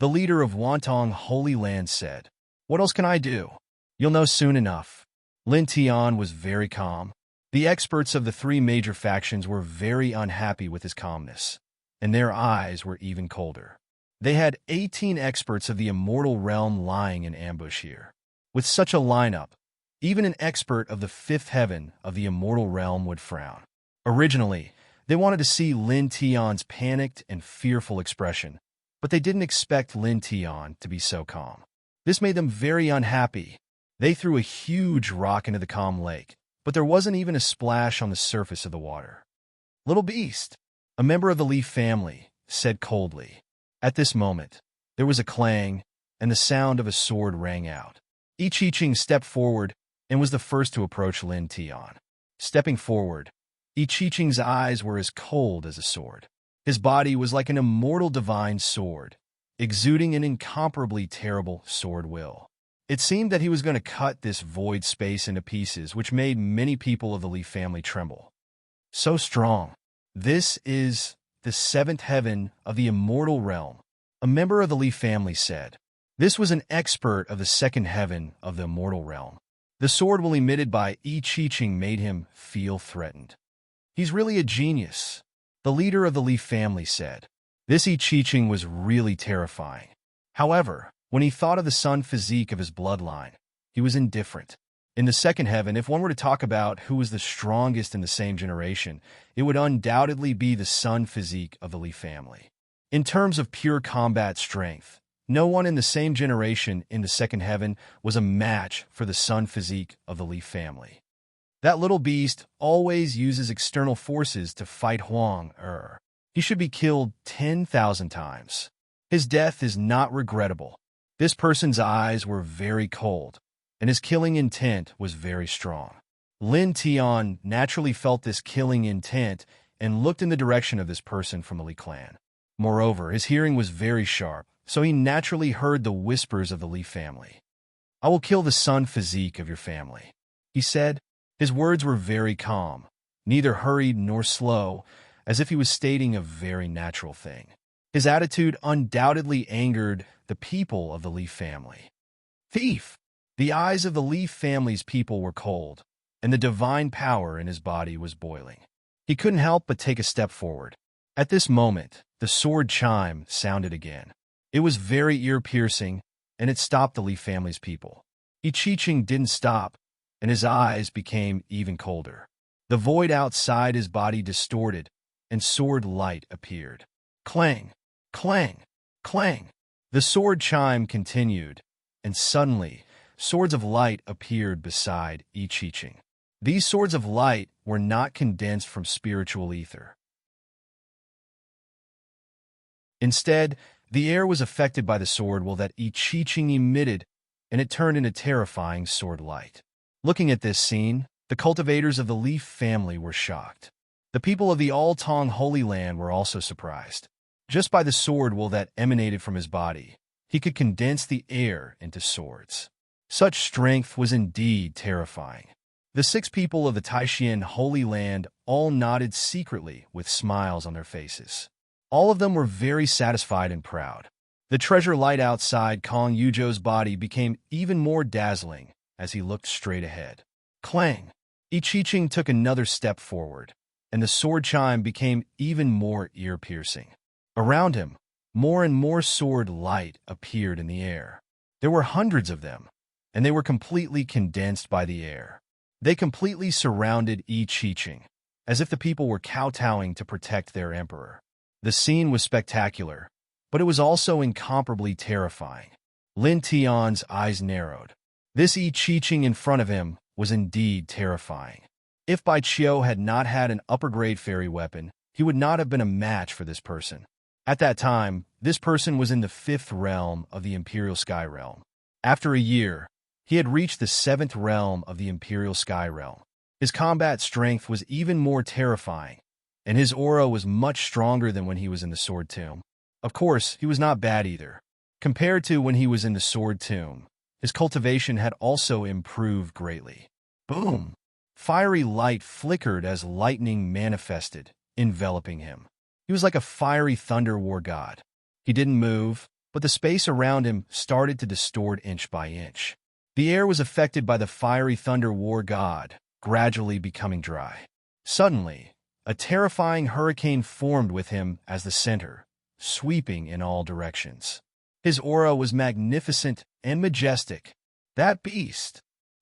[SPEAKER 1] The leader of Wantong Holy Land said, "What else can I do? You'll know soon enough." Lin Tian was very calm. The experts of the three major factions were very unhappy with his calmness, and their eyes were even colder. They had 18 experts of the immortal realm lying in ambush here. With such a lineup, even an expert of the fifth heaven of the immortal realm would frown. Originally, they wanted to see Lin Tian's panicked and fearful expression, but they didn't expect Lin Tian to be so calm. This made them very unhappy. They threw a huge rock into the calm lake, but there wasn't even a splash on the surface of the water. "Little beast," a member of the Leaf family, said coldly. At this moment, there was a clang, and the sound of a sword rang out. I Ching stepped forward and was the first to approach Lin Tian. Stepping forward, I Ching's eyes were as cold as a sword. His body was like an immortal divine sword, exuding an incomparably terrible sword will. It seemed that he was going to cut this void space into pieces, which made many people of the Leaf family tremble. So strong. "This is the seventh heaven of the immortal realm," a member of the Leaf family said. This was an expert of the second heaven of the immortal realm. The sword will emitted by I Ching made him feel threatened. "He's really a genius," the leader of the Leaf family said. This I Ching was really terrifying. However, when he thought of the sun physique of his bloodline, he was indifferent. In the second heaven, if one were to talk about who was the strongest in the same generation, it would undoubtedly be the sun physique of the Leaf family. In terms of pure combat strength, no one in the same generation in the second heaven was a match for the sun physique of the Leaf family. That little beast always uses external forces to fight Huang Er. He should be killed 10,000 times. His death is not regrettable. This person's eyes were very cold, and his killing intent was very strong. Lin Tian naturally felt this killing intent and looked in the direction of this person from the Li clan. Moreover, his hearing was very sharp, so he naturally heard the whispers of the Li family. "I will kill the sun physique of your family," he said. His words were very calm, neither hurried nor slow, as if he was stating a very natural thing. His attitude undoubtedly angered the people of the Leaf family. "Thief!" The eyes of the Leaf family's people were cold, and the divine power in his body was boiling. He couldn't help but take a step forward. At this moment, the sword chime sounded again. It was very ear-piercing, and it stopped the Leaf family's people. I Ching didn't stop, and his eyes became even colder. The void outside his body distorted, and sword light appeared. Clang! Clang! Clang! The sword chime continued, and suddenly, swords of light appeared beside I Ching. These swords of light were not condensed from spiritual ether. Instead, the air was affected by the sword will that I Ching emitted, and it turned into terrifying sword light. Looking at this scene, the cultivators of the Leaf family were shocked. The people of the All-Tong Holy Land were also surprised. Just by the sword will that emanated from his body, he could condense the air into swords. Such strength was indeed terrifying. The 6 people of the Taishan Holy Land all nodded secretly with smiles on their faces. All of them were very satisfied and proud. The treasure light outside Kong Yujo's body became even more dazzling as he looked straight ahead. Clang! Ichiching took another step forward, and the sword chime became even more ear-piercing. Around him, more and more sword light appeared in the air. There were hundreds of them, and they were completely condensed by the air. They completely surrounded Ichiching, as if the people were kowtowing to protect their emperor. The scene was spectacular, but it was also incomparably terrifying. Lin Tian's eyes narrowed. This Ichiching in front of him was indeed terrifying. If Bai Qiu had not had an upper-grade fairy weapon, he would not have been a match for this person. At that time, this person was in the 5th realm of the Imperial Sky Realm. After a year, he had reached the 7th realm of the Imperial Sky Realm. His combat strength was even more terrifying, and his aura was much stronger than when he was in the Sword Tomb. Of course, he was not bad either. Compared to when he was in the Sword Tomb, his cultivation had also improved greatly. Boom! Fiery light flickered as lightning manifested, enveloping him. He was like a fiery thunder war god. He didn't move, but the space around him started to distort inch by inch. The air was affected by the fiery thunder war god, gradually becoming dry. Suddenly, a terrifying hurricane formed with him as the center, sweeping in all directions. His aura was magnificent and majestic. That beast!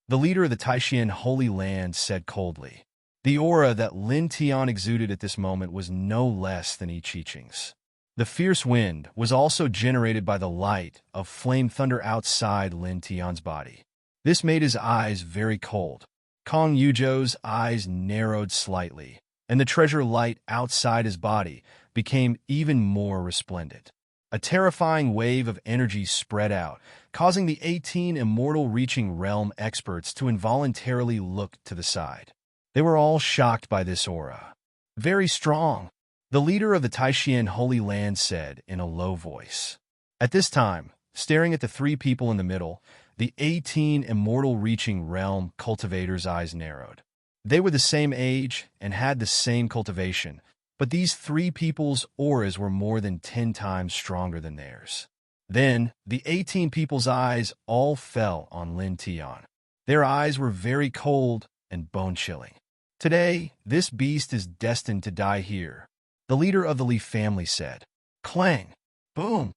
[SPEAKER 1] The leader of the Taishan Holy Land said coldly. The aura that Lin Tian exuded at this moment was no less than Ichiching's. The fierce wind was also generated by the light of flame thunder outside Lin Tian's body. This made his eyes very cold. Kong Yujo's eyes narrowed slightly, and the treasure light outside his body became even more resplendent. A terrifying wave of energy spread out, causing the 18 immortal-reaching realm experts to involuntarily look to the side. They were all shocked by this aura. Very strong, the leader of the Taishan Holy Land said in a low voice. At this time, staring at the 3 people in the middle, the 18 immortal-reaching realm cultivators' eyes narrowed. They were the same age and had the same cultivation, but these 3 people's auras were more than 10 times stronger than theirs. Then, the 18 people's eyes all fell on Lin Tian. Their eyes were very cold and bone-chilling. Today, this beast is destined to die here, the leader of the Li family said. Clang! Boom!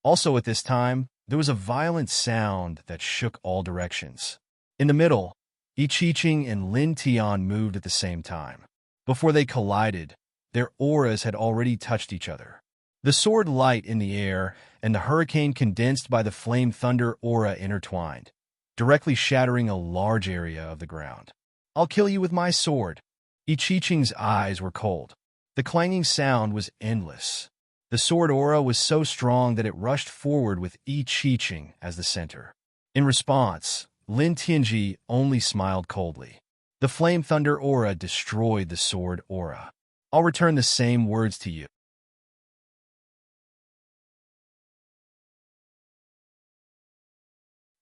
[SPEAKER 1] Also at this time, there was a violent sound that shook all directions. In the middle, Ichiching and Lin Tian moved at the same time. Before they collided, their auras had already touched each other. The sword light in the air and the hurricane condensed by the flame thunder aura intertwined, directly shattering a large area of the ground. I'll kill you with my sword. Ichiching's eyes were cold. The clanging sound was endless. The sword aura was so strong that it rushed forward with Ichiching as the center. In response, Lin Tianji only smiled coldly. The flame thunder aura destroyed the sword aura. I'll return the same words to you.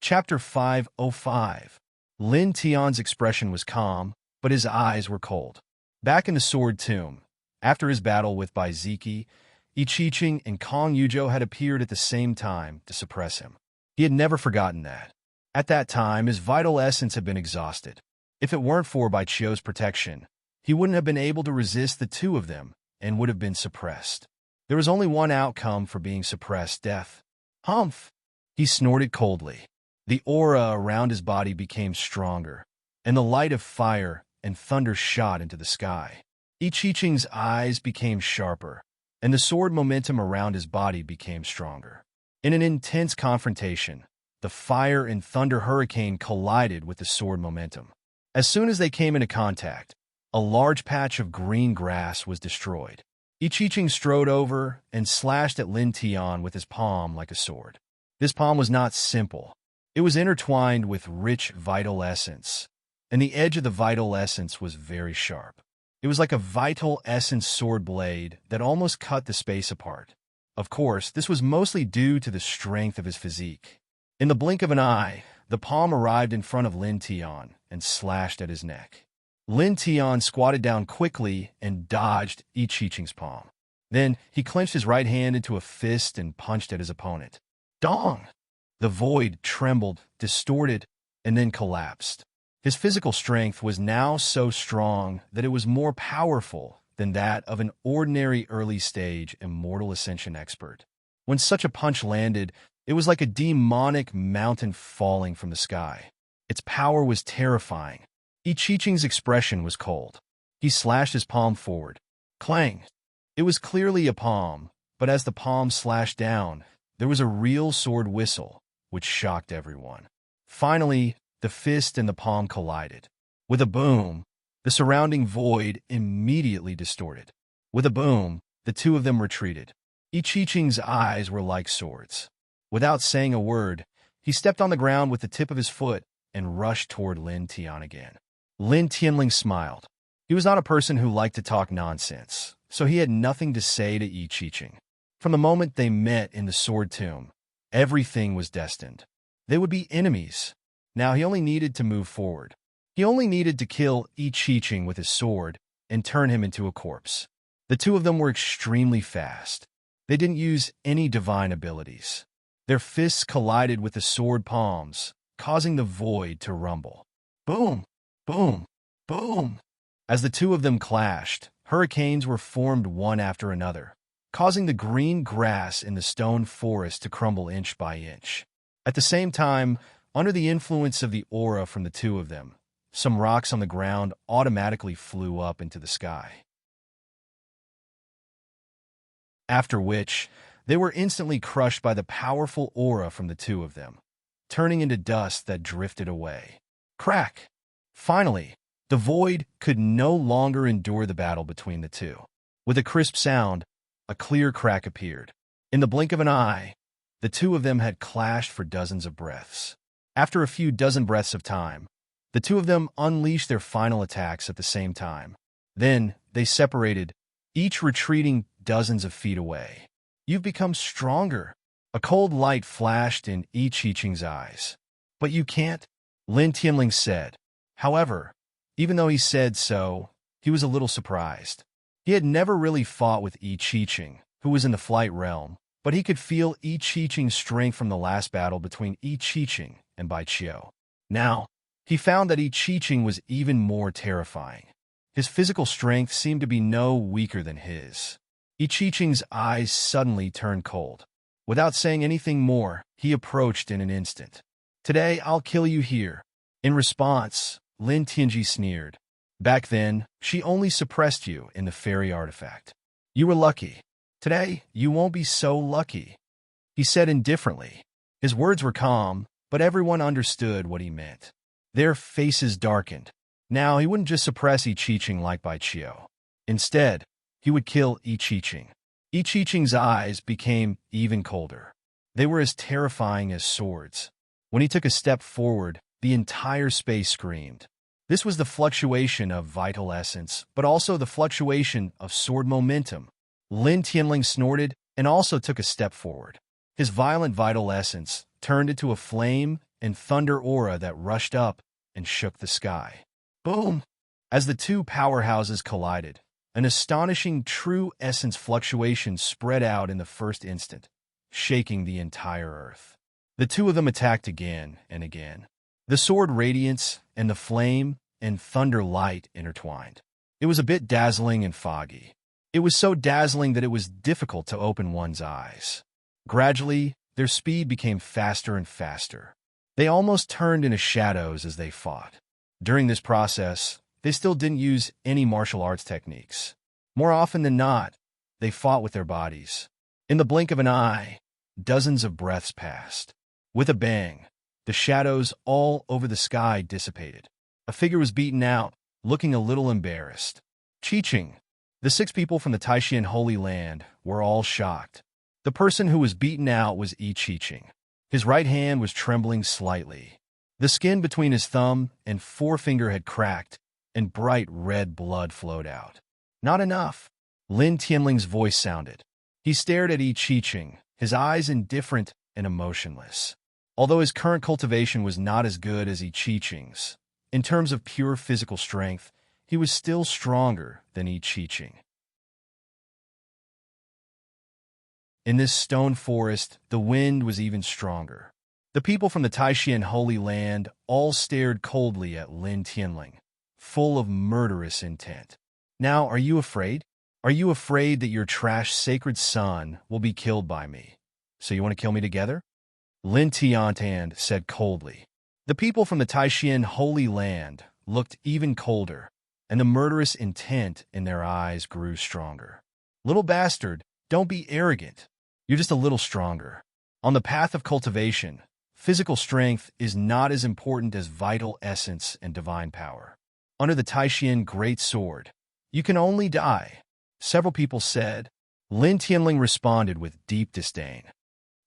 [SPEAKER 1] Chapter 505. Lin Tian's expression was calm, but his eyes were cold. Back in the Sword Tomb, after his battle with Bai Ziki, Ichiching and Kong Yujo had appeared at the same time to suppress him. He had never forgotten that. At that time, his vital essence had been exhausted. If it weren't for Bai Qiu's protection, he wouldn't have been able to resist the 2 of them and would have been suppressed. There was only one outcome for being suppressed: death. Humph! He snorted coldly. The aura around his body became stronger, and the light of fire and thunder shot into the sky. Ichiching's eyes became sharper, and the sword momentum around his body became stronger. In an intense confrontation, the fire and thunder hurricane collided with the sword momentum. As soon as they came into contact, a large patch of green grass was destroyed. Ichiching strode over and slashed at Lin Tian with his palm like a sword. This palm was not simple. It was intertwined with rich vital essence, and the edge of the vital essence was very sharp. It was like a vital essence sword blade that almost cut the space apart. Of course, this was mostly due to the strength of his physique. In the blink of an eye, the palm arrived in front of Lin Tian and slashed at his neck. Lin Tian squatted down quickly and dodged Ichiching's palm. Then he clenched his right hand into a fist and punched at his opponent. Dong! The void trembled, distorted, and then collapsed. His physical strength was now so strong that it was more powerful than that of an ordinary early-stage immortal ascension expert. When such a punch landed, it was like a demonic mountain falling from the sky. Its power was terrifying. I Ching's expression was cold. He slashed his palm forward. Clang! It was clearly a palm, but as the palm slashed down, there was a real sword whistle, which shocked everyone. Finally, the fist and the palm collided. With a boom, the surrounding void immediately distorted. With a boom, the two of them retreated. I Ching's eyes were like swords. Without saying a word, he stepped on the ground with the tip of his foot and rushed toward Lin Tian again. Lin Tianling smiled. He was not a person who liked to talk nonsense, so he had nothing to say to I Ching. From the moment they met in the Sword Tomb, everything was destined. They would be enemies. Now he only needed to move forward. He only needed to kill I Ching with his sword and turn him into a corpse. The two of them were extremely fast. They didn't use any divine abilities. Their fists collided with the sword palms, causing the void to rumble. Boom! Boom! Boom! As the two of them clashed, hurricanes were formed one after another, causing the green grass in the stone forest to crumble inch by inch. At the same time, under the influence of the aura from the two of them, some rocks on the ground automatically flew up into the sky. After which, they were instantly crushed by the powerful aura from the two of them, turning into dust that drifted away. Crack! Finally, the void could no longer endure the battle between the two. With a crisp sound, a clear crack appeared. In the blink of an eye, the two of them had clashed for dozens of breaths. After a few dozen breaths of time, the two of them unleashed their final attacks at the same time. Then they separated, each retreating dozens of feet away. You've become stronger. A cold light flashed in I Ching's eyes. But you can't, Lin Tianling said. However, even though he said so, he was a little surprised. He had never really fought with I Ching, who was in the flight realm, but he could feel I Ching's strength from the last battle between I Ching and Bai Qiu. Now, he found that I Ching was even more terrifying. His physical strength seemed to be no weaker than his. I Ching's eyes suddenly turned cold. Without saying anything more, he approached in an instant. Today, I'll kill you here. In response, Lin Tianji sneered. Back then, she only suppressed you in the fairy artifact. You were lucky. Today, you won't be so lucky. He said indifferently. His words were calm, but everyone understood what he meant. Their faces darkened. Now, he wouldn't just suppress I Ching like Bai Qiu. Instead, he would kill I Ching. I Ching's eyes became even colder. They were as terrifying as swords. When he took a step forward, the entire space screamed. This was the fluctuation of vital essence, but also the fluctuation of sword momentum. Lin Tianling snorted and also took a step forward. His violent vital essence turned into a flame and thunder aura that rushed up and shook the sky. Boom! As the two powerhouses collided, an astonishing true essence fluctuation spread out in the first instant, shaking the entire earth. The two of them attacked again and again. The sword radiance and the flame and thunder light intertwined. It was a bit dazzling and foggy. It was so dazzling that it was difficult to open one's eyes. Gradually, their speed became faster and faster. They almost turned into shadows as they fought. During this process, they still didn't use any martial arts techniques. More often than not, they fought with their bodies. In the blink of an eye, dozens of breaths passed. With a bang, the shadows all over the sky dissipated. A figure was beaten out, looking a little embarrassed. Ching. The 6 people from the Taishan Holy Land were all shocked. The person who was beaten out was I Ching. His right hand was trembling slightly. The skin between his thumb and forefinger had cracked, and bright red blood flowed out. Not enough. Lin Tianling's voice sounded. He stared at I Ching, his eyes indifferent and emotionless. Although his current cultivation was not as good as I Ching's, in terms of pure physical strength, he was still stronger than I Ching. In this stone forest, the wind was even stronger. The people from the Taishan Holy Land all stared coldly at Lin Tianling, full of murderous intent. Now, are you afraid? Are you afraid that your trash sacred son will be killed by me? So you want to kill me together? Lin Tiantan said coldly. The people from the Taishan Holy Land looked even colder, and the murderous intent in their eyes grew stronger. Little bastard, don't be arrogant. You're just a little stronger. On the path of cultivation, physical strength is not as important as vital essence and divine power. Under the Taishan Great Sword, you can only die, several people said. Lin Tianling responded with deep disdain.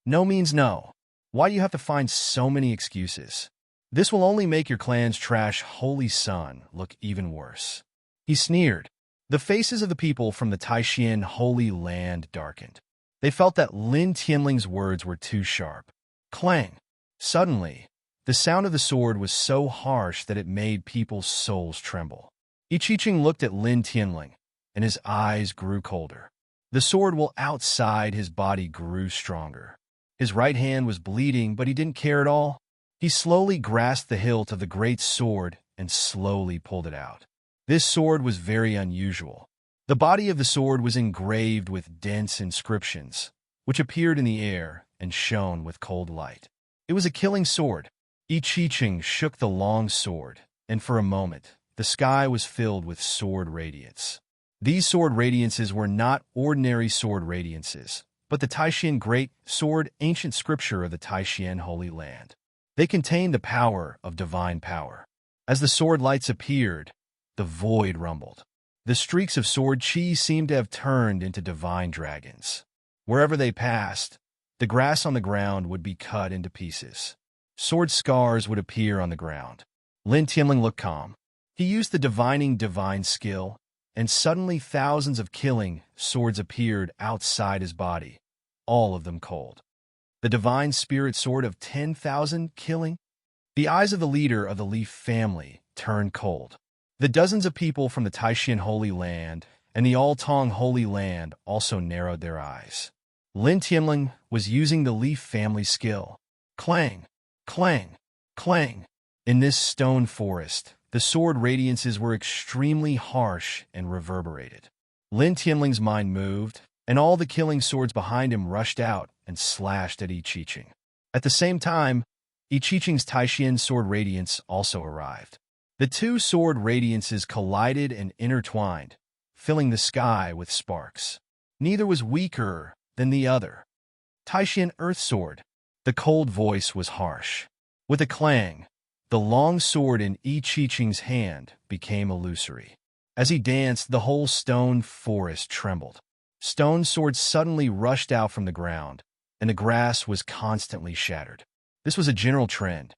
[SPEAKER 1] No means no. Why do you have to find so many excuses? This will only make your clan's trash holy son look even worse. He sneered. The faces of the people from the Taishan Holy Land darkened. They felt that Lin Tianling's words were too sharp. Clang! Suddenly, the sound of the sword was so harsh that it made people's souls tremble. I Ching looked at Lin Tianling, and his eyes grew colder. The sword while outside his body grew stronger. His right hand was bleeding, but he didn't care at all. He slowly grasped the hilt of the great sword and slowly pulled it out. This sword was very unusual. The body of the sword was engraved with dense inscriptions, which appeared in the air and shone with cold light. It was a killing sword. I Ching shook the long sword, and for a moment, the sky was filled with sword radiance. These sword radiances were not ordinary sword radiances, but the Taishan Great Sword, ancient scripture of the Taishan Holy Land. They contained the power of divine power. As the sword lights appeared, the void rumbled. The streaks of sword chi seemed to have turned into divine dragons. Wherever they passed, the grass on the ground would be cut into pieces. Sword scars would appear on the ground. Lin Tianling looked calm. He used the divining divine skill, and suddenly thousands of killing swords appeared outside his body, all of them cold. The divine spirit sword of 10,000 killing? The eyes of the leader of the Leaf family turned cold. The dozens of people from the Taishan Holy Land and the Altong Holy Land also narrowed their eyes. Lin Tianling was using the Leaf family skill. Clang, clang, clang. In this stone forest, the sword radiances were extremely harsh and reverberated. Lin Tianling's mind moved, and all the killing swords behind him rushed out and slashed at I Ching. At the same time, I Ching's Taishan sword radiance also arrived. The two sword radiances collided and intertwined, filling the sky with sparks. Neither was weaker than the other. Taishan Earth Sword. The cold voice was harsh. With a clang, the long sword in I Ching's hand became illusory. As he danced, the whole stone forest trembled. Stone swords suddenly rushed out from the ground, and the grass was constantly shattered. This was a general trend.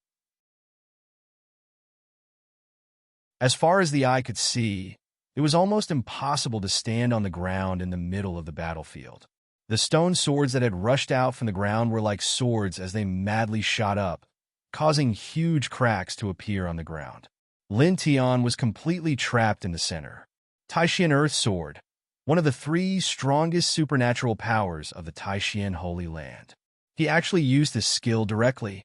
[SPEAKER 1] As far as the eye could see, it was almost impossible to stand on the ground in the middle of the battlefield. The stone swords that had rushed out from the ground were like swords as they madly shot up, causing huge cracks to appear on the ground. Lin Tian was completely trapped in the center. Taishan Earth Sword, one of the three strongest supernatural powers of the Taishan Holy Land. He actually used this skill directly.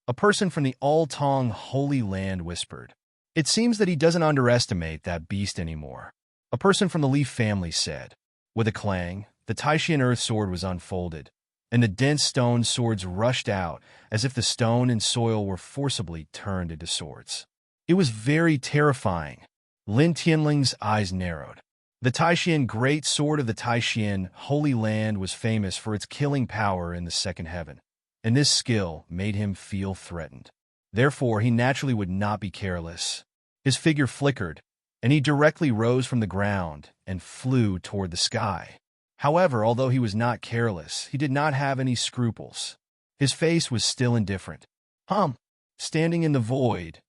[SPEAKER 1] A person from the Altong Holy Land whispered. It seems that he doesn't underestimate that beast anymore. A person from the Leaf family said. With a clang, the Taishan Earth Sword was unfolded, and the dense stone swords rushed out as if the stone and soil were forcibly turned into swords. It was very terrifying. Lin Tianling's eyes narrowed. The Taishan Great Sword of the Taishan Holy Land was famous for its killing power in the second heaven, and this skill made him feel threatened. Therefore, he naturally would not be careless. His figure flickered, and he directly rose from the ground and flew toward the sky. However, although he was not careless, he did not have any scruples. His face was still indifferent. Standing in the void,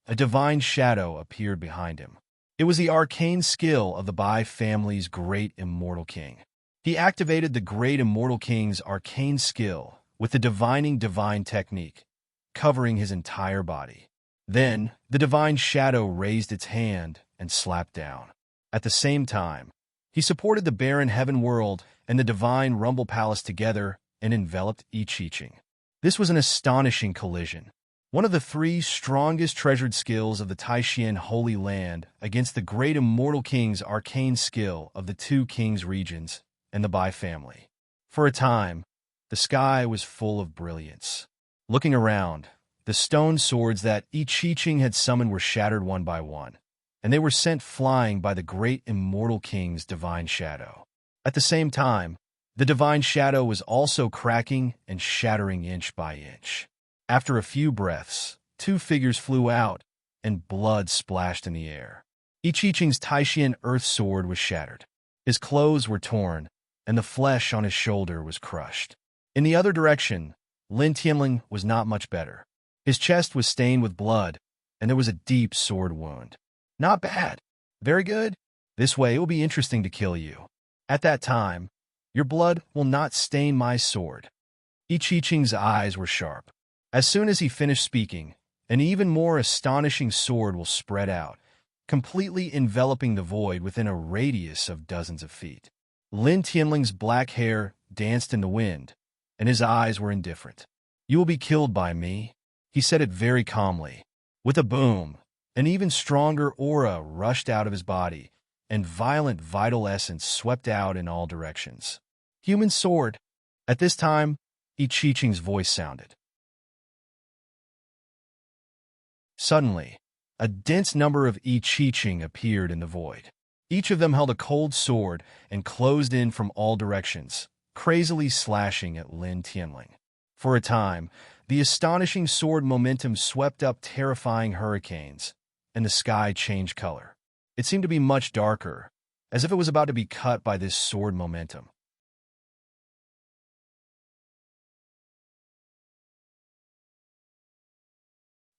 [SPEAKER 1] a divine shadow appeared behind him. It was the arcane skill of the Bai family's great immortal king. He activated the great immortal king's arcane skill with the divining divine technique, covering his entire body. Then, the divine shadow raised its hand and slapped down. At the same time, he supported the barren heaven world and the divine Rumble Palace together and enveloped I Ching. This was an astonishing collision. One of the three strongest treasured skills of the Taishan Holy Land against the great immortal king's arcane skill of the two kings' regions and the Bai family. For a time, the sky was full of brilliance. Looking around, the stone swords that I Ching had summoned were shattered one by one, and they were sent flying by the great immortal king's divine shadow. At the same time, the divine shadow was also cracking and shattering inch by inch. After a few breaths, two figures flew out, and blood splashed in the air. I Ching's Taishan earth sword was shattered. His clothes were torn, and the flesh on his shoulder was crushed. In the other direction, Lin Tianling was not much better. His chest was stained with blood, and there was a deep sword wound. Not bad. Very good. This way it will be interesting to kill you. At that time, your blood will not stain my sword. I Ching's eyes were sharp. As soon as he finished speaking, an even more astonishing sword will spread out, completely enveloping the void within a radius of dozens of feet. Lin Tianling's black hair danced in the wind, and his eyes were indifferent. You will be killed by me, he said it very calmly. With a boom, an even stronger aura rushed out of his body, and violent vital essence swept out in all directions. Human sword. At this time, I Ching's voice sounded. Suddenly, a dense number of I Ching appeared in the void. Each of them held a cold sword and closed in from all directions, crazily slashing at Lin Tianling. For a time, the astonishing sword momentum swept up terrifying hurricanes, and the sky changed color. It seemed to be much darker, as if it was about to be cut by this sword momentum.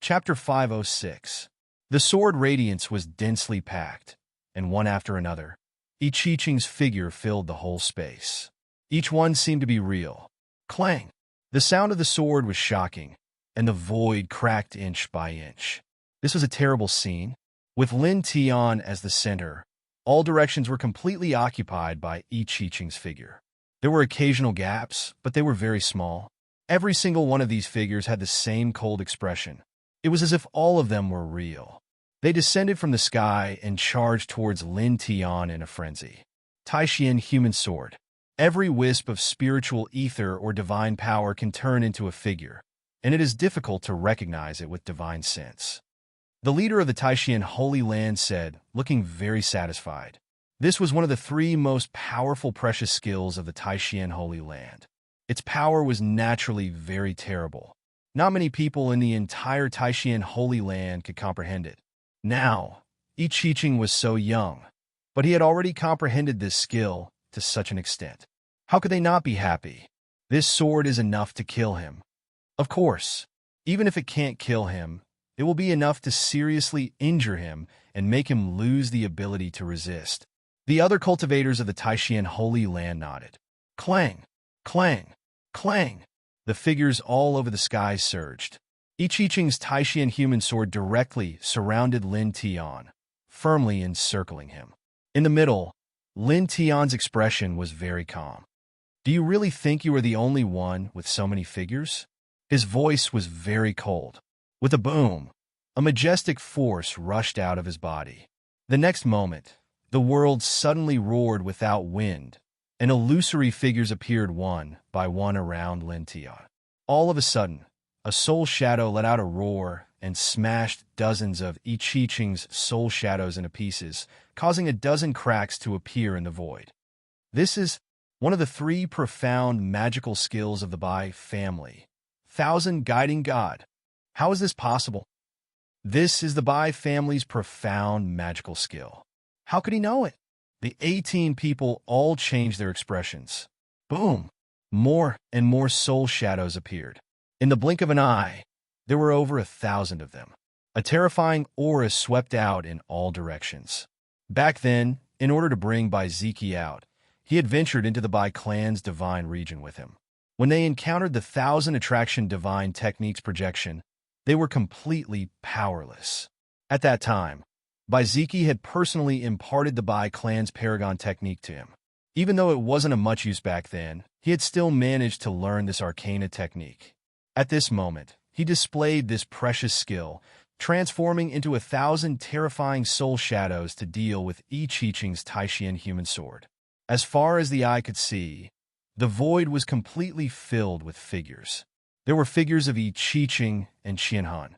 [SPEAKER 1] Chapter 506. The sword radiance was densely packed, and one after another, I Ching's figure filled the whole space. Each one seemed to be real. Clang! The sound of the sword was shocking, and the void cracked inch by inch. This was a terrible scene. With Lin Tian as the center, all directions were completely occupied by I Ching's figure. There were occasional gaps, but they were very small. Every single one of these figures had the same cold expression. It was as if all of them were real. They descended from the sky and charged towards Lin Tian in a frenzy. Taishan human sword. Every wisp of spiritual ether or divine power can turn into a figure, and it is difficult to recognize it with divine sense. The leader of the Taishan Holy Land said, looking very satisfied. This was one of the three most powerful precious skills of the Taishan Holy Land. Its power was naturally very terrible. Not many people in the entire Taishan Holy Land could comprehend it. Now, I Ching was so young, but he had already comprehended this skill to such an extent. How could they not be happy? This sword is enough to kill him. Of course, even if it can't kill him, it will be enough to seriously injure him and make him lose the ability to resist. The other cultivators of the Taishan Holy Land nodded. Clang! Clang! Clang! The figures all over the sky surged. I Ching's Taishan human sword directly surrounded Lin Tian, firmly encircling him. In the middle, Lin Tian's expression was very calm. Do you really think you are the only one with so many figures? His voice was very cold. With a boom, a majestic force rushed out of his body. The next moment, the world suddenly roared without wind, and illusory figures appeared one by one around Lin Tian. All of a sudden, a soul shadow let out a roar and smashed dozens of I Ching's soul shadows into pieces, causing a dozen cracks to appear in the void. This is one of the three profound magical skills of the Bai family. Thousand Guiding God. How is this possible? This is the Bai family's profound magical skill. How could he know it? The 18 people all changed their expressions. Boom! More and more soul shadows appeared. In the blink of an eye, there were over 1,000 of them. A terrifying aura swept out in all directions. Back then, in order to bring Bai Ziki out, he had ventured into the Bai clan's divine region with him. When they encountered the 1,000 attraction divine techniques projection, they were completely powerless. At that time, Bai Ziki had personally imparted the Bai clan's paragon technique to him. Even though it wasn't of much use back then, he had still managed to learn this arcana technique. At this moment, he displayed this precious skill, transforming into 1,000 terrifying soul shadows to deal with I Ching's Taishan human sword. As far as the eye could see, the void was completely filled with figures. There were figures of I Ching and Qianhan.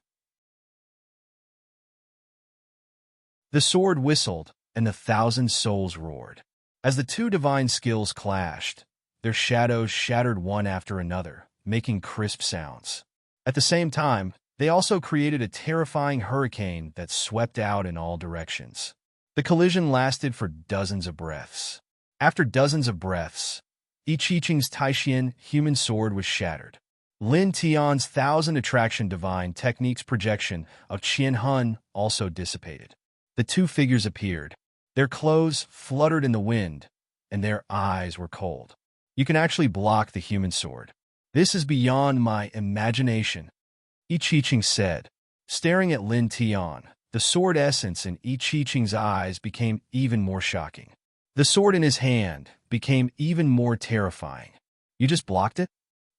[SPEAKER 1] The sword whistled, and the 1,000 souls roared. As the two divine skills clashed, their shadows shattered one after another, making crisp sounds. At the same time, they also created a terrifying hurricane that swept out in all directions. The collision lasted for dozens of breaths. After dozens of breaths, I Ching's Taishan human sword was shattered. Lin Tian's 1,000 attraction divine techniques projection of Qianhan also dissipated. The two figures appeared. Their clothes fluttered in the wind, and their eyes were cold. You can actually block the human sword. This is beyond my imagination, I Ching said. Staring at Lin Tian, the sword essence in I Ching's eyes became even more shocking. The sword in his hand became even more terrifying. You just blocked it?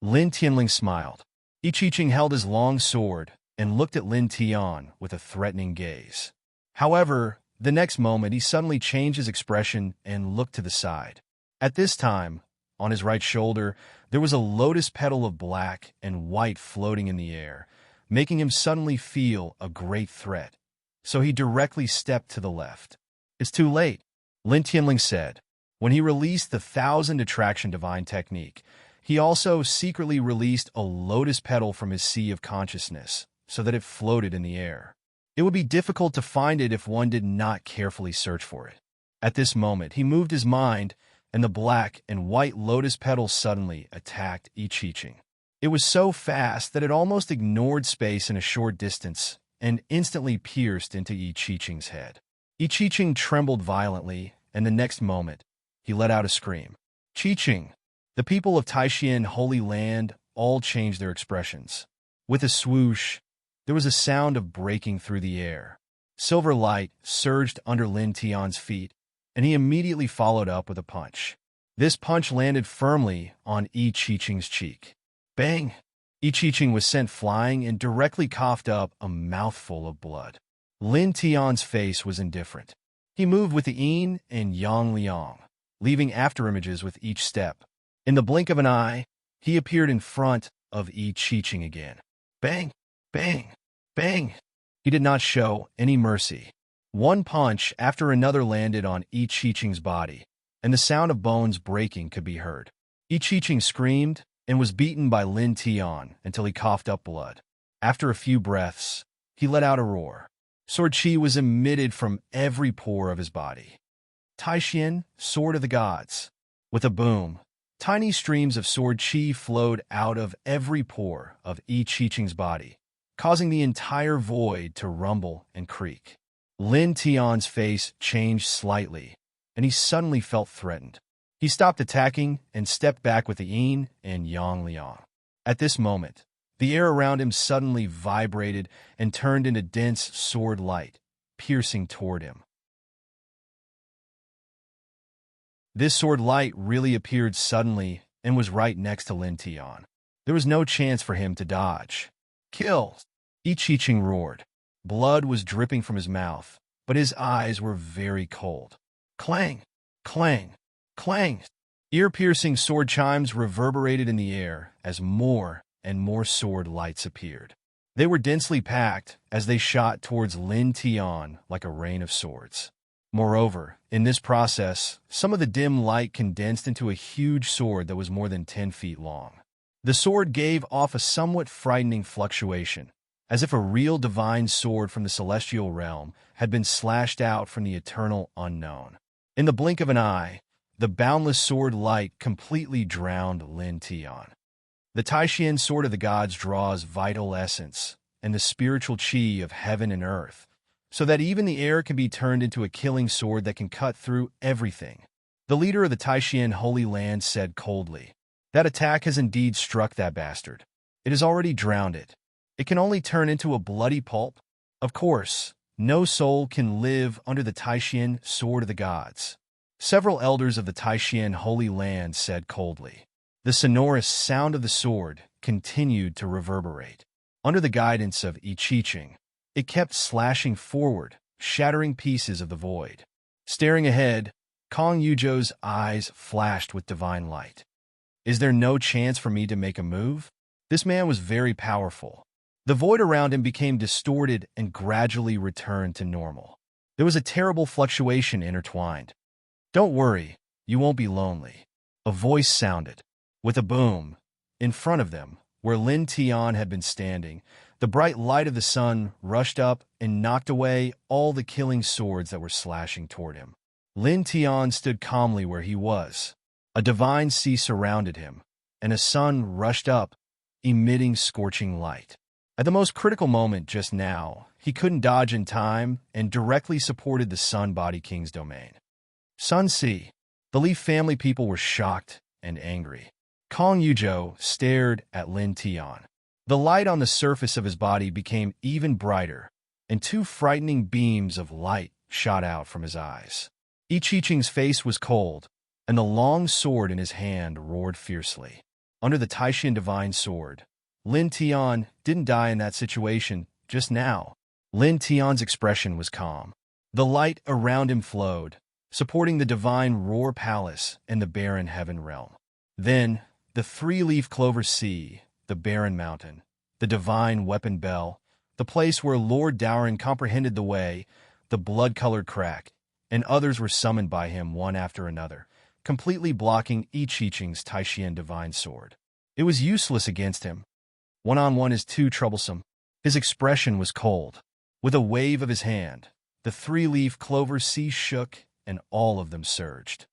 [SPEAKER 1] Lin Tianling smiled. I Ching held his long sword and looked at Lin Tian with a threatening gaze. However, the next moment he suddenly changed his expression and looked to the side. At this time, on his right shoulder, there was a lotus petal of black and white floating in the air, making him suddenly feel a great threat. So he directly stepped to the left. It's too late, Lin Tianling said. When he released the 1,000 attraction divine technique, he also secretly released a lotus petal from his sea of consciousness, so that it floated in the air. It would be difficult to find it if one did not carefully search for it. At this moment, he moved his mind, and the black and white lotus petals suddenly attacked I Ching. It was so fast that it almost ignored space in a short distance and instantly pierced into I Ching's head. I Ching trembled violently, and the next moment, he let out a scream. Ching! The people of Taishan Holy Land all changed their expressions. With a swoosh, there was a sound of breaking through the air. Silver light surged under Lin Tian's feet, and he immediately followed up with a punch. This punch landed firmly on I Ching's cheek. Bang! I Ching was sent flying and directly coughed up a mouthful of blood. Lin Tian's face was indifferent. He moved with the yin and yang liang, leaving afterimages with each step. In the blink of an eye, he appeared in front of I Ching again. Bang! Bang! Bang! He did not show any mercy. One punch after another landed on I Ching's body, and the sound of bones breaking could be heard. I Ching screamed and was beaten by Lin Tian until he coughed up blood. After a few breaths, he let out a roar. Sword chi was emitted from every pore of his body. Taishan, sword of the gods. With a boom, tiny streams of sword chi flowed out of every pore of I Ching's body, causing the entire void to rumble and creak. Lin Tian's face changed slightly, and he suddenly felt threatened. He stopped attacking and stepped back with the yin and yang liang. At this moment, the air around him suddenly vibrated and turned into dense sword light, piercing toward him. This sword light really appeared suddenly and was right next to Lin Tian. There was no chance for him to dodge. Kill! I Ching roared. Blood was dripping from his mouth, but his eyes were very cold. Clang! Clang! Clang! Ear-piercing sword chimes reverberated in the air as more and more sword lights appeared. They were densely packed as they shot towards Lin Tian like a rain of swords. Moreover, in this process, some of the dim light condensed into a huge sword that was more than 10 feet long. The sword gave off a somewhat frightening fluctuation, as if a real divine sword from the celestial realm had been slashed out from the eternal unknown. In the blink of an eye, the boundless sword light completely drowned Lin Tian. The Taishan sword of the gods draws vital essence and the spiritual chi of heaven and earth, so that even the air can be turned into a killing sword that can cut through everything. The leader of the Taishan Holy Land said coldly, "That attack has indeed struck that bastard. It has already drowned it. It can only turn into a bloody pulp. Of course, no soul can live under the Taishan sword of the gods. Several elders of the Taishan Holy Land said coldly. The sonorous sound of the sword continued to reverberate. Under the guidance of I Ching, it kept slashing forward, shattering pieces of the void. Staring ahead, Kong Yujo's eyes flashed with divine light. Is there no chance for me to make a move? This man was very powerful. The void around him became distorted and gradually returned to normal. There was a terrible fluctuation intertwined. Don't worry, you won't be lonely. A voice sounded. With a boom, in front of them, where Lin Tian had been standing, the bright light of the sun rushed up and knocked away all the killing swords that were slashing toward him. Lin Tian stood calmly where he was. A divine sea surrounded him, and a sun rushed up, emitting scorching light. At the most critical moment just now, he couldn't dodge in time and directly supported the Sun Body King's domain. Sun Sea. The Leaf family people were shocked and angry. Kong Yujo stared at Lin Tian. The light on the surface of his body became even brighter, and two frightening beams of light shot out from his eyes. I Ching's face was cold, and the long sword in his hand roared fiercely. Under the Taishan Divine Sword, Lin Tian didn't die in that situation just now. Lin Tian's expression was calm. The light around him flowed, supporting the divine Roar Palace and the barren Heaven Realm. Then, the three-leaf clover sea, the barren mountain, the divine weapon bell, the place where Lord Dowrin comprehended the way, the blood-colored crack, and others were summoned by him one after another, completely blocking I Ching's Taishan Divine Sword. It was useless against him. One-on-one is too troublesome. His expression was cold. With a wave of his hand, the three-leaf clover sea shook, and all of them surged.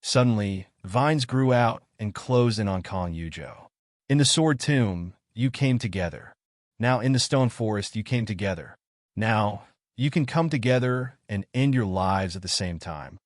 [SPEAKER 1] Suddenly, vines grew out and closed in on Kong Yujo. In the sword tomb, you came together. Now in the stone forest, you came together. Now, you can come together and end your lives at the same time.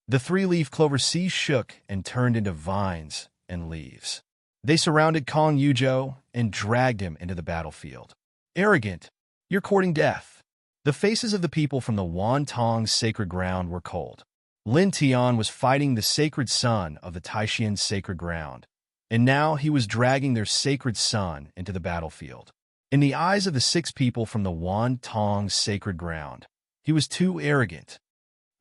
[SPEAKER 1] The three-leaf clover sea shook and turned into vines and leaves. They surrounded Kong Yujo and dragged him into the battlefield. Arrogant, you're courting death. The faces of the people from the Wantong's sacred ground were cold. Lin Tian was fighting the sacred son of the Taishan sacred ground, and now he was dragging their sacred son into the battlefield. In the eyes of the six people from the Wantong's sacred ground, he was too arrogant.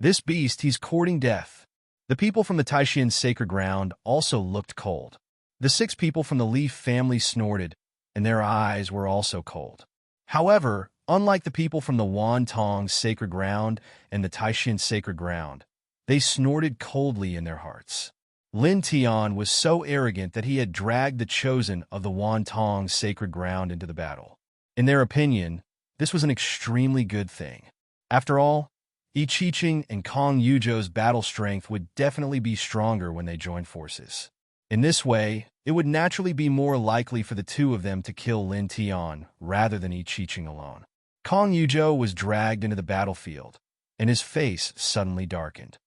[SPEAKER 1] This beast, he's courting death. The people from the Taishan sacred ground also looked cold. The six people from the Leaf family snorted, and their eyes were also cold. However, unlike the people from the Wantong's sacred ground and the Taishan sacred ground, they snorted coldly in their hearts. Lin Tian was so arrogant that he had dragged the chosen of the Wantong's sacred ground into the battle. In their opinion, this was an extremely good thing. After all, I Ching and Kong Yujo's battle strength would definitely be stronger when they joined forces. In this way, it would naturally be more likely for the two of them to kill Lin Tian rather than I Ching alone. Kong Yujo was dragged into the battlefield, and his face suddenly darkened.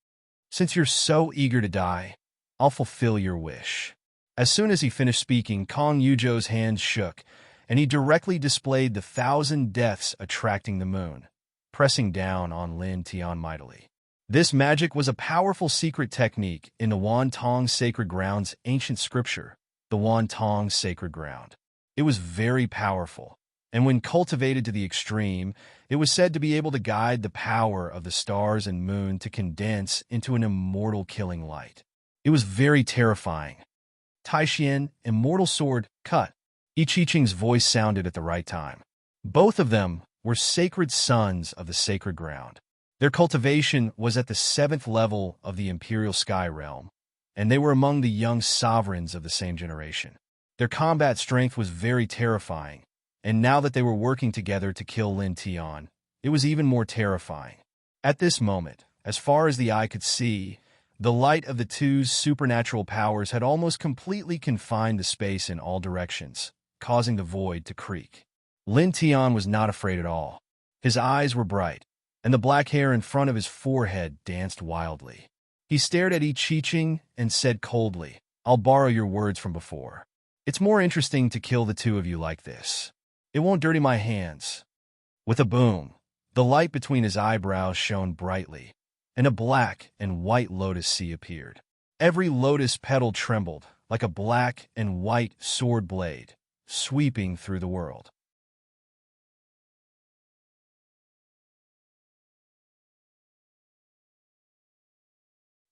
[SPEAKER 1] Since you're so eager to die, I'll fulfill your wish. As soon as he finished speaking, Kong Yujo's hands shook, and he directly displayed the 1,000 deaths attracting the moon, pressing down on Lin Tian mightily. This magic was a powerful secret technique in the Wantong Sacred Ground's ancient scripture, the Wantong Sacred Ground. It was very powerful, and when cultivated to the extreme, it was said to be able to guide the power of the stars and moon to condense into an immortal killing light. It was very terrifying. Taishan, immortal sword, cut. I Ching's voice sounded at the right time. Both of them were sacred sons of the sacred ground. Their cultivation was at the 7th level of the Imperial Sky Realm, and they were among the young sovereigns of the same generation. Their combat strength was very terrifying, and now that they were working together to kill Lin Tian, it was even more terrifying. At this moment, as far as the eye could see, the light of the two's supernatural powers had almost completely confined the space in all directions, causing the void to creak. Lin Tian was not afraid at all. His eyes were bright, and the black hair in front of his forehead danced wildly. He stared at I Ching and said coldly, "I'll borrow your words from before. It's more interesting to kill the two of you like this. It won't dirty my hands." With a boom, The light between his eyebrows shone brightly, and a black and white lotus sea appeared. Every lotus petal trembled like a black and white sword blade, sweeping through the world.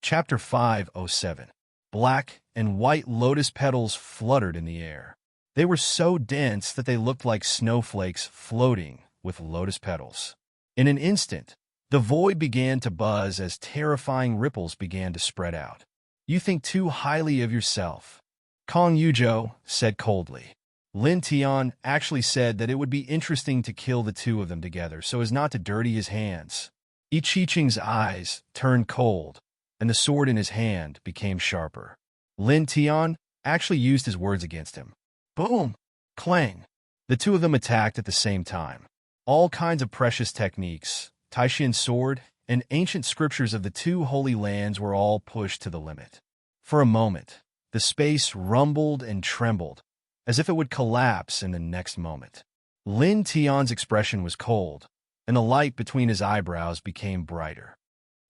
[SPEAKER 1] Chapter 507. Black and white lotus petals fluttered in the air. They were so dense that they looked like snowflakes floating with lotus petals. In an instant, the void began to buzz as terrifying ripples began to spread out. "You think too highly of yourself," Kong Yujo said coldly. Lin Tian actually said that it would be interesting to kill the two of them together so as not to dirty his hands. I Ching's eyes turned cold, and the sword in his hand became sharper. Lin Tian actually used his words against him. Boom! Clang! The two of them attacked at the same time. All kinds of precious techniques, Taishan sword, and ancient scriptures of the two holy lands were all pushed to the limit. For a moment, the space rumbled and trembled, as if it would collapse in the next moment. Lin Tian's expression was cold, and the light between his eyebrows became brighter.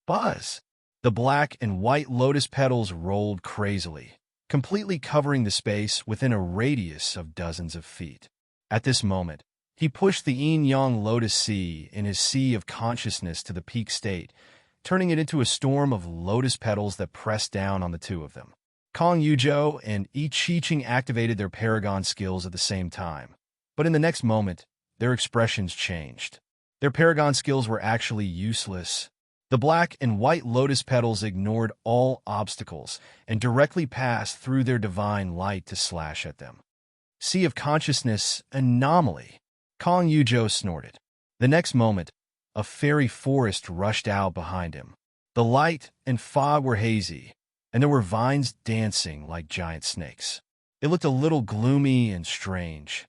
[SPEAKER 1] Buzz! The black and white lotus petals rolled crazily, completely covering the space within a radius of dozens of feet. At this moment, he pushed the yin-yang lotus sea in his sea of consciousness to the peak state, turning it into a storm of lotus petals that pressed down on the two of them. Kong Yujo and I Ching activated their paragon skills at the same time, but in the next moment, their expressions changed. Their paragon skills were actually useless. The black and white lotus petals ignored all obstacles and directly passed through their divine light to slash at them. Sea of Consciousness Anomaly, Kong Yujo snorted. The next moment, a fairy forest rushed out behind him. The light and fog were hazy, and there were vines dancing like giant snakes. It looked a little gloomy and strange.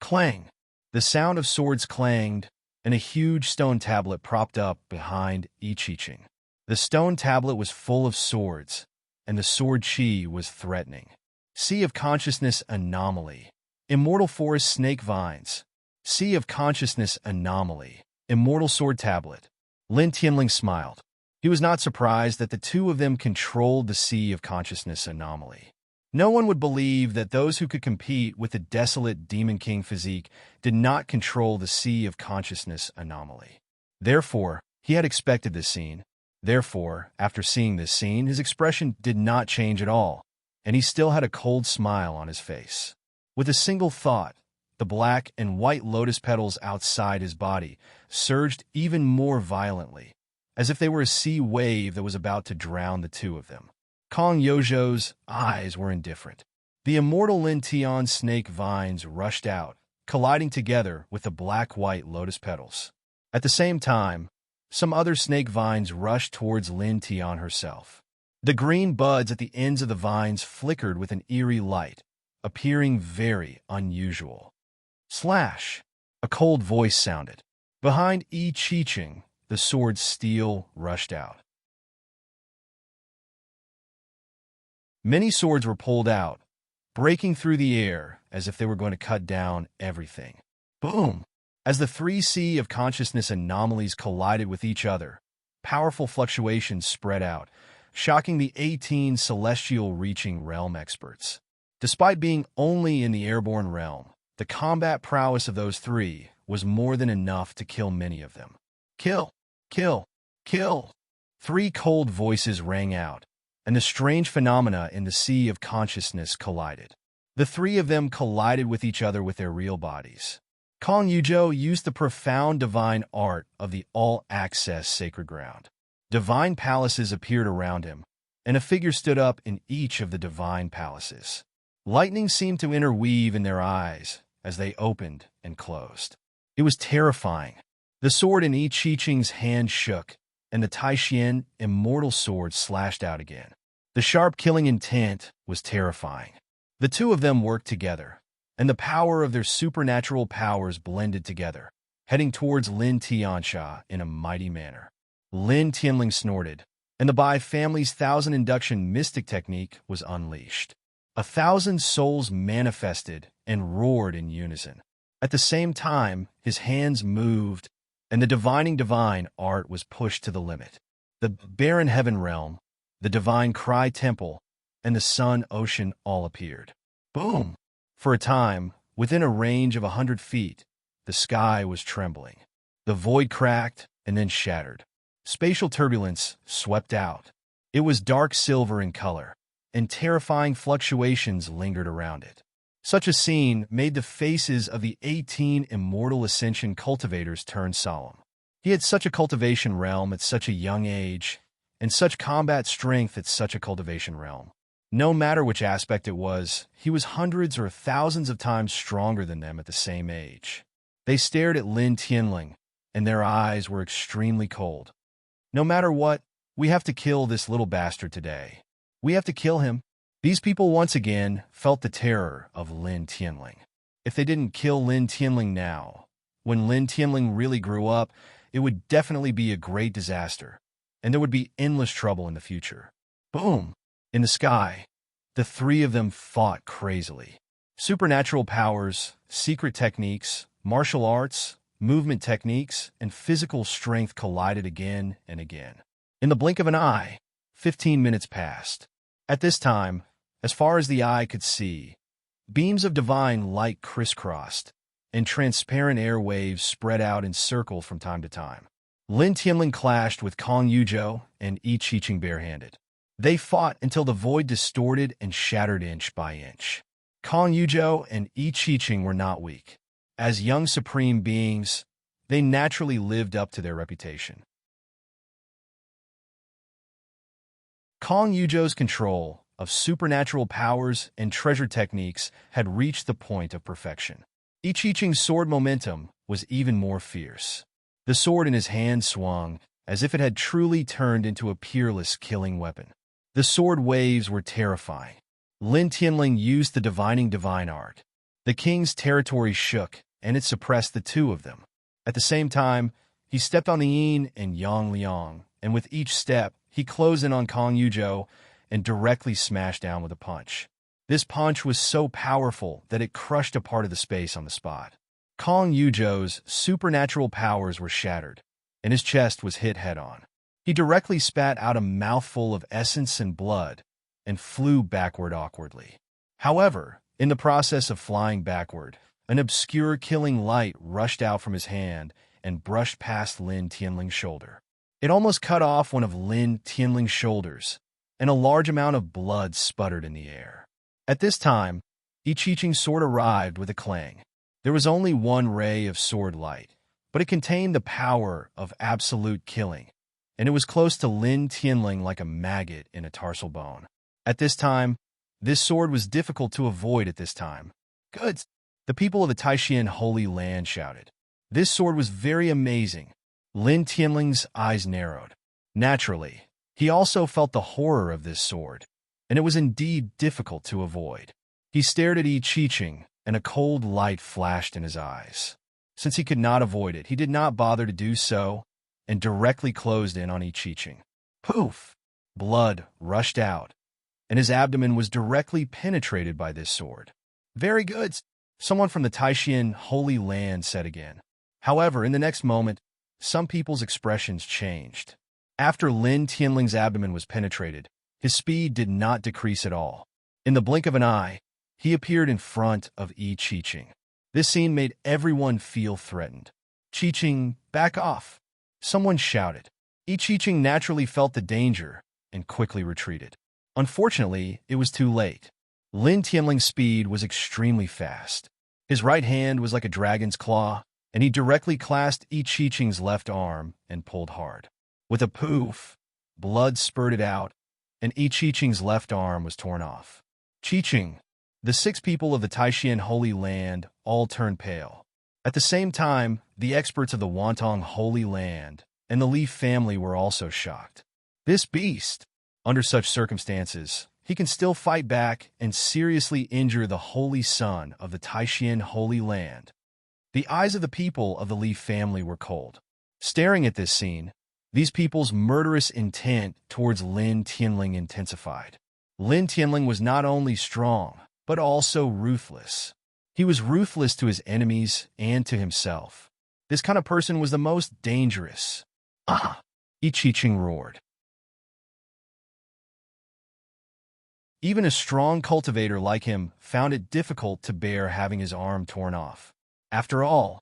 [SPEAKER 1] Clang! The sound of swords clanged, and a huge stone tablet propped up behind I Ching. The stone tablet was full of swords, and the sword chi was threatening. Sea of Consciousness Anomaly, Immortal Forest Snake Vines, Sea of Consciousness Anomaly, Immortal Sword Tablet. Lin Tianling smiled. He was not surprised that the two of them controlled the Sea of Consciousness Anomaly. No one would believe that those who could compete with the desolate Demon King physique did not control the Sea of Consciousness Anomaly. Therefore, he had expected this scene. Therefore, after seeing this scene, his expression did not change at all, and he still had a cold smile on his face. With a single thought, the black and white lotus petals outside his body surged even more violently, as if they were a sea wave that was about to drown the two of them. Kong Yojo's eyes were indifferent. The immortal Lin Tian snake vines rushed out, colliding together with the black-white lotus petals. At the same time, some other snake vines rushed towards Lin Tian herself. The green buds at the ends of the vines flickered with an eerie light, appearing very unusual. Slash! A cold voice sounded. Behind I Ching, the sword's steel rushed out. Many swords were pulled out, breaking through the air as if they were going to cut down everything. Boom! As the three Sea of Consciousness anomalies collided with each other, powerful fluctuations spread out, shocking the 18 celestial-reaching realm experts. Despite being only in the airborne realm, the combat prowess of those three was more than enough to kill many of them. Kill! Kill! Kill! Three cold voices rang out, and the strange phenomena in the Sea of Consciousness collided. The three of them collided with each other with their real bodies. Kong Yujo used the profound divine art of the all-access sacred ground. Divine palaces appeared around him, and a figure stood up in each of the divine palaces. Lightning seemed to interweave in their eyes as they opened and closed. It was terrifying. The sword in I Ching's hand shook, and the Taishan immortal sword slashed out again. The sharp killing intent was terrifying. The two of them worked together, and the power of their supernatural powers blended together, heading towards Lin Tiansha in a mighty manner. Lin Tianling snorted, and the Bai family's 1,000 induction mystic technique was unleashed. 1,000 souls manifested and roared in unison. At the same time, his hands moved, and the divining divine art was pushed to the limit. The barren heaven realm, the divine cry temple, and the sun ocean all appeared. Boom! For a time, within a range of 100 feet, the sky was trembling. The void cracked and then shattered. Spatial turbulence swept out. It was dark silver in color, and terrifying fluctuations lingered around it. Such a scene made the faces of the 18 immortal Ascension cultivators turn solemn. He had such a cultivation realm at such a young age, and such combat strength at such a cultivation realm. No matter which aspect it was, he was hundreds or thousands of times stronger than them at the same age. They stared at Lin Tianling, and their eyes were extremely cold. No matter what, we have to kill this little bastard today. We have to kill him. These people once again felt the terror of Lin Tianling. If they didn't kill Lin Tianling now, when Lin Tianling really grew up, it would definitely be a great disaster, and there would be endless trouble in the future. Boom! In the sky, the three of them fought crazily. Supernatural powers, secret techniques, martial arts, movement techniques, and physical strength collided again and again. In the blink of an eye, 15 minutes passed. At this time, as far as the eye could see, beams of divine light crisscrossed, and transparent air waves spread out in circles from time to time. Lin Tianling clashed with Kong Yuzhou and Yi Qiqing barehanded. They fought until the void distorted and shattered inch by inch. Kong Yuzhou and Yi Qiqing were not weak. As young supreme beings, they naturally lived up to their reputation. Kong Yuzhou's control of supernatural powers and treasure techniques had reached the point of perfection. Yi Qiqing's sword momentum was even more fierce. The sword in his hand swung as if it had truly turned into a peerless killing weapon. The sword waves were terrifying. Lin Tianling used the divining divine art. The king's territory shook, and it suppressed the two of them. At the same time, he stepped on the yin and yang liang, and with each step, he closed in on Kong Yuzhou and directly smashed down with a punch. This punch was so powerful that it crushed a part of the space on the spot. Kong Yuzhou's supernatural powers were shattered, and his chest was hit head-on. He directly spat out a mouthful of essence and blood and flew backward awkwardly. However, in the process of flying backward, an obscure killing light rushed out from his hand and brushed past Lin Tianling's shoulder. It almost cut off one of Lin Tianling's shoulders, and a large amount of blood sputtered in the air. At this time, Yi Qiqing's sword arrived with a clang. There was only one ray of sword light, but it contained the power of absolute killing, and it was close to Lin Tianling like a maggot in a tarsal bone. At this time, this sword was difficult to avoid at this time. Good! The people of the Taishan Holy Land shouted. This sword was very amazing. Lin Tianling's eyes narrowed. Naturally, he also felt the horror of this sword, and it was indeed difficult to avoid. He stared at Yi Qiqing, and a cold light flashed in his eyes. Since he could not avoid it, he did not bother to do so, and directly closed in on Yi Qiqing. Poof! Blood rushed out, and his abdomen was directly penetrated by this sword. Very good, someone from the Taishan Holy Land said again. However, in the next moment, some people's expressions changed. After Lin Tianling's abdomen was penetrated, his speed did not decrease at all. In the blink of an eye, he appeared in front of Yi Qiqing. This scene made everyone feel threatened. Qiqing, back off! Someone shouted. Yi Qiqing naturally felt the danger and quickly retreated. Unfortunately, it was too late. Lin Tianling's speed was extremely fast. His right hand was like a dragon's claw, and he directly clasped Yi Qiqing's left arm and pulled hard. With a poof, blood spurted out, and Yi Qiqing's left arm was torn off. Qiqing, the 6 people of the Taishan Holy Land, all turned pale. At the same time, the experts of the Wantong Holy Land and the Leaf family were also shocked. This beast, under such circumstances, he can still fight back and seriously injure the Holy Son of the Taishan Holy Land. The eyes of the people of the Leaf family were cold. Staring at this scene, these people's murderous intent towards Lin Tianling intensified. Lin Tianling was not only strong, but also ruthless. He was ruthless to his enemies and to himself. This kind of person was the most dangerous. Ah! I Ching roared. Even a strong cultivator like him found it difficult to bear having his arm torn off. After all,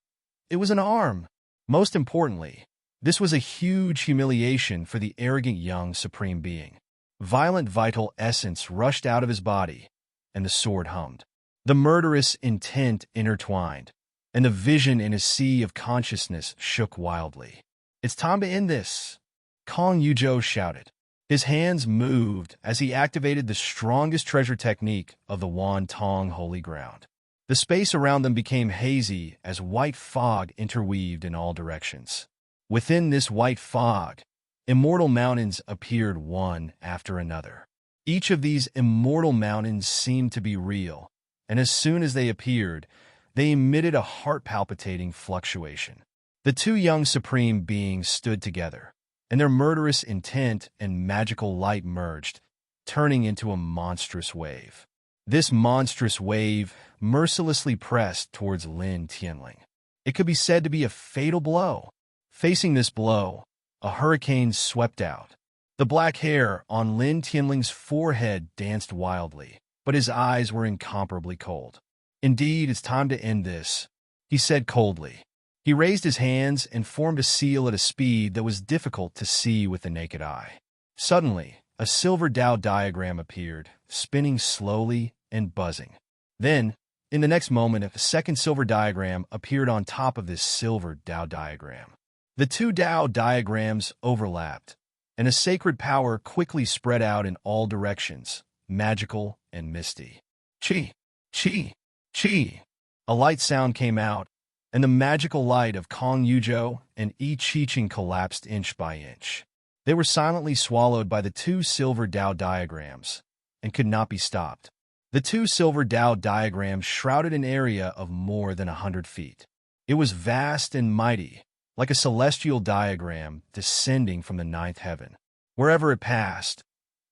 [SPEAKER 1] it was an arm. Most importantly, this was a huge humiliation for the arrogant young supreme being. Violent vital essence rushed out of his body, and the sword hummed. The murderous intent intertwined, and the vision in a sea of consciousness shook wildly. "It's time to end this," Kong Yuzhou shouted. His hands moved as he activated the strongest treasure technique of the Wan Tong Holy Ground. The space around them became hazy as white fog interweaved in all directions. Within this white fog, immortal mountains appeared one after another. Each of these immortal mountains seemed to be real, and as soon as they appeared, they emitted a heart-palpitating fluctuation. The two young supreme beings stood together, and their murderous intent and magical light merged, turning into a monstrous wave. This monstrous wave mercilessly pressed towards Lin Tianling. It could be said to be a fatal blow. Facing this blow, a hurricane swept out. The black hair on Lin Tianling's forehead danced wildly, but his eyes were incomparably cold. "Indeed, it's time to end this," he said coldly. He raised his hands and formed a seal at a speed that was difficult to see with the naked eye. Suddenly, a silver Tao diagram appeared, spinning slowly and buzzing. Then, in the next moment, a second silver diagram appeared on top of this silver Tao diagram. The two Tao diagrams overlapped, and a sacred power quickly spread out in all directions, magical and misty. Chi! Chi! Chi! A light sound came out, and the magical light of Kong Yuzhou and I Ching collapsed inch by inch. They were silently swallowed by the two silver Tao diagrams, and could not be stopped. The two silver Tao diagrams shrouded an area of more than 100 feet. It was vast and mighty, like a celestial diagram descending from the ninth heaven. Wherever it passed,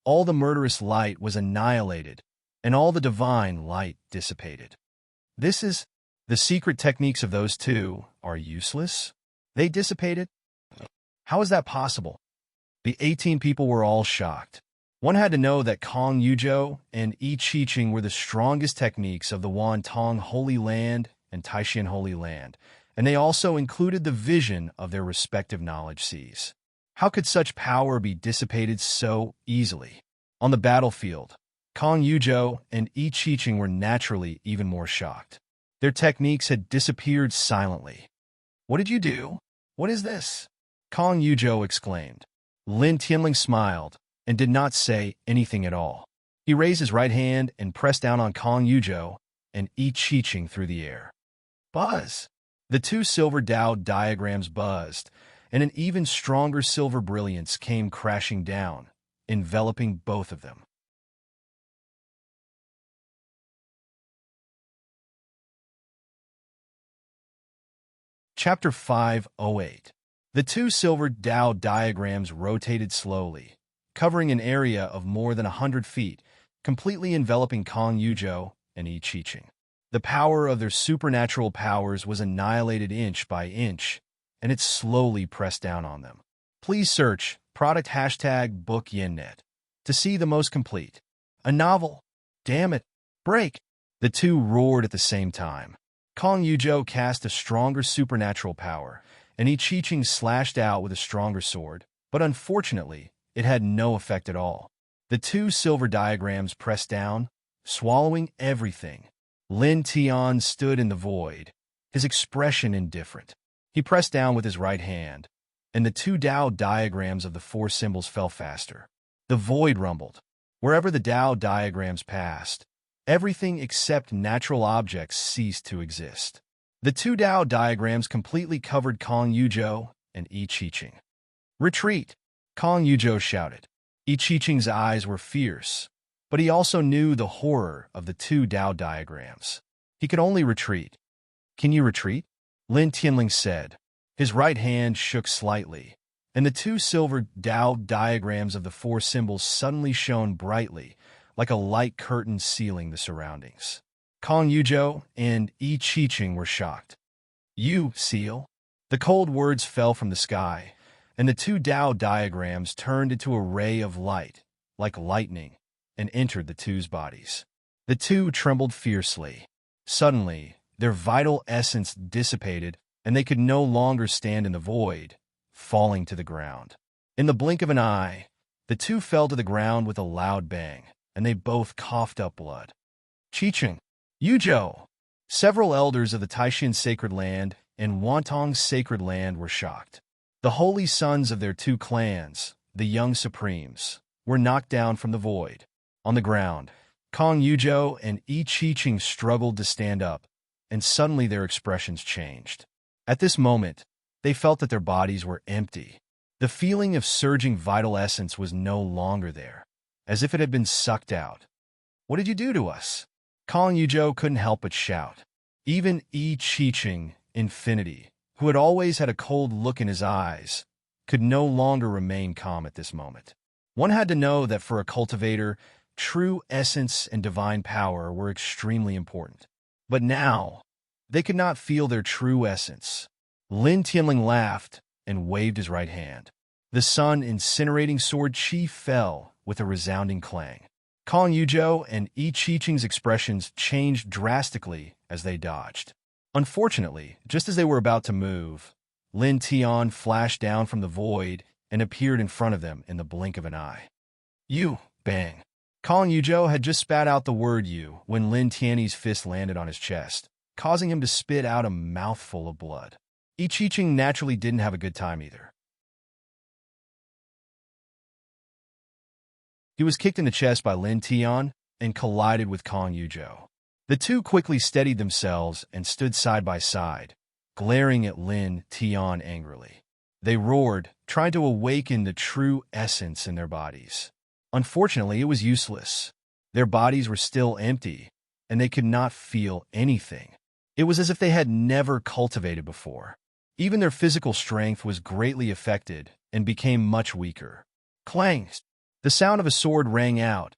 [SPEAKER 1] all the murderous light was annihilated, and all the divine light dissipated. The secret techniques of those two are useless? They dissipated? How is that possible? The 18 people were all shocked. One had to know that Kong Yuzhou and I Ching were the strongest techniques of the Wan Tong Holy Land and Taishan Holy Land, and they also included the vision of their respective knowledge seas. How could such power be dissipated so easily? On the battlefield, Kong Yuzhou and I Ching were naturally even more shocked. Their techniques had disappeared silently. "What did you do? What is this?" Kong Yuzhou exclaimed. Lin Tianling smiled and did not say anything at all. He raised his right hand and pressed down on Kong Yuzhou and I Ching through the air. Buzz! The two silver Tao diagrams buzzed, and an even stronger silver brilliance came crashing down, enveloping both of them. Chapter 508. The two silver Tao diagrams rotated slowly, covering an area of more than 100 feet, completely enveloping Kong Yuzhou and I Ching. The power of their supernatural powers was annihilated inch by inch, and it slowly pressed down on them. Please search product #book YinNet to see the most complete. A novel. Damn it. Break. The two roared at the same time. Kong Yuzhou cast a stronger supernatural power, and I Ching slashed out with a stronger sword, but unfortunately, it had no effect at all. The two silver diagrams pressed down, swallowing everything. Lin Tian stood in the void, his expression indifferent. He pressed down with his right hand, and the two Tao diagrams of the four symbols fell faster. The void rumbled. Wherever the Tao diagrams passed, everything except natural objects ceased to exist. The two Tao diagrams completely covered Kong Yuzhou and I Ching. "Retreat!" Kong Yuzhou shouted. I Ching's eyes were fierce, but he also knew the horror of the two Tao diagrams. He could only retreat. "Can you retreat?" Lin Tianling said. His right hand shook slightly, and the two silver Tao diagrams of the four symbols suddenly shone brightly, like a light curtain sealing the surroundings. Kong Yuzhou and I Ching were shocked. "You, seal?" The cold words fell from the sky, and the two Tao diagrams turned into a ray of light, like lightning, and entered the two's bodies. The two trembled fiercely. Suddenly, their vital essence dissipated, and they could no longer stand in the void, falling to the ground. In the blink of an eye, the two fell to the ground with a loud bang, and they both coughed up blood. Chicheng, Yuzhou! Several elders of the Taishan sacred land and Wantong's sacred land were shocked. The holy sons of their two clans, the young supremes, were knocked down from the void. On the ground, Kong Yuzhou and Yi Chicheng struggled to stand up, and suddenly their expressions changed. At this moment, they felt that their bodies were empty. The feeling of surging vital essence was no longer there, as if it had been sucked out. "What did you do to us?" Kong Yuzhou couldn't help but shout. Even Yi Chicheng, Infinity, who had always had a cold look in his eyes, could no longer remain calm at this moment. One had to know that for a cultivator, true essence and divine power were extremely important. But now, they could not feel their true essence. Lin Tianling laughed and waved his right hand. The sun-incinerating sword Qi fell with a resounding clang. Kong Yuzhou and Yi Chicheng's expressions changed drastically as they dodged. Unfortunately, just as they were about to move, Lin Tian flashed down from the void and appeared in front of them in the blink of an eye. "You!" Bang! Kong Yuzhou had just spat out the word "you" when Lin Tian's fist landed on his chest, causing him to spit out a mouthful of blood. Yi Chicheng naturally didn't have a good time either. He was kicked in the chest by Lin Tian and collided with Kong Yuzhou. The two quickly steadied themselves and stood side by side, glaring at Lin Tian angrily. They roared, trying to awaken the true essence in their bodies. Unfortunately, it was useless. Their bodies were still empty, and they could not feel anything. It was as if they had never cultivated before. Even their physical strength was greatly affected and became much weaker. Clang! The sound of a sword rang out,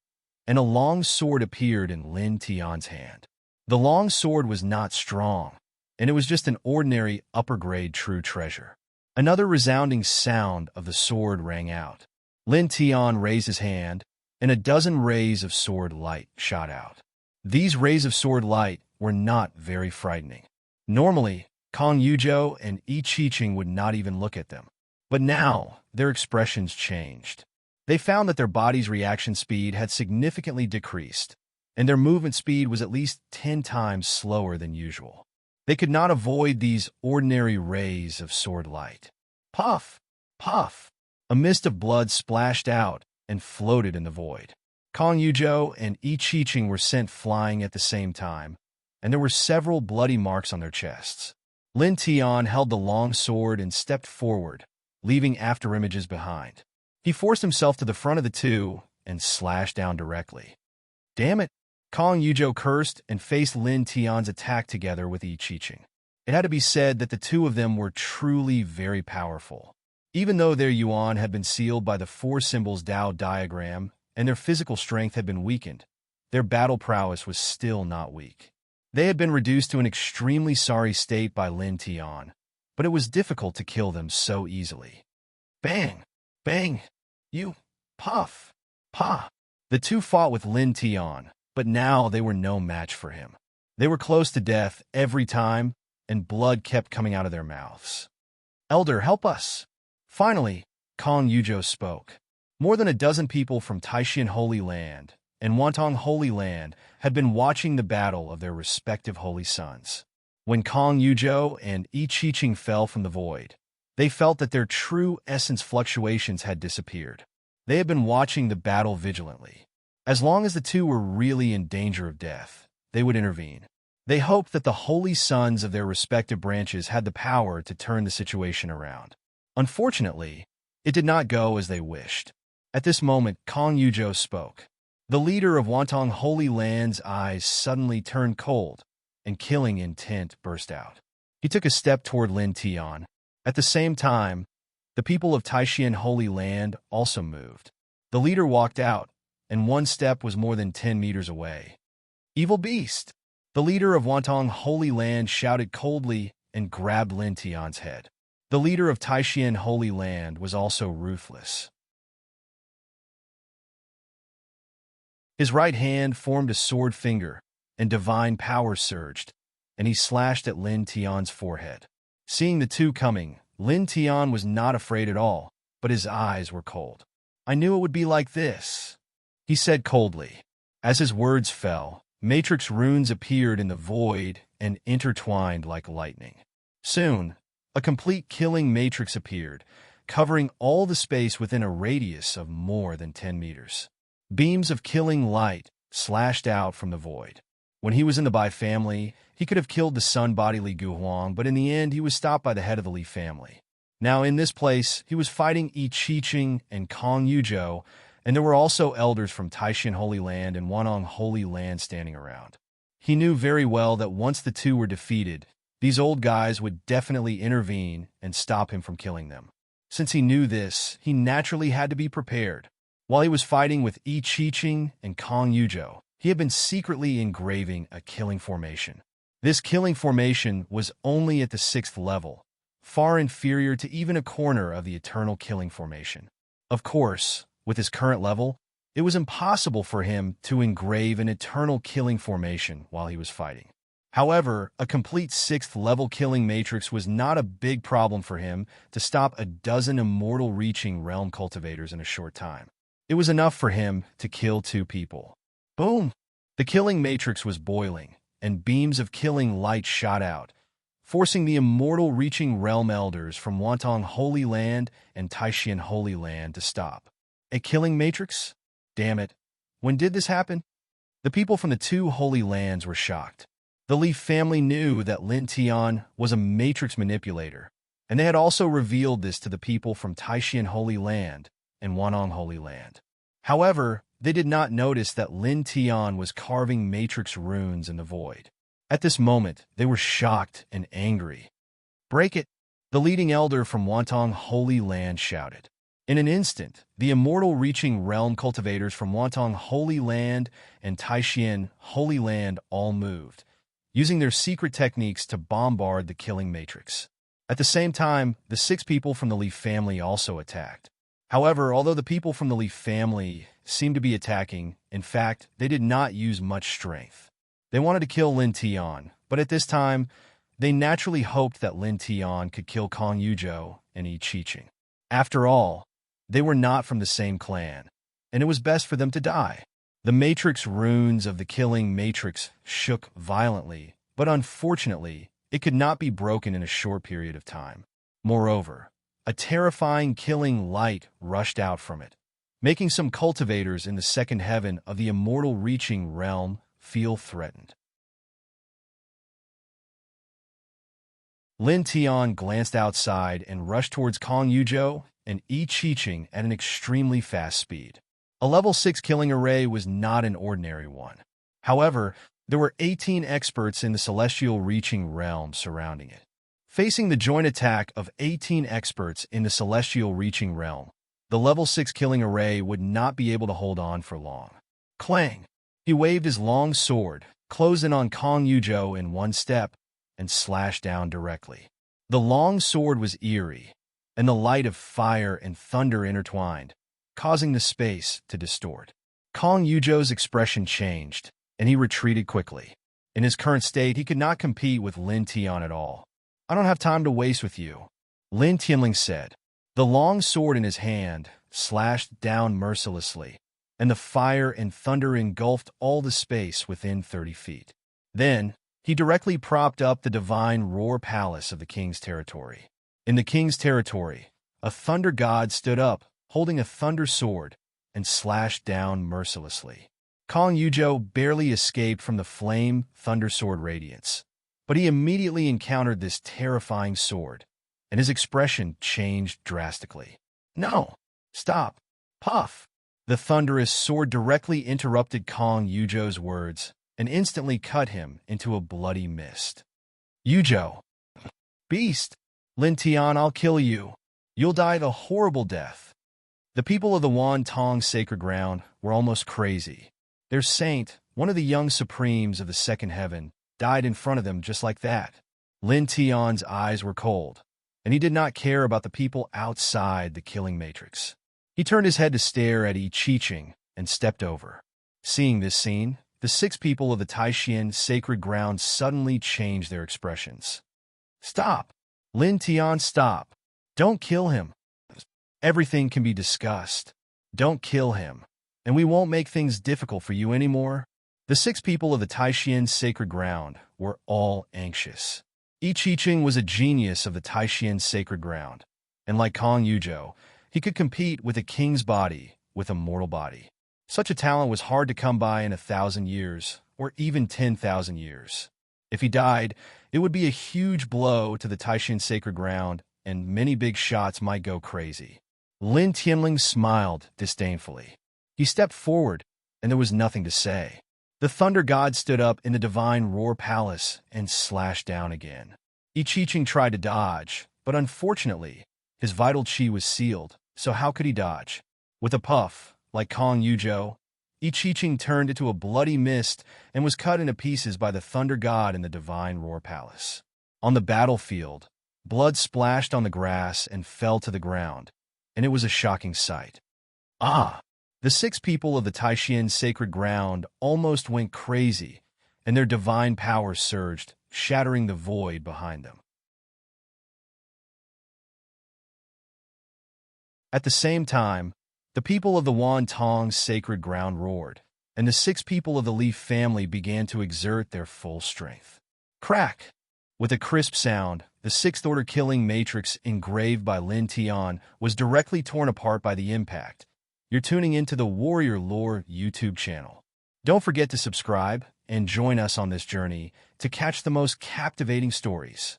[SPEAKER 1] and a long sword appeared in Lin Tian's hand. The long sword was not strong, and it was just an ordinary upper-grade true treasure. Another resounding sound of the sword rang out. Lin Tian raised his hand, and a dozen rays of sword light shot out. These rays of sword light were not very frightening. Normally, Kong Yuzhou and Yi Chicheng would not even look at them. But now, their expressions changed. They found that their body's reaction speed had significantly decreased, and their movement speed was at least 10 times slower than usual. They could not avoid these ordinary rays of sword light. Puff! Puff! A mist of blood splashed out and floated in the void. Kong Yuzhou and Yi Chicheng were sent flying at the same time, and there were several bloody marks on their chests. Lin Tian held the long sword and stepped forward, leaving afterimages behind. He forced himself to the front of the two and slashed down directly. "Damn it!" Kong Yuzhou cursed and faced Lin Tian's attack together with Yi Chicheng. It had to be said that the two of them were truly very powerful. Even though their yuan had been sealed by the four symbols Tao diagram and their physical strength had been weakened, their battle prowess was still not weak. They had been reduced to an extremely sorry state by Lin Tian, but it was difficult to kill them so easily. Bang! Bang! You! Puff! Pa! The two fought with Lin Tian, but now they were no match for him. They were close to death every time, and blood kept coming out of their mouths. "Elder, help us!" Finally, Kong Yuzhou spoke. More than a dozen people from Taishan Holy Land and Wantong Holy Land had been watching the battle of their respective holy sons. When Kong Yuzhou and Yi Chicheng fell from the void, they felt that their true essence fluctuations had disappeared. They had been watching the battle vigilantly. As long as the two were really in danger of death, they would intervene. They hoped that the holy sons of their respective branches had the power to turn the situation around. Unfortunately, it did not go as they wished. At this moment, Kong Yuzhou spoke. The leader of Wantong Holy Land's eyes suddenly turned cold, and killing intent burst out. He took a step toward Lin Tian. At the same time, the people of Taishan Holy Land also moved. The leader walked out, and one step was more than 10 meters away. "Evil beast!" The leader of Wantong Holy Land shouted coldly and grabbed Lin Tian's head. The leader of Taishan Holy Land was also ruthless. His right hand formed a sword finger, and divine power surged, and he slashed at Lin Tian's forehead. Seeing the two coming, Lin Tian was not afraid at all, but his eyes were cold. "I knew it would be like this," he said coldly. As his words fell, matrix runes appeared in the void and intertwined like lightning. Soon, a complete killing matrix appeared, covering all the space within a radius of more than 10 meters. Beams of killing light slashed out from the void. When he was in the Bai family, he could have killed the sun body Li Guhuang, but in the end he was stopped by the head of the Li family. Now in this place, he was fighting Yi Qiqing and Kong Yuzhou, and there were also elders from Taishan Holy Land and Wanong Holy Land standing around. He knew very well that once the two were defeated, these old guys would definitely intervene and stop him from killing them. Since he knew this, he naturally had to be prepared. While he was fighting with Yi Qiqing and Kong Yuzhou, he had been secretly engraving a killing formation. This killing formation was only at the 6th level, far inferior to even a corner of the eternal killing formation. Of course, with his current level, it was impossible for him to engrave an eternal killing formation while he was fighting. However, a complete 6th level killing matrix was not a big problem for him to stop a dozen immortal reaching realm cultivators in a short time. It was enough for him to kill 2 people. Boom! The killing matrix was boiling, and beams of killing light shot out, forcing the immortal reaching realm elders from Wantong Holy Land and Taishan Holy Land to stop. A killing matrix? Damn it. When did this happen? The people from the 2 holy lands were shocked. The Li family knew that Lin Tian was a matrix manipulator, and they had also revealed this to the people from Taishan Holy Land and Wanong Holy Land. However, they did not notice that Lin Tian was carving matrix runes in the void. At this moment, they were shocked and angry. "Break it!" the leading elder from Wantong Holy Land shouted. In an instant, the immortal reaching realm cultivators from Wantong Holy Land and Taishan Holy Land all moved, using their secret techniques to bombard the killing matrix. At the same time, the 6 people from the Li family also attacked. However, although the people from the Li family seemed to be attacking, in fact, they did not use much strength. They wanted to kill Lin Tian, but at this time, they naturally hoped that Lin Tian could kill Kong Yuzhou and Yi Qiqing. After all, they were not from the same clan, and it was best for them to die. The matrix runes of the killing matrix shook violently, but unfortunately, it could not be broken in a short period of time. Moreover, a terrifying killing light rushed out from it, making some cultivators in the 2nd heaven of the immortal reaching realm feel threatened. Lin Tian glanced outside and rushed towards Kong Yuzhou and Yi Qiqing at an extremely fast speed. A level 6 killing array was not an ordinary one. However, there were 18 experts in the celestial reaching realm surrounding it. Facing the joint attack of 18 experts in the celestial reaching realm, the level 6 killing array would not be able to hold on for long. Clang! He waved his long sword, closed in on Kong Yuzhou in one step, and slashed down directly. The long sword was eerie, and the light of fire and thunder intertwined, causing the space to distort. Kong Yuzhou's expression changed, and he retreated quickly. In his current state, he could not compete with Lin Tian at all. "I don't have time to waste with you," Lin Tianling said. The long sword in his hand slashed down mercilessly, and the fire and thunder engulfed all the space within 30 feet. Then, he directly propped up the divine roar palace of the king's territory. In the king's territory, a thunder god stood up, holding a thunder sword, and slashed down mercilessly. Kong Yuzhou barely escaped from the flame thunder sword radiance, but he immediately encountered this terrifying sword, and his expression changed drastically. "No! Stop! Puff!" The thunderous sword directly interrupted Kong Yuzhou's words and instantly cut him into a bloody mist. "Yuzhou! Beast! Lin Tian, I'll kill you! You'll die a horrible death!" The people of the Wan Tong sacred ground were almost crazy. Their saint, one of the young supremes of the 2nd heaven, died in front of them just like that. Lin Tian's eyes were cold, and he did not care about the people outside the killing matrix. He turned his head to stare at Yi and stepped over. Seeing this scene, the 6 people of the Taishan sacred ground suddenly changed their expressions. Stop! Lin Tian, stop! Don't kill him! Everything can be discussed. Don't kill him, and we won't make things difficult for you anymore. The 6 people of the Taishan sacred ground were all anxious. Yi Qiqing was a genius of the Taishan sacred ground, and like Kong Yuzhou, he could compete with a king's body with a mortal body. Such a talent was hard to come by in 1,000 years, or even 10,000 years. If he died, it would be a huge blow to the Taishan sacred ground, and many big shots might go crazy. Lin Tianling smiled disdainfully. He stepped forward, and there was nothing to say. The Thunder God stood up in the Divine Roar Palace and slashed down again. Yi Qiqing tried to dodge, but unfortunately, his vital chi was sealed, so how could he dodge? With a puff, like Kong Yuzhou, Yi Qiqing turned into a bloody mist and was cut into pieces by the Thunder God in the Divine Roar Palace. On the battlefield, blood splashed on the grass and fell to the ground, and it was a shocking sight. Ah! The 6 people of the Taishan sacred ground almost went crazy, and their divine power surged, shattering the void behind them. At the same time, the people of the Wan Tong sacred ground roared, and the 6 people of the Leaf family began to exert their full strength. Crack! With a crisp sound, the 6th-order killing matrix engraved by Lin Tian was directly torn apart by the impact. You're tuning into the Warrior Lore YouTube channel. Don't forget to subscribe and join us on this journey to catch the most captivating stories.